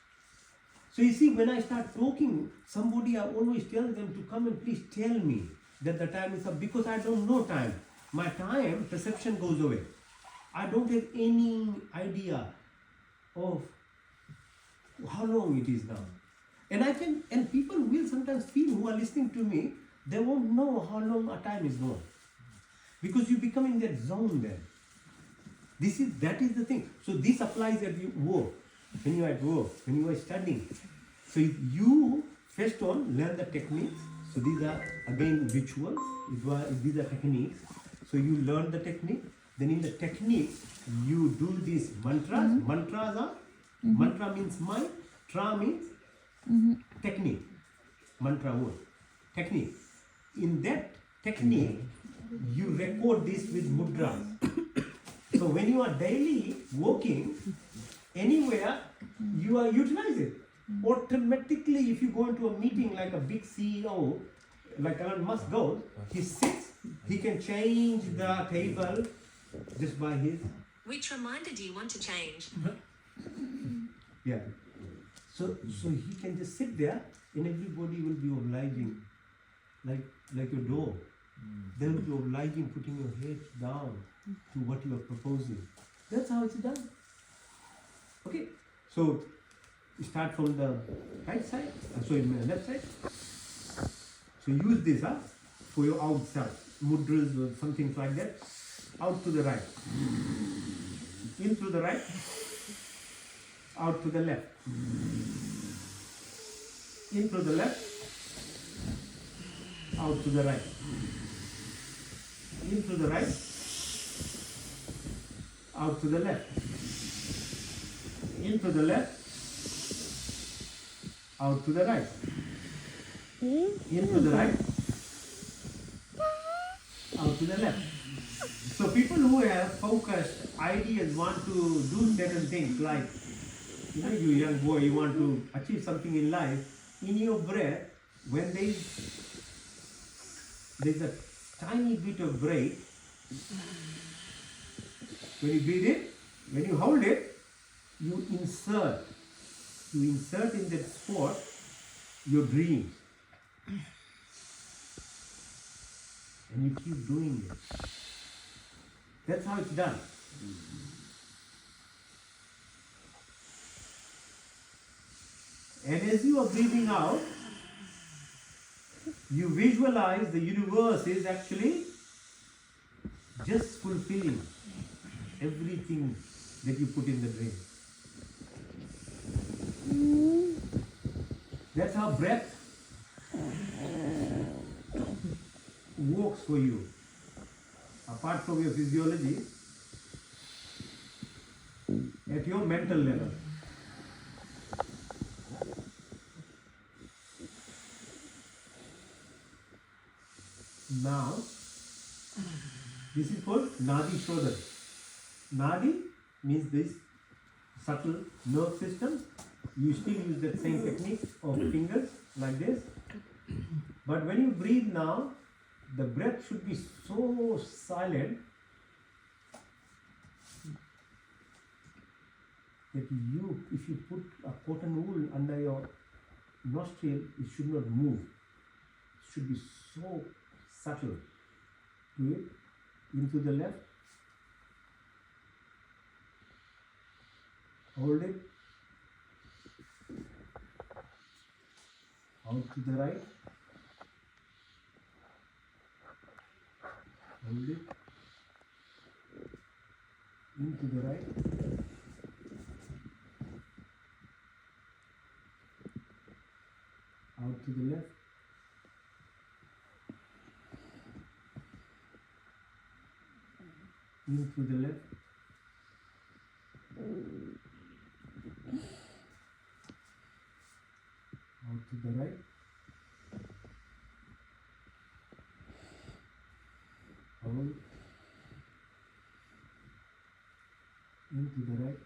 So you see, when I start talking, somebody, I always tell them to come and please tell me that the time is up, because I don't know time. My time perception goes away. I don't have any idea of how long it is now. And people will sometimes feel, who are listening to me, they won't know how long a time is gone. Because you become in that zone then. That is the thing. So this applies at work, when you are at work, when you are studying. So you first on learn the techniques. So these are again rituals. These are techniques. So you learn the technique. Then in the technique, you do these mantras. Mantras are, mantra means mind, tra means technique. Mantra word. Technique. In that technique, you record this with mudras. So when you are daily working anywhere, you are utilizing it. Automatically, if you go into a meeting like a big CEO, like Elon Musk goes, he sits, he can change the table just by his. Which reminder do you want to change? Yeah. So he can just sit there and everybody will be obliging, like your door. They will be obliging, putting your head down to what you are proposing. That's how it's done. Okay. So start from the right side, left side. So use this for your outside, mudras or something like that. Out to the right, in through the right, out to the left, in through the left, out to the right, in through the right, out to the left, in through the left, out to the right, in through the right, out to the left. So people who have focused ideas want to do certain things, like, you know, you young boy, you want to achieve something in life. In your breath, when there's a tiny bit of break, when you breathe in, when you hold it, you insert in that spot your dreams. and you keep doing it. That's how it's done. And as you are breathing out, you visualize the universe is actually just fulfilling everything that you put in the dream. That's how breath works for you. Apart from your physiology, at your mental level. Now, this is called Nadi Shodhan. Nadi means this subtle nerve system. You still use that same technique of fingers like this. But when you breathe now, the breath should be so silent that you, if you put a cotton wool under your nostril, it should not move. It should be so subtle. Do it into the left. Hold it. Out to the right. Hold it. Into the right. Out to the left. Into the left. Out to the right. Hold. Into the right.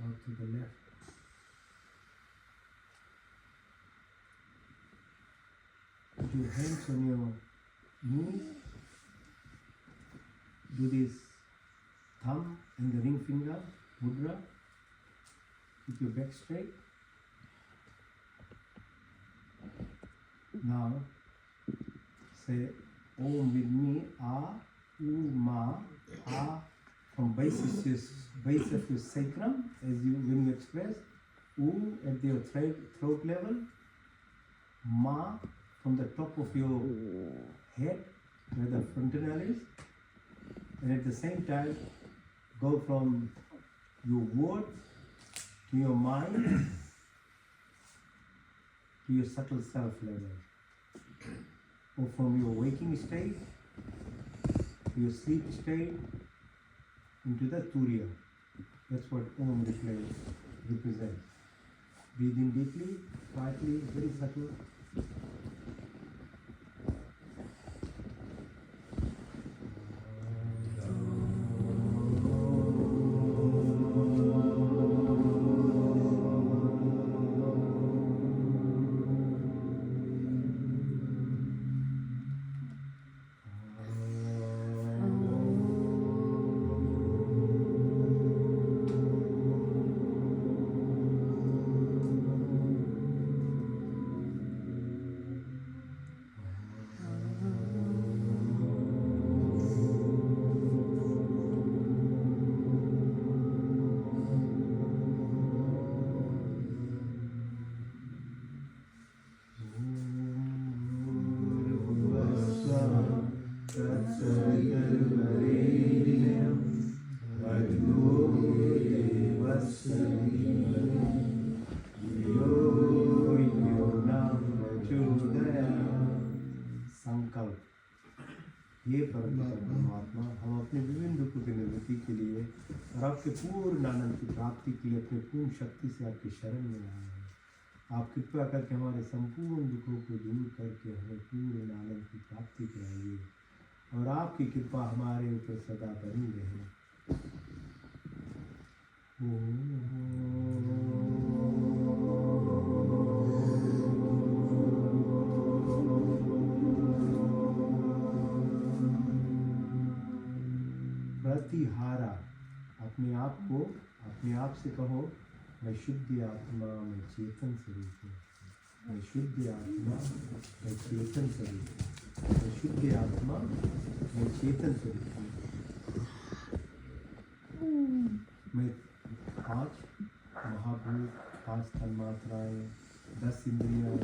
Out to the left. Put your hands on your knees. Do this thumb and the ring finger mudra. Keep your back straight. Now say Om with me. A, U, Ma, A from base of your sacrum as you when you express. U at your throat level. Ma from the top of your head where the frontal is. And at the same time, go from your word to your mind to your subtle self level. Or from your waking state to your sleep state into the Turiya. That's what Om represents. Breathe in deeply, quietly, very subtle. संकल्प ये परमात्मा हम अपने विभिन्न दुखों की निवृत्ति के लिए और आपके पूर्ण आनंद की प्राप्ति के लिए अपने पूर्ण शक्ति से आपकी शरण में आए हैं। आप कृपया करके हमारे संपूर्ण दुखों को दूर करके हमें पूर्ण आनंद की प्राप्ति कराइए और आपकी कृपा हमारे ऊपर सदा बनी रहे। प्रतिहारा अपने आप से कहो मैं शुद्ध आत्मा में चेतन स्वरूप हूँ। मैं शुद्ध आत्मा, मैं चेतन स्वरूप। मैं शुद्ध आत्मा, मैं चेतन स्वरूप। मैं 5 महाभूत, 5 तन्मात्राएं, 10 इंद्रियां,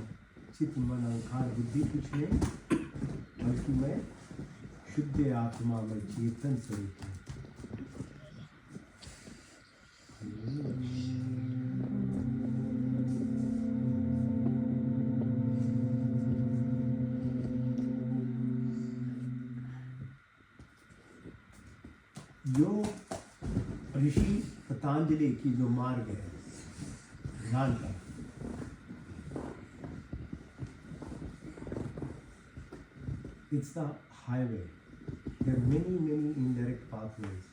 चित्त, मन, अहंकार, बुद्धि कुछ नहीं, बल्कि मैं शुद्ध आत्मा, मैं चेतन स्वरूप हूँ। जो ऋषि पतंजलि की जो मार्ग है ध्यान का, it's the highway. There are many indirect pathways.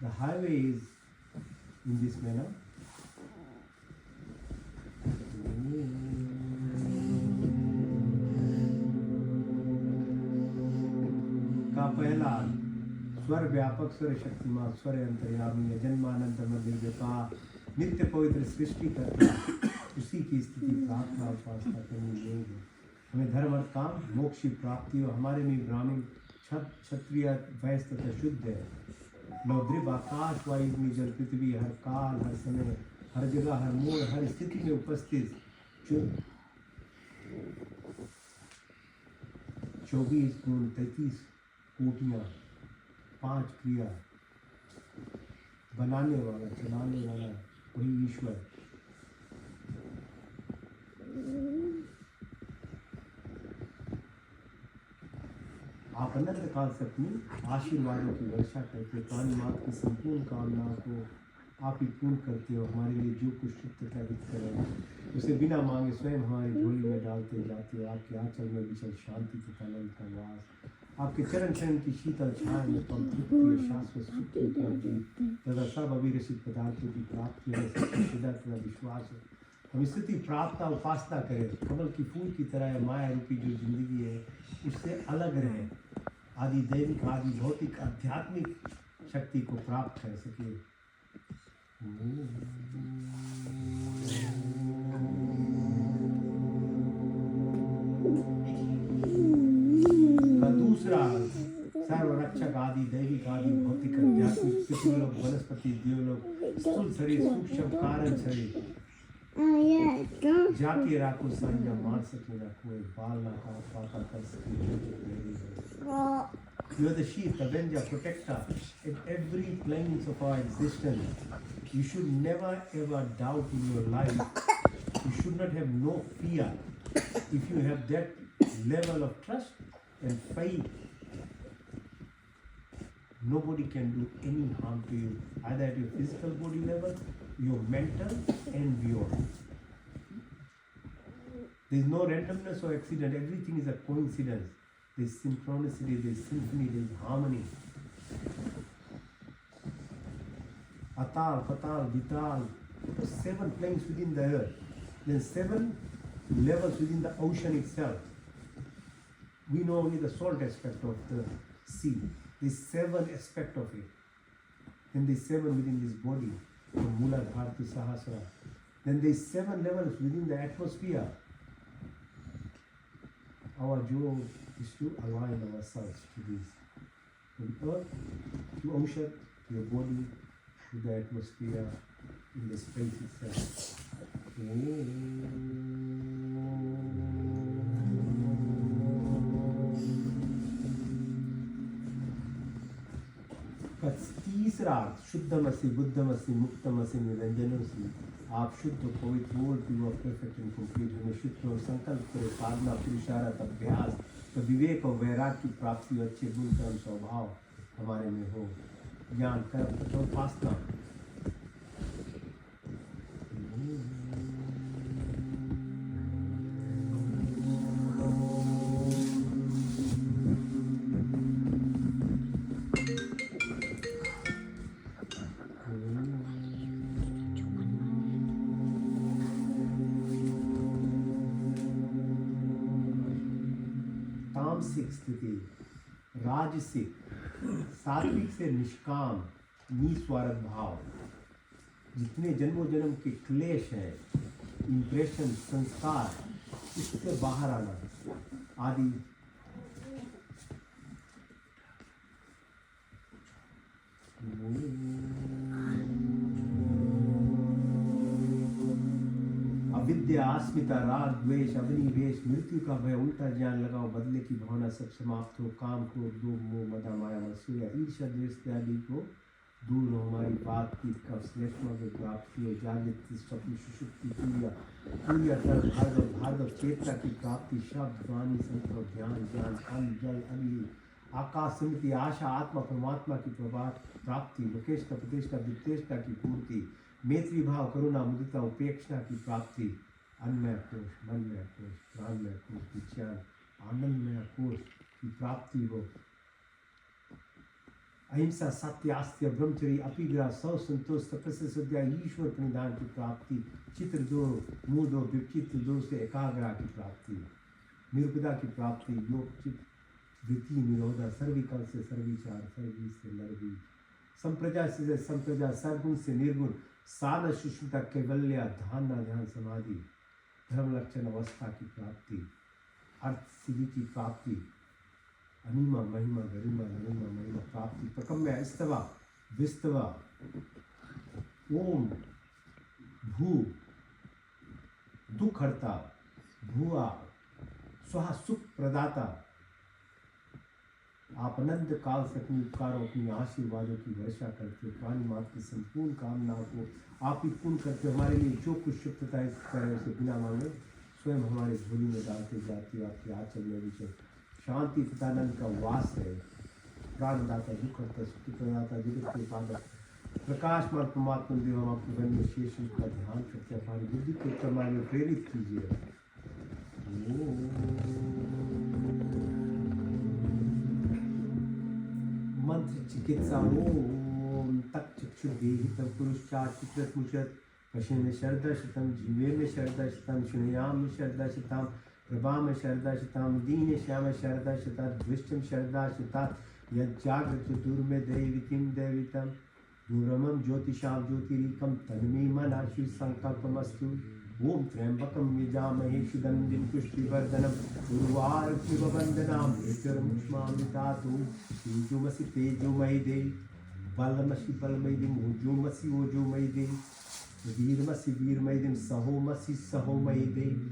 The highway is in this manner. का पहला स्वर व्यापक, स्वर शक्तिमान, स्वर अंतर्यामी, जन्मानंद निर्विका, नित्य पवित्र सृष्टि करता, उसी की स्थिति प्रार्थना और उपासना करनी चाहिए। हमें धर्म अर्थ काम मोक्ष की प्राप्ति हो। हमारे में ब्राह्मण क्षत्रिय वैश्य तथा शुद्ध है। नवद्रिव आकाश वायु में जल पृथ्वी हर काल, हर समय, हर जगह, हर मोड़, हर स्थिति में उपस्थित 24 गुण, 33 कोटियाँ, 5 क्रिया बनाने वाला, चलाने वाला वही ईश्वर। आप अनंत काल से अपनी आशीर्वादों की वर्षा करते, काली माता की संपूर्ण कामनाओं को आप ही पूर्ण करते हो। हमारे लिए जो कुछ तथा हित करें उसे बिना मांगे स्वयं हमारी झोली में डालते जाते हो। आपके आंचल में विचल शांति तथा आनंद का वास, आपके चरण चरण की शीतल छाया में तृप्ति और शाश्वत सुख की प्राप्ति तथा सब अभिरसित पदार्थों की प्राप्ति है। सदा तथा विश्वास है हम स्थिति प्राप्त उपासना करें। कमल की फूल की तरह माया रूपी जो जिंदगी है उससे अलग रहे, आदि दैविक, आदि भौतिक, आध्यात्मिक शक्ति को प्राप्त कर सके। दूसरा सर्वरक्षक, आदि दैविक, आदि भौतिक, आध्यात्मिक, पितृलोक, वनस्पति, देवलोक, स्थूल शरीर, सूक्ष्म कारण शरीर, जाके राखो संयम, मार सके ना कोई, बाल ना काट पाता कर सके। You are the sheath, avenger, protector in every planes of our existence. You should never ever doubt in your life. You should not have no fear. If you have that level of trust and faith, nobody can do any harm to you, either at your physical body level, your mental and beyond. There is no randomness or accident. Everything is a coincidence. There is synchronicity, there is symphony, there is harmony. Atal, Patal, Vital, 7 planes within the earth. Then 7 levels within the ocean itself. We know only the salt aspect of the sea. There is 7 aspects of it. Then there is 7 within this body, from Mooladhara to Sahasrara. Then there is 7 levels within the atmosphere. Our job is to align ourselves to this. From earth to ocean, to your body, to the atmosphere, in the space itself. तीसरा शुद्धमसि, बुद्धमसि, मुक्तमसि, निरंजनमसि। आप शुद्ध, पवित्र, pure, perfect and complete. हमें शुद्ध और संकल्प करें, साधना, पुरुषार्थ, अभ्यास, तो विवेक और वैराग्य की प्राप्ति, अच्छे गुण, कर्म, स्वभाव हमारे में हो, ज्ञान, कर्म तथा उपासना। तामसिक स्थिति, राजसिक, सात्विक से निष्काम, निस्वार्थ भाव, जितने जन्मों जन्म के क्लेश हैं, इम्प्रेशन, संस्कार, इससे बाहर आना आदि। अविद्या, अस्मिता, राग, द्वेष, अभिनिवेश, मृत्यु का भय, उल्टा ज्ञान लगाओ, बदले की भावना सब समाप्त हो, काम, क्रोध, लोभ, मोह, मद, माया, असूया, ईर्ष्या, द्वेष इत्यादि को दूर हो, हमारी बात की का श्लेष्मा की प्राप्ति हो, जागृत स्वप्न सुषुप्ति तुल्य तर्क भार्गव चेतना की प्राप्ति, शब्द वाणी संकल्प ज्ञान ज्ञान अन्न जल अग्नि आकाश समिति आशा आत्मा परमात्मा की प्राप्ति, लोकेष्टा प्रतिष्ठा वित्तेष्टा की पूर्ति, मैत्री भाव करुणा मुदिता उपेक्षा की प्राप्ति, अन्नमय कोश मनमय कोश प्राणमय कोश विज्ञान आनंदमय कोश की प्राप्ति हो, अहिंसा सत्य आस्त्य ब्रह्मचर्य अपिग्रह सौ संतोष तपस्या सद्या ईश्वर प्रणिधान की प्राप्ति, चित्र दो मुँह दो विचित्र दो से एकाग्रह की प्राप्ति, निरुपदा की प्राप्ति, योग चित्त वृत्ति निरोधा, सर्विकल से सर्विचार, सर्वी से नरवी, संप्रजा से संप्रजा, सर्वगुण से निर्गुण, साध सुष्मिता कैवल्य, ध्यान ध्यान समाधि, धर्म लक्षण अवस्था की प्राप्ति, अर्थ सिद्धि की प्राप्ति, अनिमा महिमा गरिमा नरिमा महिमा प्राप्ति, प्रकम्य स्तवा विस्तवा, ओम भू दुख हरता, भुआ स्वाहा सुख प्रदाता, आप अनंत काल से अपनी उपकारों अपनी आशीर्वादों की वर्षा करते हो, प्राणी मात्र की संपूर्ण कामनाओं को आप ही पूर्ण करते हो, हमारे लिए जो कुछ शुभता है इस तरह से बिना मांगे स्वयं हमारे झोली में डालते जाते हो, आपके आंचल में विषय शांति तथा आनंद का वास है, प्राणदाता दुख हरता सुख प्रदाता जगत के पालक प्रकाशमान परमात्मा देव, हम आपके वन में शेष का ध्यान करते हैं, हमारी बुद्धि को क्रमांक में प्रेरित कीजिए। मंत्र चिकित्सा ओम तक चक्षुर्देहितं पुरुषाचित्रमुचत पश्येन शरदा शतम जीवेन शरदा शतम शृणुयाम शरदा शतम प्रभाम शरदा शतम दीन श्याम शरदा शता दृष्टम शरदा शता यज्जागृत दुर्मे दैवितिम दैवितम दूरमं ज्योतिषां ज्योतिरिकं तन्मे मनाशु संकल्पमस्तु। ओम त्र्यंबकं यजामहे सुगंधिं पुष्टिवर्धनम् उर्वारुकमिव वन्दनाम् एतर्मुष्मामितातु तेजोमसि तेजोमयि देवि बलमसि बलमयि देवि ओजोमसि ओजोमयि देवि वीरमसि वीरमयि देवि सहोमसि सहोमयि देवि।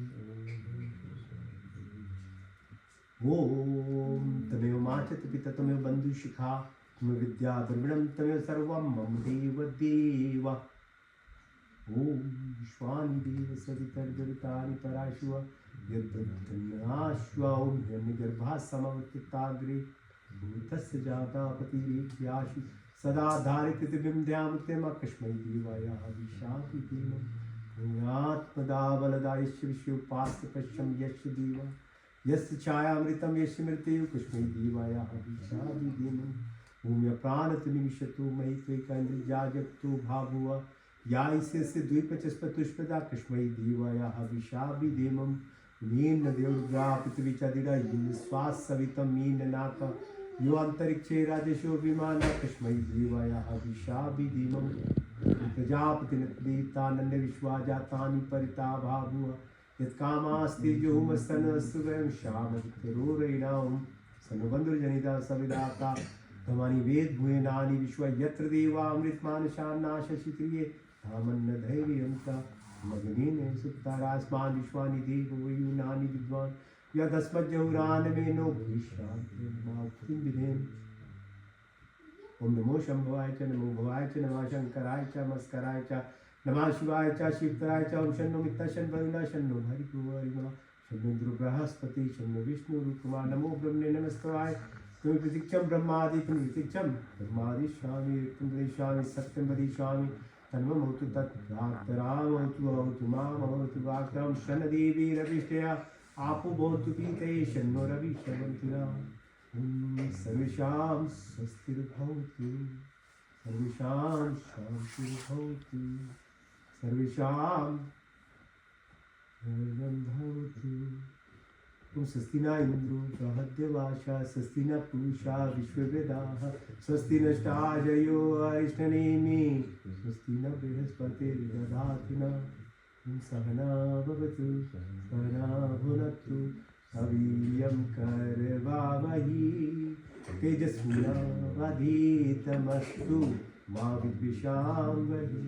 ओम तमेव माचत पिता तमेव बन्धुशिखा तमेव विद्या द्रविणं तमेव सर्वं मम देव देव। ओम विश्वानि देव सवितर्जरितानि पराशुव यद्वन्नाश्व ओम हिरण्यगर्भा समवर्तिताग्रे भूतस्य जातापतिरेख्याशि सदा धारितबिम्बद्यामत्यमकस्मै देवाय हविषापि देवं पुण्यात्मदा बलदायस्य विश्वोपास्य पश्यं यस्य देव यस्य छायामृतं यस्य मृत्युः कस्मै देवाय हविषापि देवं। ओम प्राणतनिमिषतु मयि त्वैकन्द्रजाजगतो भाभुव या इसे द्विपचस्पतुष्पदा कस्मै देवाय हविषापि देवं। मीन देवग्रा पृथ्वीचादिरा श्वास सवितं मीन नाथ यो अंतरिक्षे राजेशो विमान कस्मै देवाय हविषापि देवं। प्रजापतिनदेवतानन्द विश्वाजातानि परिता भाभुव यत्कामास्ते जोमस्तनस्तु वयं श्यामवितरोरयिणां सन्वन्दुर्जनिता सविदाता धमानि वेद भुवनानि विश्व यत्र देवामृतमानशान्नाशशित्रिये धामन्न धैर्यंता मगनेन सुप्तारास्मान् विश्वानि देव वयुनानि विद्वान् यदस्मज्जहुरानमेनो भविष्यान्तिं विधेम। ओम नमो शंभवाय च नमो भवाय च नमः शंकराय च मस्कराय च नमः शिवाय च शिवतराय च ओम शन्नो मित्ता शन्वरुणा शन्नो हरिपुवरिमा शन्नो इंद्रो बृहस्पति शन्नो विष्णु रूपमा नमो ब्रह्मणे नमस्काराय तुम प्रतीक्षम ब्रह्मादि तुम प्रतीक्षम ब्रह्मादि स्वामी तुम सत्यम वदिष्यामि तन्मम होतु तत्प्राप्तराम होतु माम होतु वाक्यम शन देवी रविष्टया आपो भवतु पीते शन्नो रवि शवंतिना। सर्वेषां स्वस्तिर्भवतु सर्वेषां शान्तिर्भवतु सर्वेषां भवतु ओम स्वस्ति न इंद्रो बृहद्देवाशा स्वस्ति न पूषा विश्ववेदाः स्वस्ति नष्टाजयो अरिष्टनेमि स्वस्ति न बृहस्पतिर्दधाति नः ओम सहना भवतु सहना भुनक्तु अवीर्यं करवावहि तेजस्विनावधीतमस्तु मा विद्विषावहि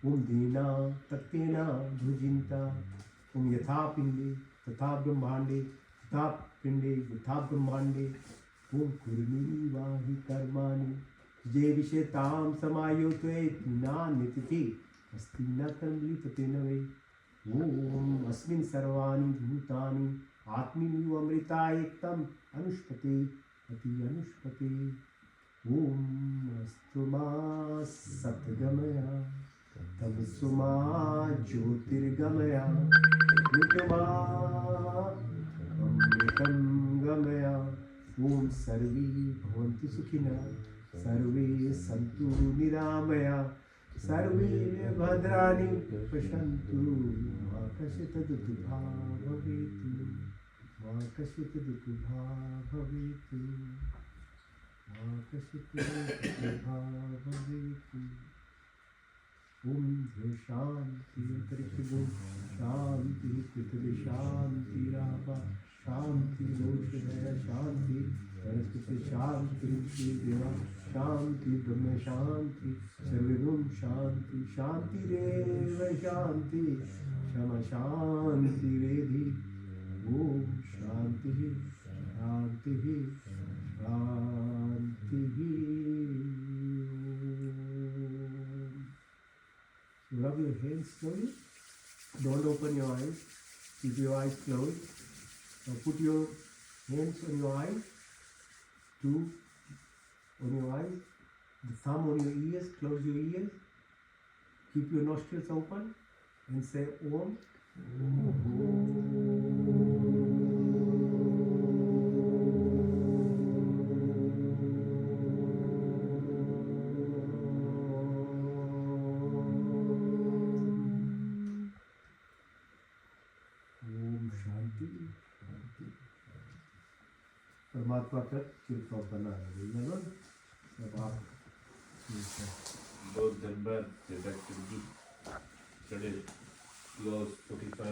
ओम दीना तक्तेना भुजिन्ता ओम यथा पिंडे तथा ब्रह्मांडे तथा पिंडे यथा ब्रह्मांडे ओम कुर्मीवाहि कर्माणि ये विषयतां समायोत्वे नान्यतिथि अस्ति न कर्मलिप्ते न वै ओम अस्मिन् सर्वाणि भूतानि आत्मनि अमृतायक्तम् अनुष्पते अति अनुष्पते ओम अस्तु मा सत्गमया तमसु मा ज्योतिर्गमया मृत्युमा अमृतं गमया ओम सर्वे भवन्तु सुखिनः सर्वे सन्तु निरामया सर्वे भद्राणि पश्यन्तु मा कश्चित् दुःखभाग् भवेत् मा कश्चित् दुःखभाग् भवेत् मा कश्चित् दुःखभाग् भवेत् ओम शांति अंतरिक्ष शांति पृथ्वी शांति रापा शांति दोषदय शांति वनस्पति शांति देवा शांति ब्रह्म शांति सर्वगुण शांति शांति रेव शांति क्षमा शांति रेधि ओम शांति शांति शांति Rub your hands slowly. Don't open your eyes. Keep your eyes closed. Now put your hands on your eyes. Two on your eyes. The thumb on your ears. Close your ears. Keep your nostrils open and say Om. परमात्मा तक कृपा बना रहे सब आप बहुत धन्यवाद, close 45